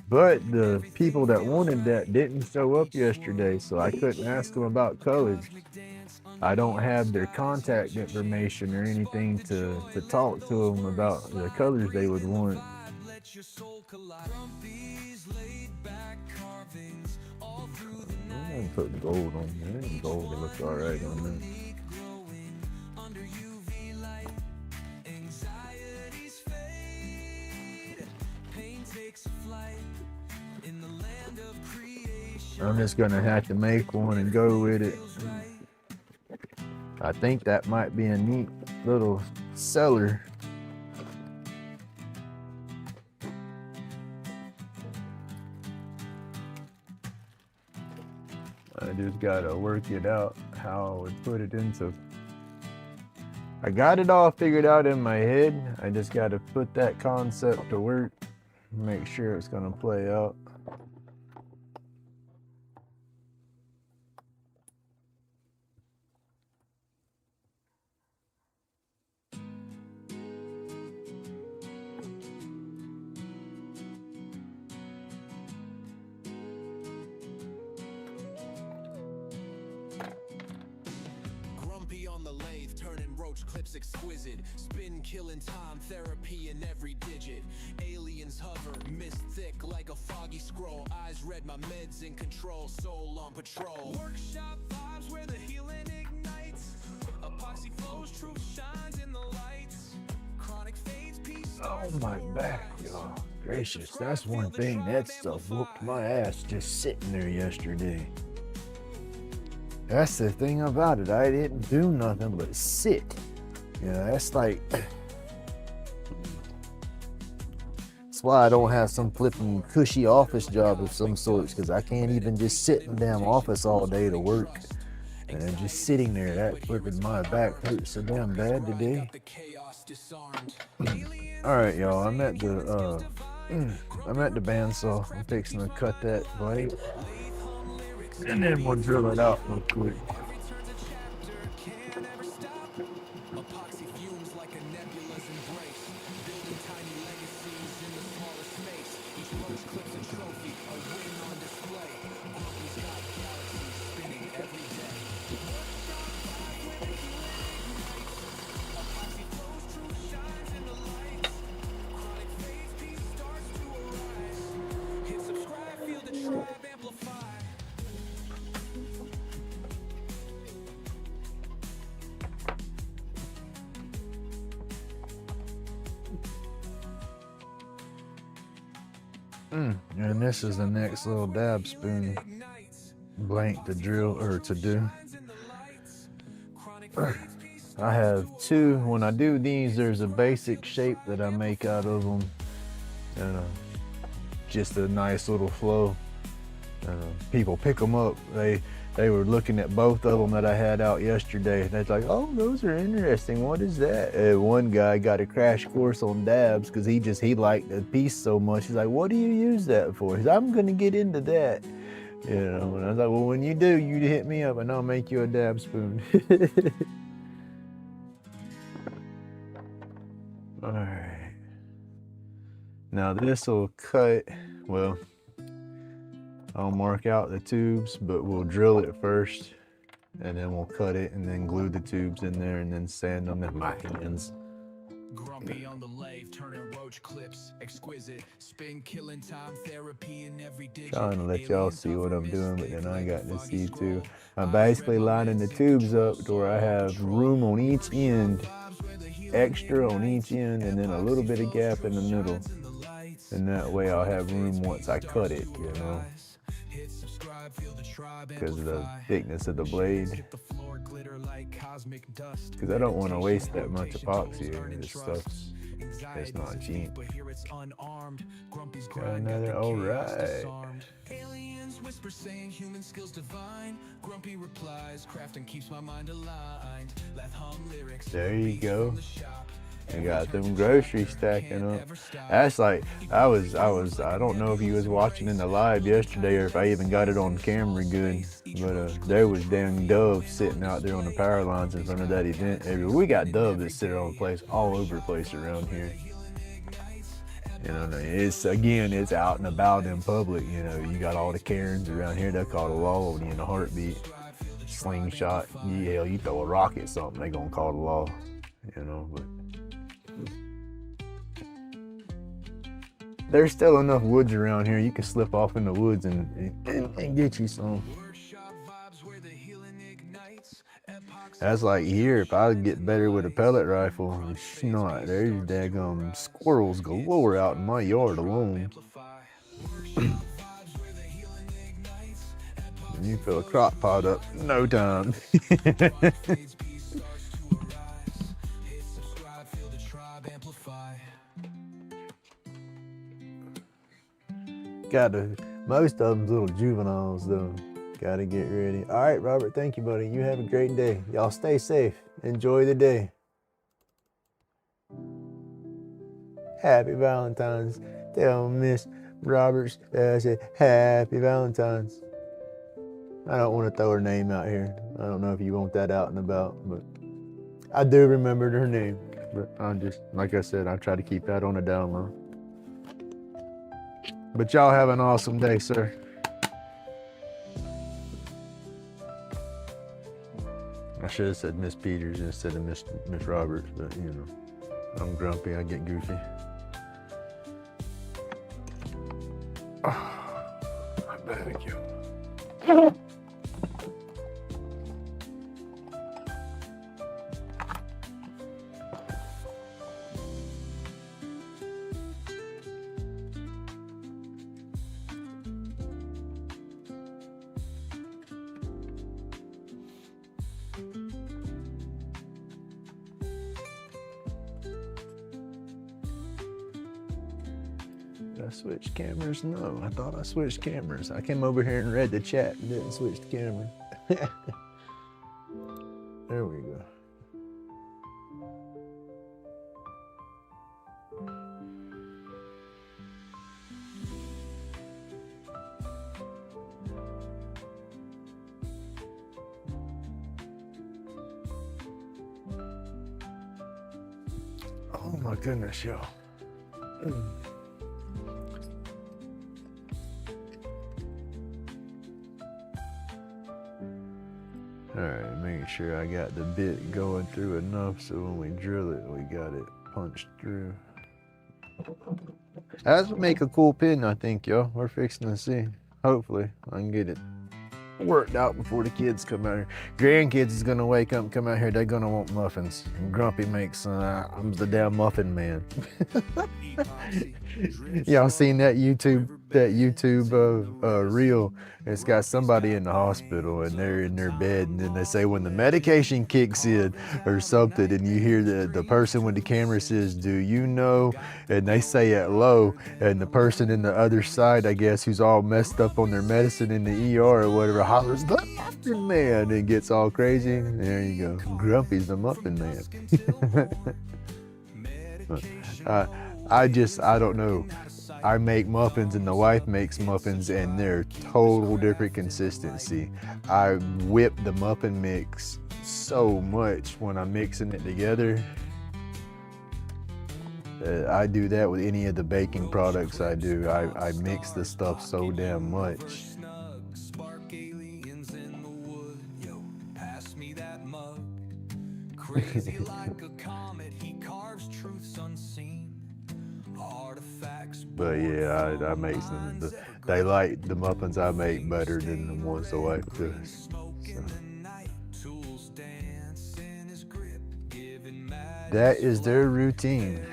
But the people that wanted that didn't show up yesterday, so I couldn't ask them about colors. I don't have their contact information or anything to talk to them about the colors they would want. Let your soul collide. Grumpy's laid back carvings all through the I'm night. gonna put gold on there. Gold looks alright on that. Glowing under UV light. Anxieties fade. Pain takes flight in the land of creation. I'm just gonna have to make one and go with it. I think that might be a neat little cellar. I just gotta work it out how I would put it into. I got it all figured out in my head. I just gotta put that concept to work, make sure it's gonna play out. Grumpy on the lathe, turning roach clips exquisite. Spin killing time, therapy in every digit. Aliens hover, mist thick like a foggy scroll. Eyes red, my meds in control, soul on patrol. Workshop vibes where the healing ignites. Epoxy flows, truth shines in the lights. Chronic fades, peace. Oh my back, y'all. Gracious, that's one thing. That stuff whooped my ass just sitting there yesterday. That's the thing about it. I didn't do nothing but sit. Yeah, that's like. That's why I don't have some flipping cushy office job of some sorts, because I can't even just sit in the damn office all day to work. And then just sitting there, that flipping my back hurts so damn bad today. All right, y'all. I'm at the bandsaw. I'm fixing to cut that blade, and then we'll drill it out real quick. Epoxy fumes like a nebula's embrace. Building tiny legacies in the smallest space. Each roach clips a trophy, a win on display. Grumpy's got galaxies spinning every day. Epoxy flows, truth shines in the lights. Chronic phase, peace starts to arise. Hit subscribe, feel the tribe amplify. And this is the next little dab spoon blank to drill or to do. I have two. When I do these, there's a basic shape that I make out of them, and just a nice little flow. People pick them up. They were looking at both of them that I had out yesterday. They're like, "Oh, those are interesting. What is that?" One guy got a crash course on dabs because he liked the piece so much. He's like, "What do you use that for?" He's like, "I'm gonna get into that." You know, and I was like, "Well, when you do, you hit me up and I'll make you a dab spoon." All right. Now this will cut, well, I'll mark out the tubes, but we'll drill it first, and then we'll cut it and then glue the tubes in there and then sand them in my hands. Grumpy on the lathe, turning roach clips exquisite. Spin killing time, therapy in every digit. Trying to let y'all see what I'm doing, but then I got to see too. I'm basically lining the tubes up to where I have room on each end, extra on each end, and then a little bit of gap in the middle. And that way I'll have room once I cut it, you know, because of the thickness of the blade. Because I don't want to waste that much epoxy. This stuff's, it's not cheap. Got another, all right. Aliens whisper saying human skills divine. Grumpy replies, crafting keeps my mind aligned. Left hum lyrics. There you go. I got them groceries stacking up. That's like, I don't know if you was watching in the live yesterday or if I even got it on camera good, but there was damn doves sitting out there on the power lines in front of that event. We got doves that sit on the place all over the place around here. You know, it's again, it's out and about in public. You know, you got all the Karens around here. They call the law in a heartbeat. Slingshot, hell, you throw a rock at something, they gonna call the law. You know, but there's still enough woods around here. You can slip off in the woods and get you some. That's like here, if I get better with a pellet rifle, snot, there's daggum squirrels galore out in my yard alone. You fill a crock pot up, no time. Most of them's little juveniles though. Gotta get ready. All right, Robert, thank you, buddy. You have a great day. Y'all stay safe. Enjoy the day. Happy Valentine's. Tell Miss Roberts that I said Happy Valentine's. I don't want to throw her name out here. I don't know if you want that out and about, but I do remember her name. But I'm just, like I said, I try to keep that on the down low. But y'all have an awesome day, sir. I should have said Miss Peters instead of Miss Roberts, but you know, I'm grumpy, I get goofy. Oh, I beg you. Did I switch cameras? No, I thought I switched cameras. I came over here and read the chat and didn't switch the camera. There we go. Oh my goodness, y'all. Alright, making sure I got the bit going through enough so when we drill it, we got it punched through. That would make a cool pin, I think, y'all. We're fixing to see. Hopefully, I can get it worked out before the kids come out here. Grandkids is gonna wake up and come out here, they're gonna want muffins. And Grumpy makes, I'm the damn muffin man. Y'all seen that YouTube reel? It's got somebody in the hospital and they're in their bed and then they say when the medication kicks in or something and you hear the person with the camera says, do you know? And they say it low and the person in the other side, I guess, who's all messed up on their medicine in the ER or whatever, hollers, the muffin man, and gets all crazy. There you go. Grumpy's the muffin man. I don't know. I make muffins and the wife makes muffins and they're total different consistency. I whip the muffin mix so much when I'm mixing it together. I do that with any of the baking products I do. I mix the stuff so damn much. Crazy like a comet, he carves truths unseen. Artifacts. But yeah, I make some. They like the muffins I make better than the ones the wife does. So. That is their routine.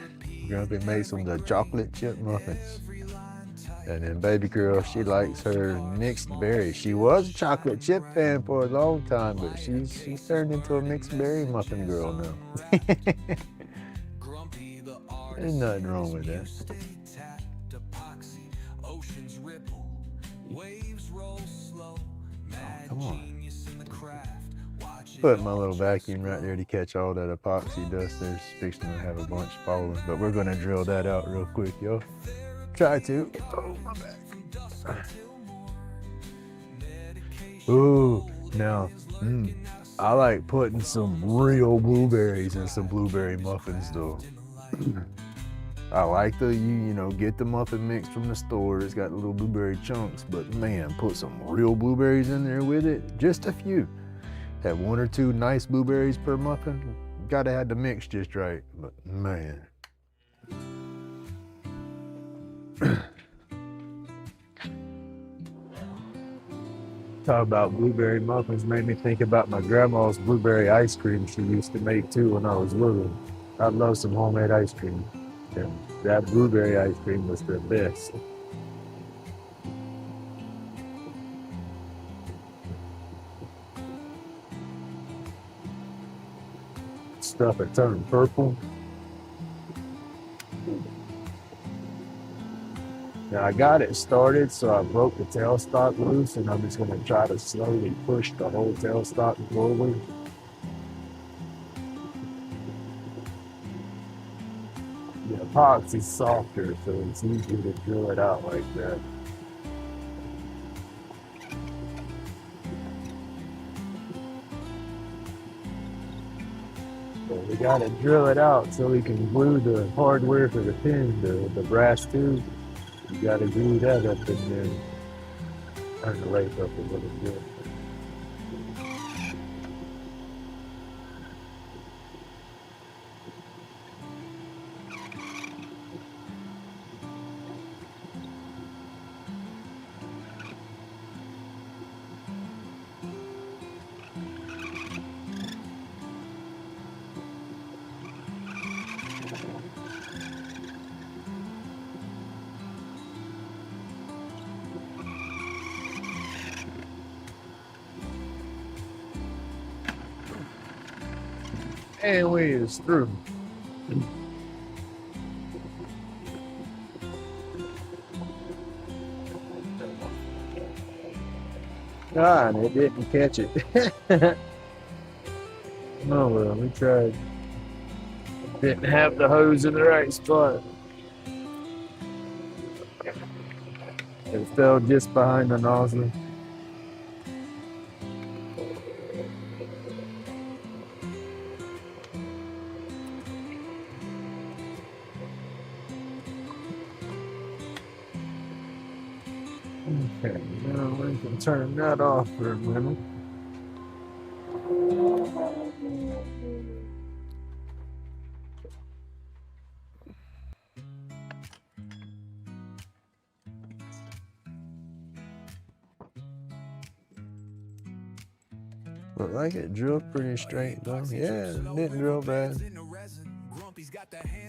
Grumpy makes them the chocolate chip muffins. And then baby girl, she likes her mixed berry. She was a chocolate chip fan for a long time, but she's turned into a mixed berry muffin girl now. There's nothing wrong with that. Oh, come on. Put my little vacuum right there to catch all that epoxy dust. There's fixing to have a bunch falling, but we're gonna drill that out real quick, yo. Try to. Oh, my back. Ooh, now, I like putting some real blueberries in some blueberry muffins, though. I like the, you know, get the muffin mix from the store. It's got the little blueberry chunks, but man, put some real blueberries in there with it. Just a few. Have 1 or 2 nice blueberries per muffin. Gotta have the mix just right, but man. Talk about blueberry muffins made me think about my grandma's blueberry ice cream she used to make too when I was little. I love some homemade ice cream, and that blueberry ice cream was the best. Stuff it turned purple. Now I got it started, so I broke the tailstock loose, and I'm just gonna try to slowly push the whole tailstock forward. The epoxy's softer, so it's easier to drill it out like that. So we gotta drill it out so we can glue the hardware for the pin, the brass tube. You gotta glue that up in there. Turn the light up a little bit. And we is through. Ah, and it didn't catch it. Oh well, we tried. Didn't have the hose in the right spot. It fell just behind the nozzle. Okay, now we can turn that off for a minute. Look like it drilled pretty straight though. Yeah, it didn't drill bad.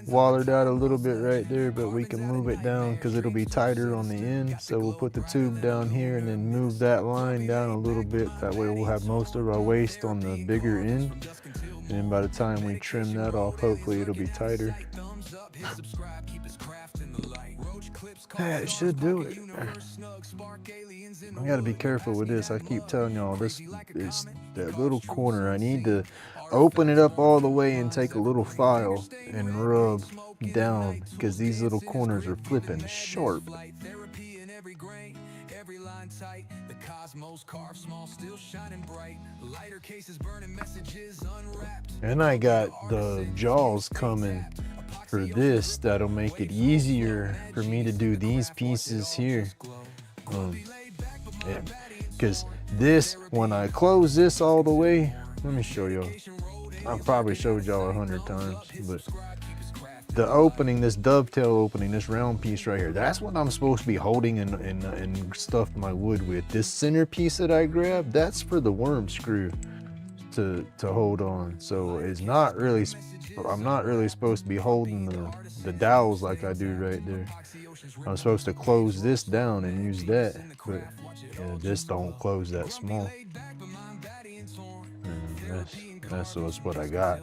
Wallered out a little bit right there, but we can move it down because it'll be tighter on the end. So we'll put the tube down here and then move that line down a little bit. That way we'll have most of our waste on the bigger end. And then by the time we trim that off, hopefully it'll be tighter. Yeah, it should do it. I gotta be careful with this. I keep telling y'all, this is that little corner. I need to open it up all the way and take a little file and rub down because these little corners are flipping sharp. And I got the jaws coming for this that'll make it easier for me to do these pieces here. Because this, when I close this all the way, let me show y'all. I've probably showed y'all 100 times, but the opening, this dovetail opening, this round piece right here, that's what I'm supposed to be holding and stuff my wood with. This center piece that I grabbed, that's for the worm screw to hold on. So it's not really, I'm not really supposed to be holding the dowels like I do right there. I'm supposed to close this down and use that, but this don't close that small. That's what I got.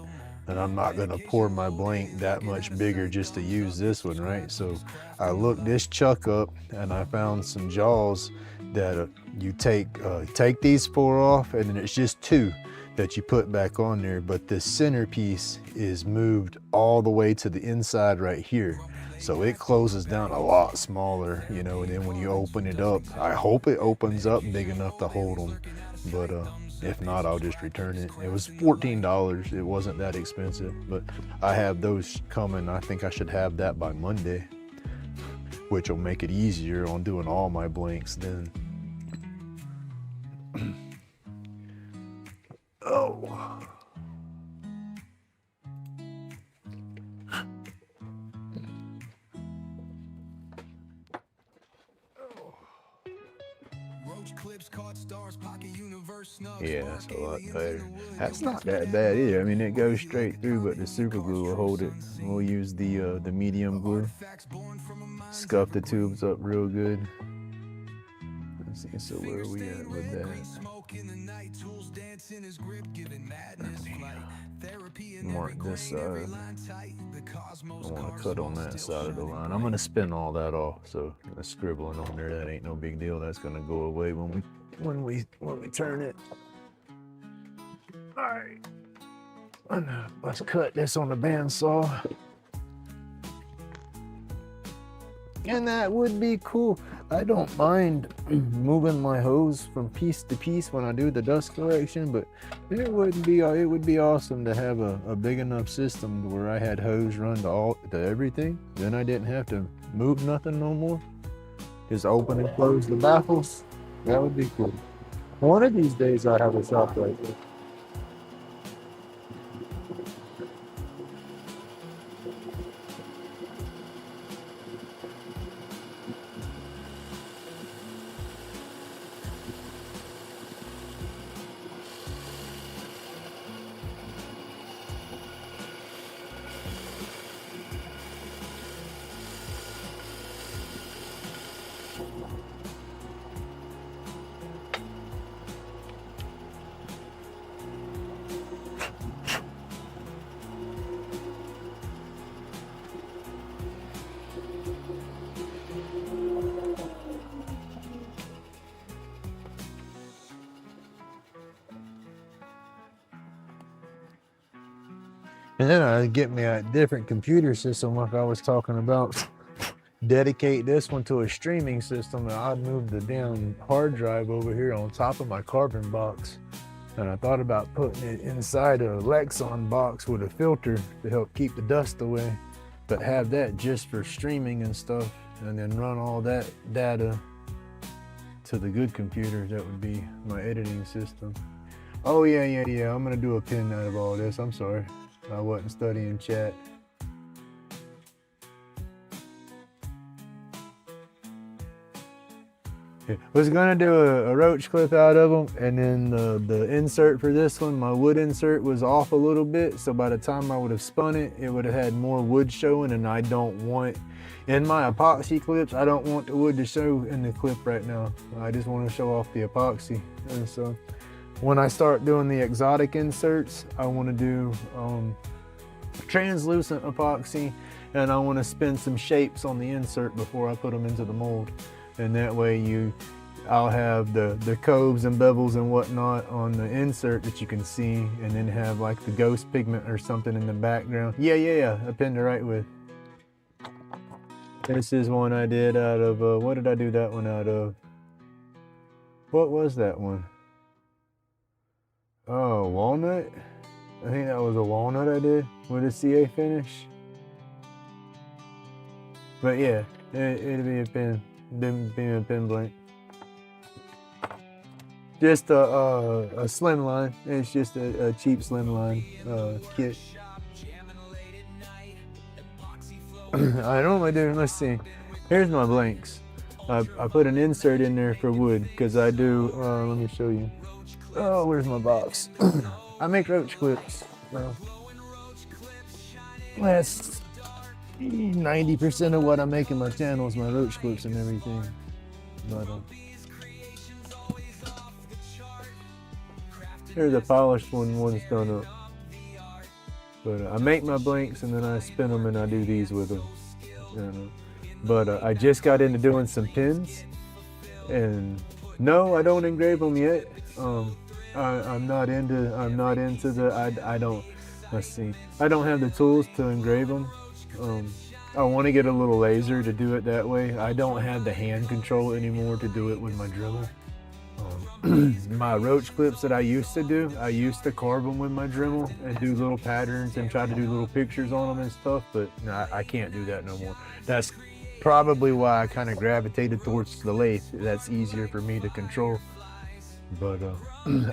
And I'm not gonna pour my blank that much bigger just to use this one, right? So I looked this chuck up and I found some jaws that you take these 4 off, and then it's just 2 that you put back on there. But this center piece is moved all the way to the inside right here. So it closes down a lot smaller, you know, and then when you open it up, I hope it opens up big enough to hold them. but if not, I'll just return it. It was $14. It wasn't that expensive, but I have those coming. I think I should have that by Monday, which will make it easier on doing all my blanks then. Oh. Yeah, that's a lot better. That's not that bad either. I mean, it goes straight through, but the super glue will hold it. We'll use the medium glue. Scuff the tubes up real good. Let's see, so where are we at with that? Mark this side. I want to cut on that side of the line. I'm going to spin all that off, so the scribbling on there, that ain't no big deal. That's going to go away when we turn it. All right, let's cut this on the bandsaw. And that would be cool. I don't mind moving my hose from piece to piece when I do the dust collection, but it would be awesome to have a big enough system where I had hose run to everything. Then I didn't have to move nothing no more. Just open and close the baffles. That would be cool. One of these days I have a shop like this. And then I'd get me a different computer system like I was talking about. Dedicate this one to a streaming system, and I'd move the damn hard drive over here on top of my carbon box. And I thought about putting it inside a Lexon box with a filter to help keep the dust away, but have that just for streaming and stuff, and then run all that data to the good computer. That would be my editing system. Oh yeah, I'm gonna do a pin out of all this. I'm sorry. I wasn't studying chat. Was gonna do a roach clip out of them, and then the insert for this one, my wood insert was off a little bit, so by the time I would have spun it, it would have had more wood showing, and I don't want, in my epoxy clips, I don't want the wood to show in the clip right now. I just want to show off the epoxy. And so when I start doing the exotic inserts, I want to do translucent epoxy, and I want to spin some shapes on the insert before I put them into the mold. And that way I'll have the coves and bevels and whatnot on the insert that you can see, and then have like the ghost pigment or something in the background. Yeah, I pinned it right with. This is one I did out of, what did I do that one out of? What was that one? Oh, walnut? I think that was a walnut I did with a CA finish. But yeah, it'll be a pin. Being a pin blank. Just a slim line. It's just a cheap slim line kit. I normally do, let's see. Here's my blanks. I put an insert in there for wood because I do, let me show you. Oh, where's my box? I make roach clips. That's 90% of what I make in my channel is my roach clips and everything. But here's a polished one once done up. But I make my blanks and then I spin them and I do these with them. You know. But I just got into doing some pins, and no, I don't engrave them yet. I'm not into the. I don't. Let's see. I don't have the tools to engrave them. I want to get a little laser to do it that way. I don't have the hand control anymore to do it with my driller. my roach clips that I used to do, I used to carve them with my Dremel and do little patterns and try to do little pictures on them and stuff, but no, I can't do that no more. That's probably why I kind of gravitated towards the lathe. That's easier for me to control. But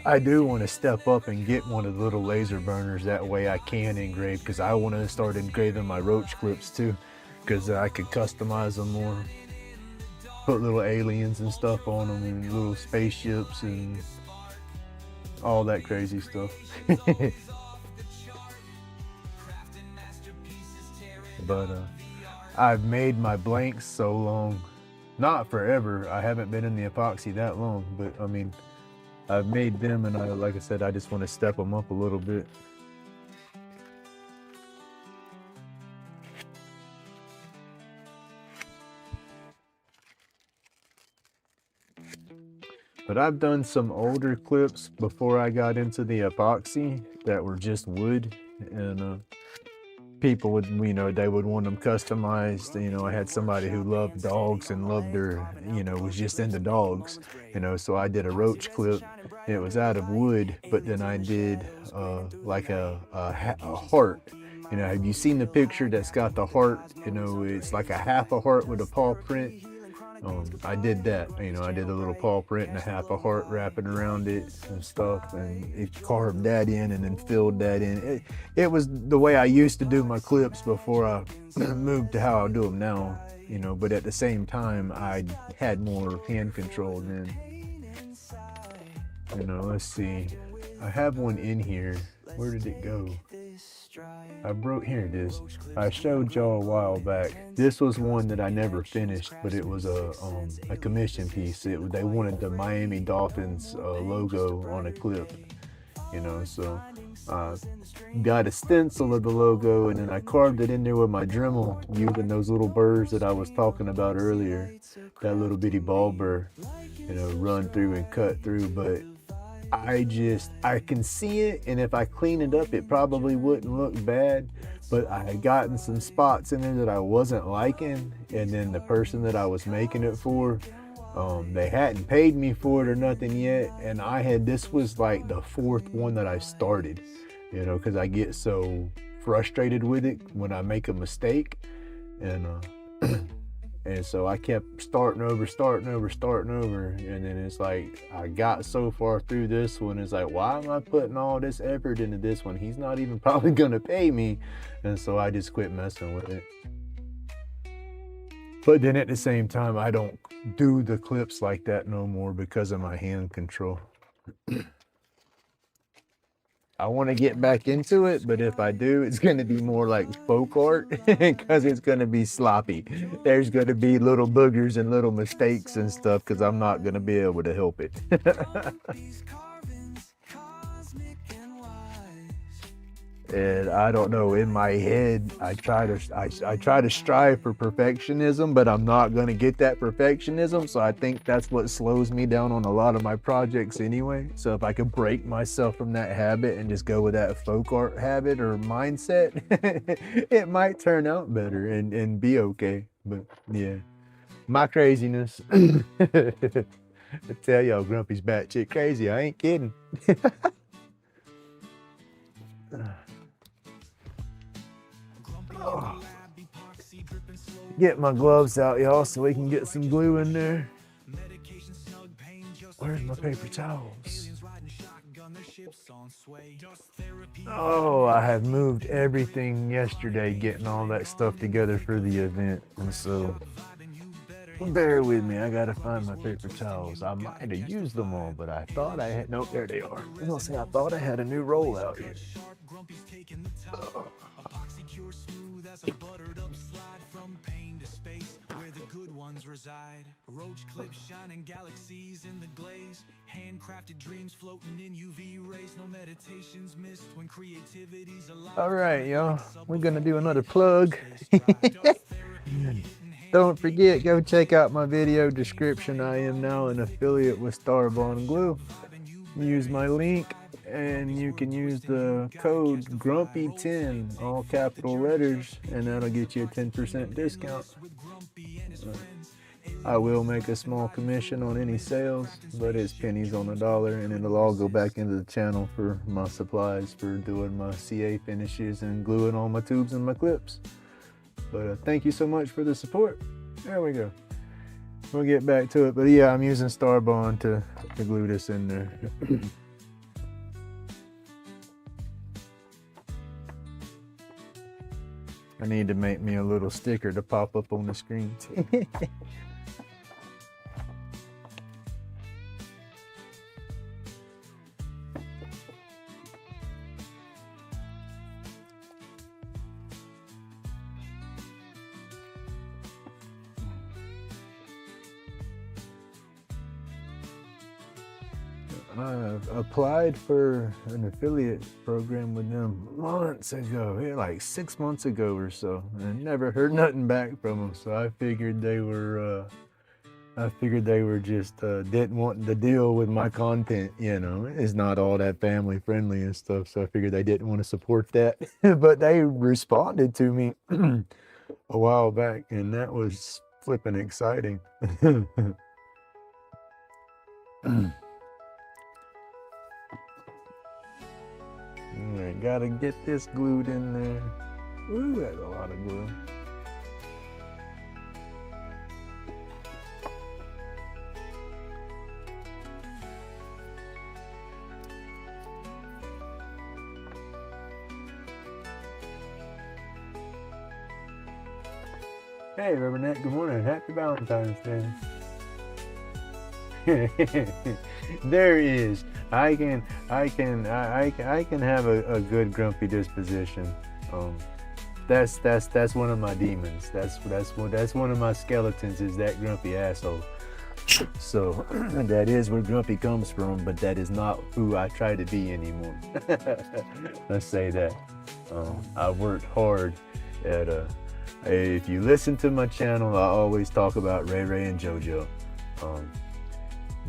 I do want to step up and get one of the little laser burners. That way I can engrave, because I want to start engraving my roach clips too, because I could customize them more. Put little aliens and stuff on them, and little spaceships and all that crazy stuff. But I've made my blanks so long, not forever. I haven't been in the epoxy that long, but I mean, I've made them, and like I said, I just want to step them up a little bit. But I've done some older clips before I got into the epoxy that were just wood, and people would, you know, they would want them customized. You know, I had somebody who loved dogs and loved their, you know, was just into dogs, you know, so I did a roach clip. It was out of wood, but then I did like a heart. You know, have you seen the picture that's got the heart? You know, it's like a half a heart with a paw print. I did that, you know, I did a little paw print and a half a heart wrapping around it and stuff, and it carved that in and then filled that in. It was the way I used to do my clips before I moved to how I do them now, you know, but at the same time, I had more hand control then. You know, let's see, I have one in here. Where did it go? Here it is. I showed y'all a while back. This was one that I never finished, but it was a commission piece. They wanted the Miami Dolphins logo on a clip, you know, so got a stencil of the logo, and then I carved it in there with my Dremel using those little burrs that I was talking about earlier, that little bitty ball burr, you know, run through and cut through. But I can see it, and if I clean it up, it probably wouldn't look bad, but I had gotten some spots in there that I wasn't liking, and then the person that I was making it for, they hadn't paid me for it or nothing yet, and this was like the fourth one that I started, you know, because I get so frustrated with it when I make a mistake, and and so I kept starting over, and then it's like I got so far through this one, it's like, why am I putting all this effort into this one? He's not even probably gonna pay me, and so I just quit messing with it. But then at the same time, I don't do the clips like that no more because of my hand control. I want to get back into it, but if I do, it's going to be more like folk art because it's going to be sloppy. There's going to be little boogers and little mistakes and stuff because I'm not going to be able to help it. And I don't know, in my head, I try to strive for perfectionism, but I'm not going to get that perfectionism. So I think that's what slows me down on a lot of my projects anyway. So if I could break myself from that habit and just go with that folk art habit or mindset, it might turn out better and be okay. But yeah, my craziness. I tell y'all, Grumpy's batshit crazy. I ain't kidding. Oh. Get my gloves out, y'all, so we can get some glue in there. Where's my paper towels? Oh, I have moved everything yesterday, getting all that stuff together for the event, and so bear with me. I gotta find my paper towels. I might have used them all, but I thought I had. Nope, there they are. I thought I had a new roll out here. Oh. A buttered up slide from pain to space where the good ones reside. Roach clips shining galaxies in the glaze. Handcrafted dreams floating in UV rays. No meditations missed when creativity's alive. All right, y'all. We're gonna do another plug. Don't forget, go check out my video description. I am now an affiliate with Starbond Glue. Use my link, and you can use the code Grumpy10, all capital letters, and that'll get you a 10% discount. I will make a small commission on any sales, but it's pennies on the dollar, and it'll all go back into the channel for my supplies for doing my CA finishes and gluing all my tubes and my clips. But thank you so much for the support. There we go. We'll get back to it, but yeah, I'm using Star Bond to glue this in there. I need to make me a little sticker to pop up on the screen. I applied for an affiliate program with them months ago, like 6 months ago or so, and never heard nothing back from them. So I figured they were just didn't want to deal with my content. You know, it's not all that family friendly and stuff. So I figured they didn't want to support that. But they responded to me a while back, and that was flipping exciting. Alright, gotta get this glued in there. Ooh, that's a lot of glue. Hey, Rubberneck, good morning. Happy Valentine's Day. There is. I can have a good grumpy disposition. That's one of my demons. That's one of my skeletons, is that grumpy asshole. So that is where grumpy comes from, but that is not who I try to be anymore. Let's say that. I worked hard at if you listen to my channel, I always talk about Ray Ray and JoJo.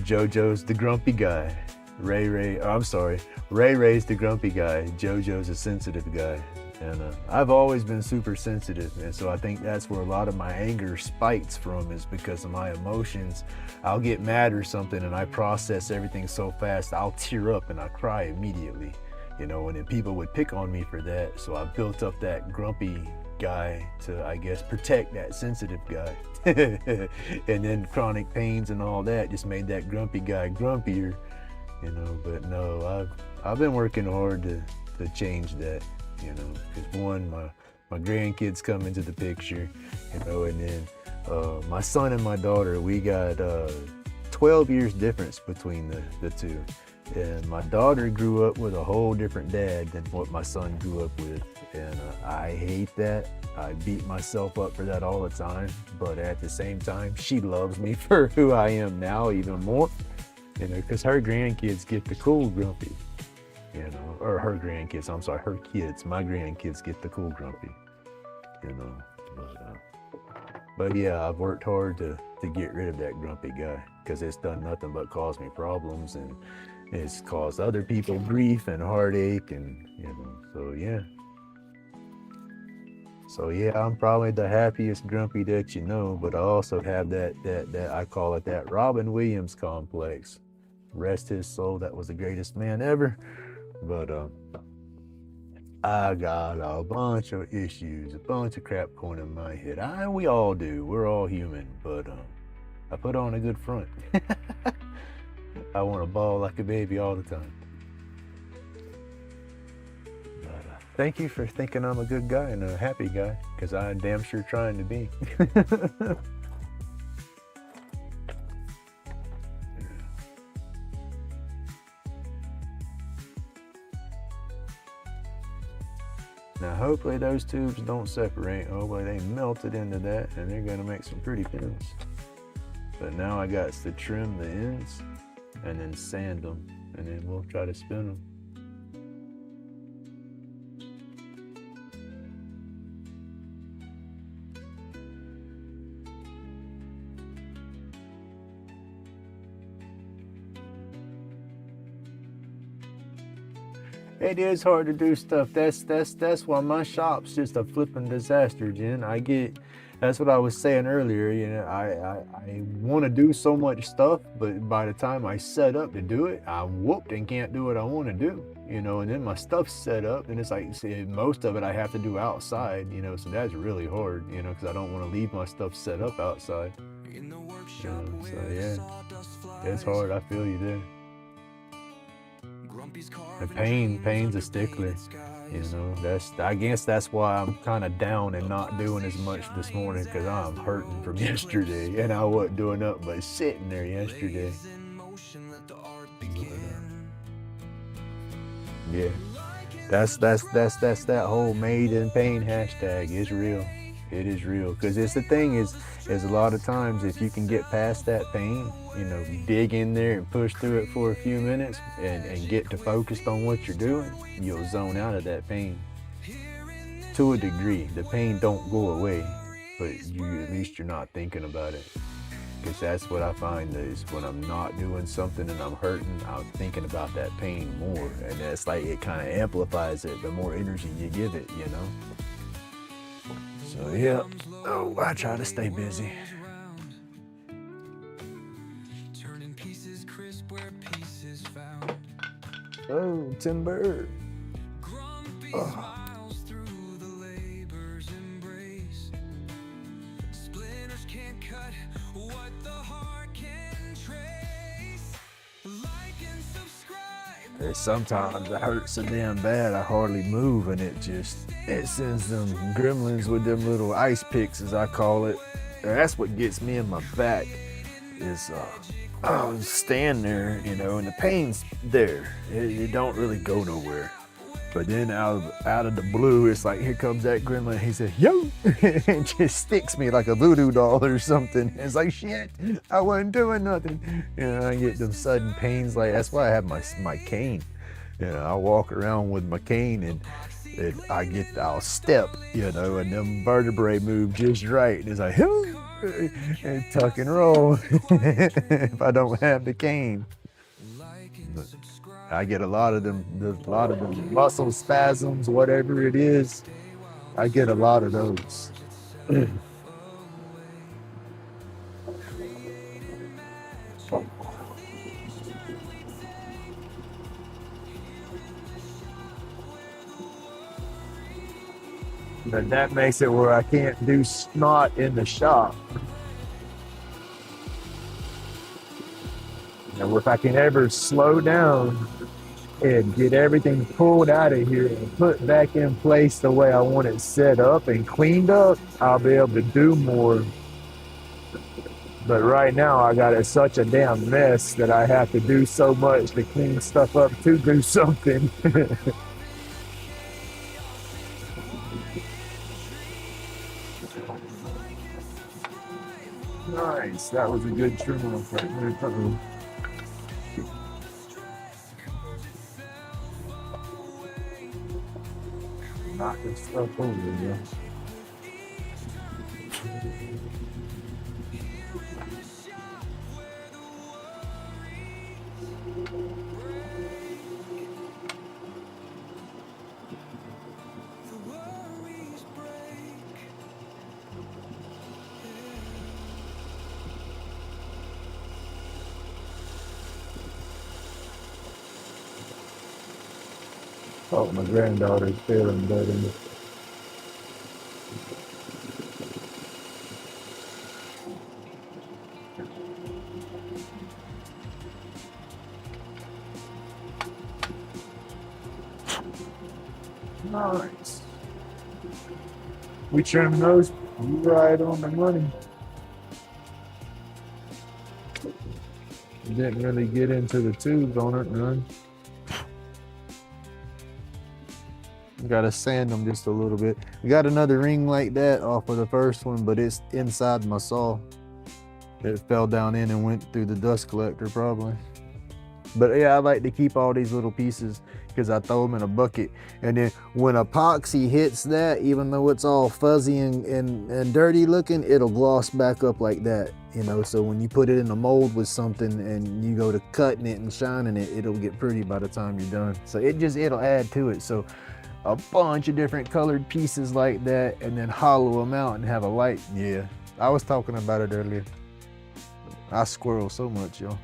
JoJo's the grumpy guy. Ray Ray's the grumpy guy. JoJo's a sensitive guy. And I've always been super sensitive. And so I think that's where a lot of my anger spikes from, is because of my emotions. I'll get mad or something and I process everything so fast, I'll tear up and I cry immediately. You know, and then people would pick on me for that. So I built up that grumpy guy to, I guess, protect that sensitive guy. And then chronic pains and all that just made that grumpy guy grumpier, you know. But no, I've been working hard to change that, you know, because one, my grandkids come into the picture, you know, and then my son and my daughter, we got 12 years difference between the two. And my daughter grew up with a whole different dad than what my son grew up with. And I hate that. I beat myself up for that all the time. But at the same time, she loves me for who I am now even more. You know, because her grandkids get the cool grumpy. You know, or her grandkids, I'm sorry, her kids. My grandkids get the cool grumpy. You know, but yeah, I've worked hard to get rid of that grumpy guy, because it's done nothing but cause me problems, and it's caused other people grief and heartache, and you know, so yeah, I'm probably the happiest grumpy that you know, but I also have that I call it that Robin Williams complex. Rest his soul, that was the greatest man ever. But I got a bunch of issues, a bunch of crap going in my head. We all do, we're all human, but I put on a good front. I want to bawl like a baby all the time. But thank you for thinking I'm a good guy and a happy guy, because I'm damn sure trying to be. Now hopefully those tubes don't separate. Hopefully they melted into that and they're going to make some pretty pins. But now I got to trim the ends and then sand them, and then we'll try to spin them. It is hard to do stuff. That's why my shop's just a flipping disaster, Jen. I get That's what I was saying earlier. You know, I want to do so much stuff, but by the time I set up to do it, I'm whooped and can't do what I want to do. You know, and then my stuff's set up, and it's like, see, most of it I have to do outside. You know, so that's really hard. You know, because I don't want to leave my stuff set up outside. So yeah, it's hard. I feel you there. The pain's a stickler. You know, I guess that's why I'm kind of down and not doing as much this morning, because I'm hurting from yesterday, and I wasn't doing nothing but sitting there yesterday. Yeah, that's that whole made in pain hashtag. It's real. It is real, because it's the thing is a lot of times if you can get past that pain, you know, dig in there and push through it for a few minutes and get to focused on what you're doing, you'll zone out of that pain. To a degree, the pain don't go away, but at least you're not thinking about it. Because that's what I find is when I'm not doing something and I'm hurting, I'm thinking about that pain more. And that's like, it kind of amplifies it the more energy you give it, you know? So yeah, I try to stay busy. Oh, timber. Oh. Sometimes it hurts so damn bad I hardly move, and it sends them gremlins with them little ice picks, as I call it. That's what gets me in my back, is I'll stand there, you know, and the pain's there. It don't really go nowhere. But then out of the blue, it's like, here comes that gremlin. He said, yo, and just sticks me like a voodoo doll or something. It's like, shit, I wasn't doing nothing. You know, I get them sudden pains. Like, that's why I have my cane. You know, I walk around with my cane and I'll step, you know, and them vertebrae move just right. And it's like, and tuck and roll if I don't have the cane. But I get a lot of them muscle spasms, whatever it is. I get a lot of those. But that makes it where I can't do snot in the shop. And if I can ever slow down and get everything pulled out of here and put back in place the way I want it set up and cleaned up, I'll be able to do more. But right now I got it such a damn mess that I have to do so much to clean stuff up to do something. Nice, that was a good trim off right there. Knock this stuff over, yo. Oh, my granddaughter's feeling better. Nice. We trim those right on the money. Didn't really get into the tubes on it, none. Gotta sand them just a little bit. We got another ring like that off of the first one, but it's inside my saw. It fell down in and went through the dust collector probably. But yeah, I like to keep all these little pieces because I throw them in a bucket. And then when epoxy hits that, even though it's all fuzzy and dirty looking, it'll gloss back up like that, you know? So when you put it in a mold with something and you go to cutting it and shining it, it'll get pretty by the time you're done. So it'll add to it. So a bunch of different colored pieces like that and then hollow them out and have a light. Yeah, I was talking about it earlier. I squirrel so much, y'all.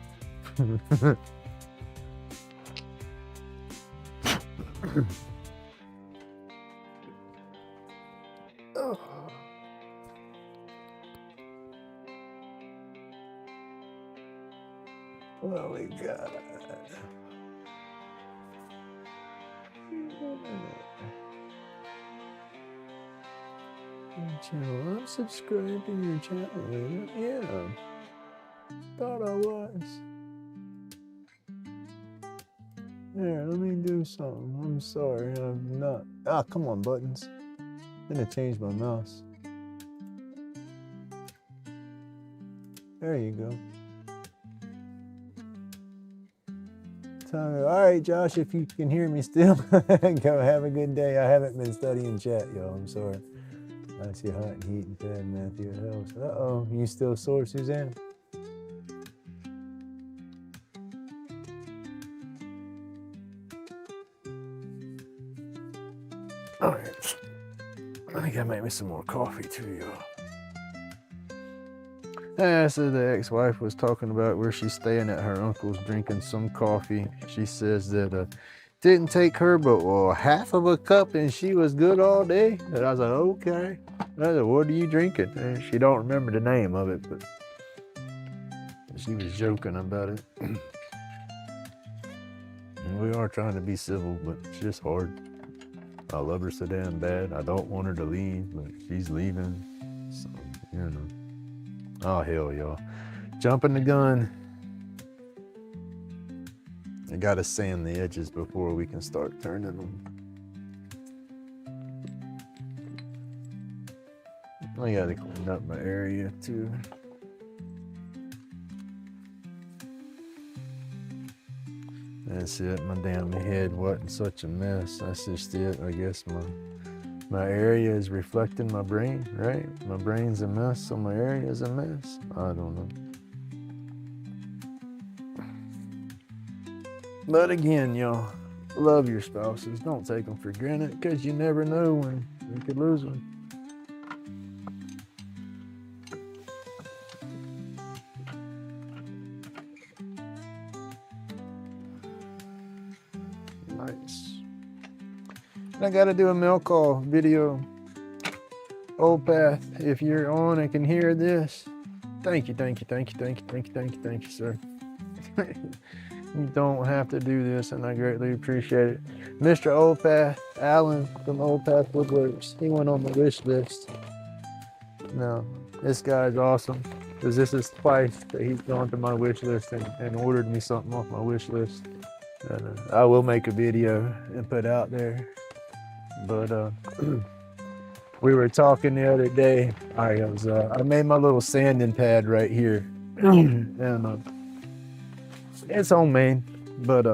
Oh my God. Your channel. I'm subscribed to your channel, man. Yeah. Thought I was. Here, let me do something. I'm sorry, I'm not. Ah, come on, buttons. I'm gonna change my mouse. There you go. All right, Josh, if you can hear me still, go have a good day. I haven't been studying chat, y'all. I'm sorry. I see hot and heat and fed Matthew at house. Uh-oh, you still sore, Suzanne? All right. I think I made me some more coffee too, y'all. So the ex-wife was talking about where she's staying at her uncle's drinking some coffee. She says that didn't take her but half of a cup and she was good all day. And I was like, okay. I said, what are you drinking? And she don't remember the name of it, but she was joking about it. And we are trying to be civil, but it's just hard. I love her so damn bad. I don't want her to leave, but she's leaving. So, you know. Oh, hell, y'all. Jumping the gun. I gotta sand the edges before we can start turning them. I gotta clean up my area, too. That's it. My damn head wasn't such a mess. That's just it. I guess my area is reflecting my brain, right? My brain's a mess, so my area is a mess. I don't know. But again, y'all, love your spouses. Don't take them for granted, because you never know when you could lose one. Nice. I gotta do a mail call video. Old Path, if you're on and can hear this, thank you, sir. You don't have to do this, and I greatly appreciate it. Mr. Old Path, Alan from Old Path Woodworks, he went on my wish list. No, this guy's awesome, because this is twice that he's gone to my wish list and ordered me something off my wish list. I will make a video and put out there. But we were talking the other day. I made my little sanding pad right here, and it's homemade. But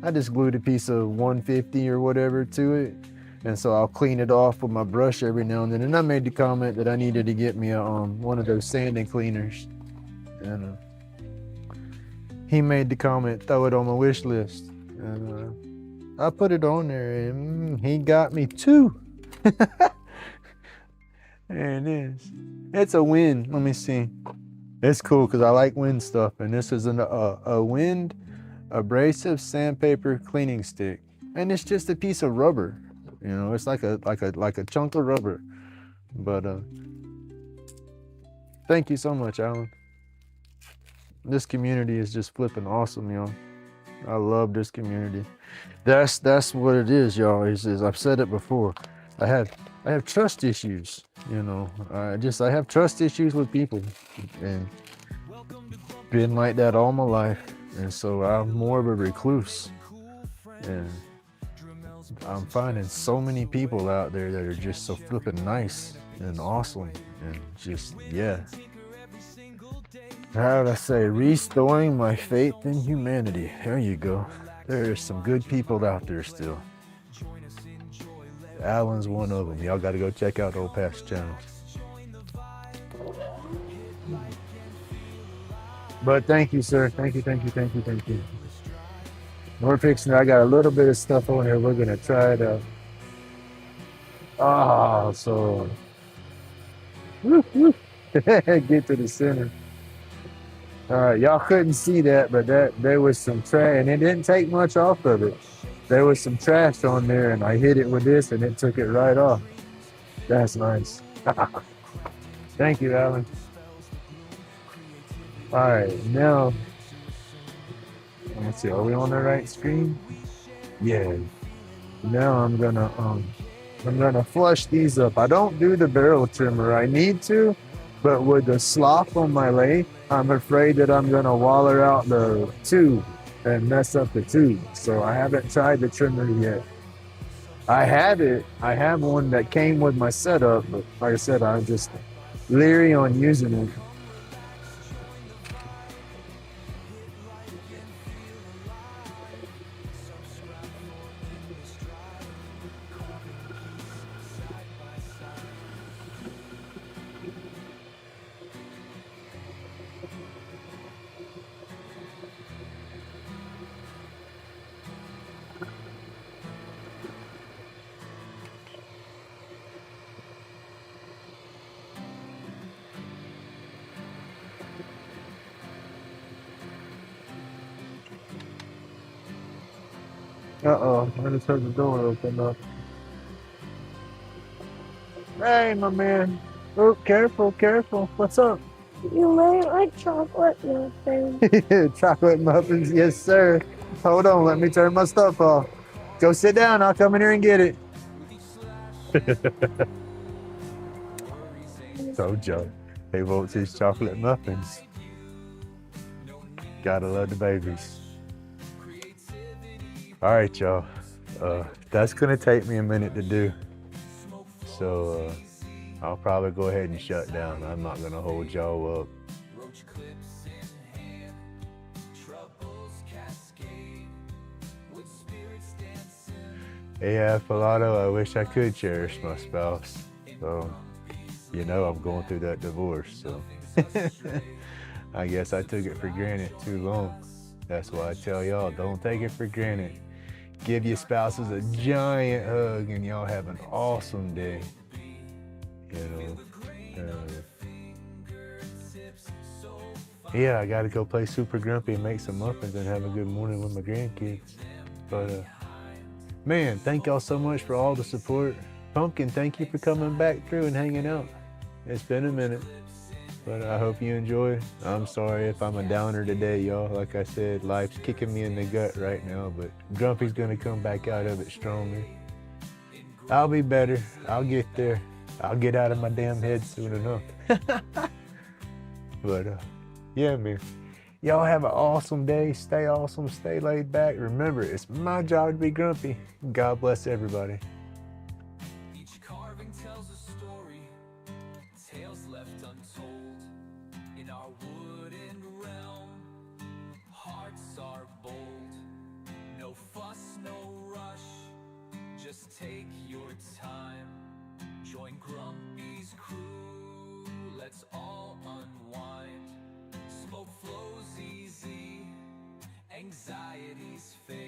I just glued a piece of 150 or whatever to it, and so I'll clean it off with my brush every now and then. And I made the comment that I needed to get me one of those sanding cleaners, and he made the comment, throw it on my wish list, and I put it on there, and he got me 2. There it is. It's a wind. Let me see. It's cool because I like wind stuff, and this is a wind abrasive sandpaper cleaning stick, and it's just a piece of rubber. You know, it's like a chunk of rubber. But thank you so much, Alan. This community is just flipping awesome, y'all. I love this community. That's what it is, y'all. Is I've said it before. I have trust issues, you know. I have trust issues with people, and been like that all my life. And so I'm more of a recluse, and I'm finding so many people out there that are just so flipping nice and awesome, and just, yeah. How would I say, restoring my faith in humanity. There you go. There's some good people out there still. Alan's one of them. Y'all got to go check out Old Path's channel. But thank you, sir. Thank you. We're fixing. I got a little bit of stuff on here. We're gonna try it out. Ah, so woo, woo. Get to the center. All right, y'all couldn't see that, but there was some trash, and it didn't take much off of it. There was some trash on there, and I hit it with this, and it took it right off. That's nice. Thank you, Alan. All right, now let's see. Are we on the right screen? Yeah. Now I'm gonna flush these up. I don't do the barrel trimmer. I need to, but with the slop on my lathe, I'm afraid that I'm gonna waller out the tube and mess up the tube. So I haven't tried the trimmer yet. I have it. I have one that came with my setup, but like I said, I'm just leery on using it. Uh-oh, I just heard the door open up. Hey, my man. Oh, careful, careful. What's up? You may like chocolate muffins. Chocolate muffins, yes, sir. Hold on, let me turn my stuff off. Go sit down, I'll come in here and get it. Told Joe, he wants his chocolate muffins. Gotta love the babies. All right, y'all. That's gonna take me a minute to do. So I'll probably go ahead and shut down. I'm not gonna hold y'all up. Yeah, Pilato, I wish I could cherish my spouse. So, you know, I'm going through that divorce, so I guess I took it for granted too long. That's why I tell y'all, don't take it for granted. Give your spouses a giant hug and y'all have an awesome day. You know, yeah, I gotta go play Super Grumpy and make some muffins and have a good morning with my grandkids. But man, thank y'all so much for all the support. Pumpkin, thank you for coming back through and hanging out. It's been a minute, but I hope you enjoy. I'm sorry if I'm a downer today, y'all. Like I said, life's kicking me in the gut right now, but Grumpy's gonna come back out of it stronger. I'll be better. I'll get there. I'll get out of my damn head soon enough. But yeah, man. Y'all have an awesome day. Stay awesome. Stay laid back. Remember, it's my job to be grumpy. God bless everybody. Each carving tells a story, tales left untold. In our wooden realm, hearts are bold. No fuss, no rush, just take your time. Join Grumpy's crew, let's all unwind. Smoke flows easy, anxieties fade.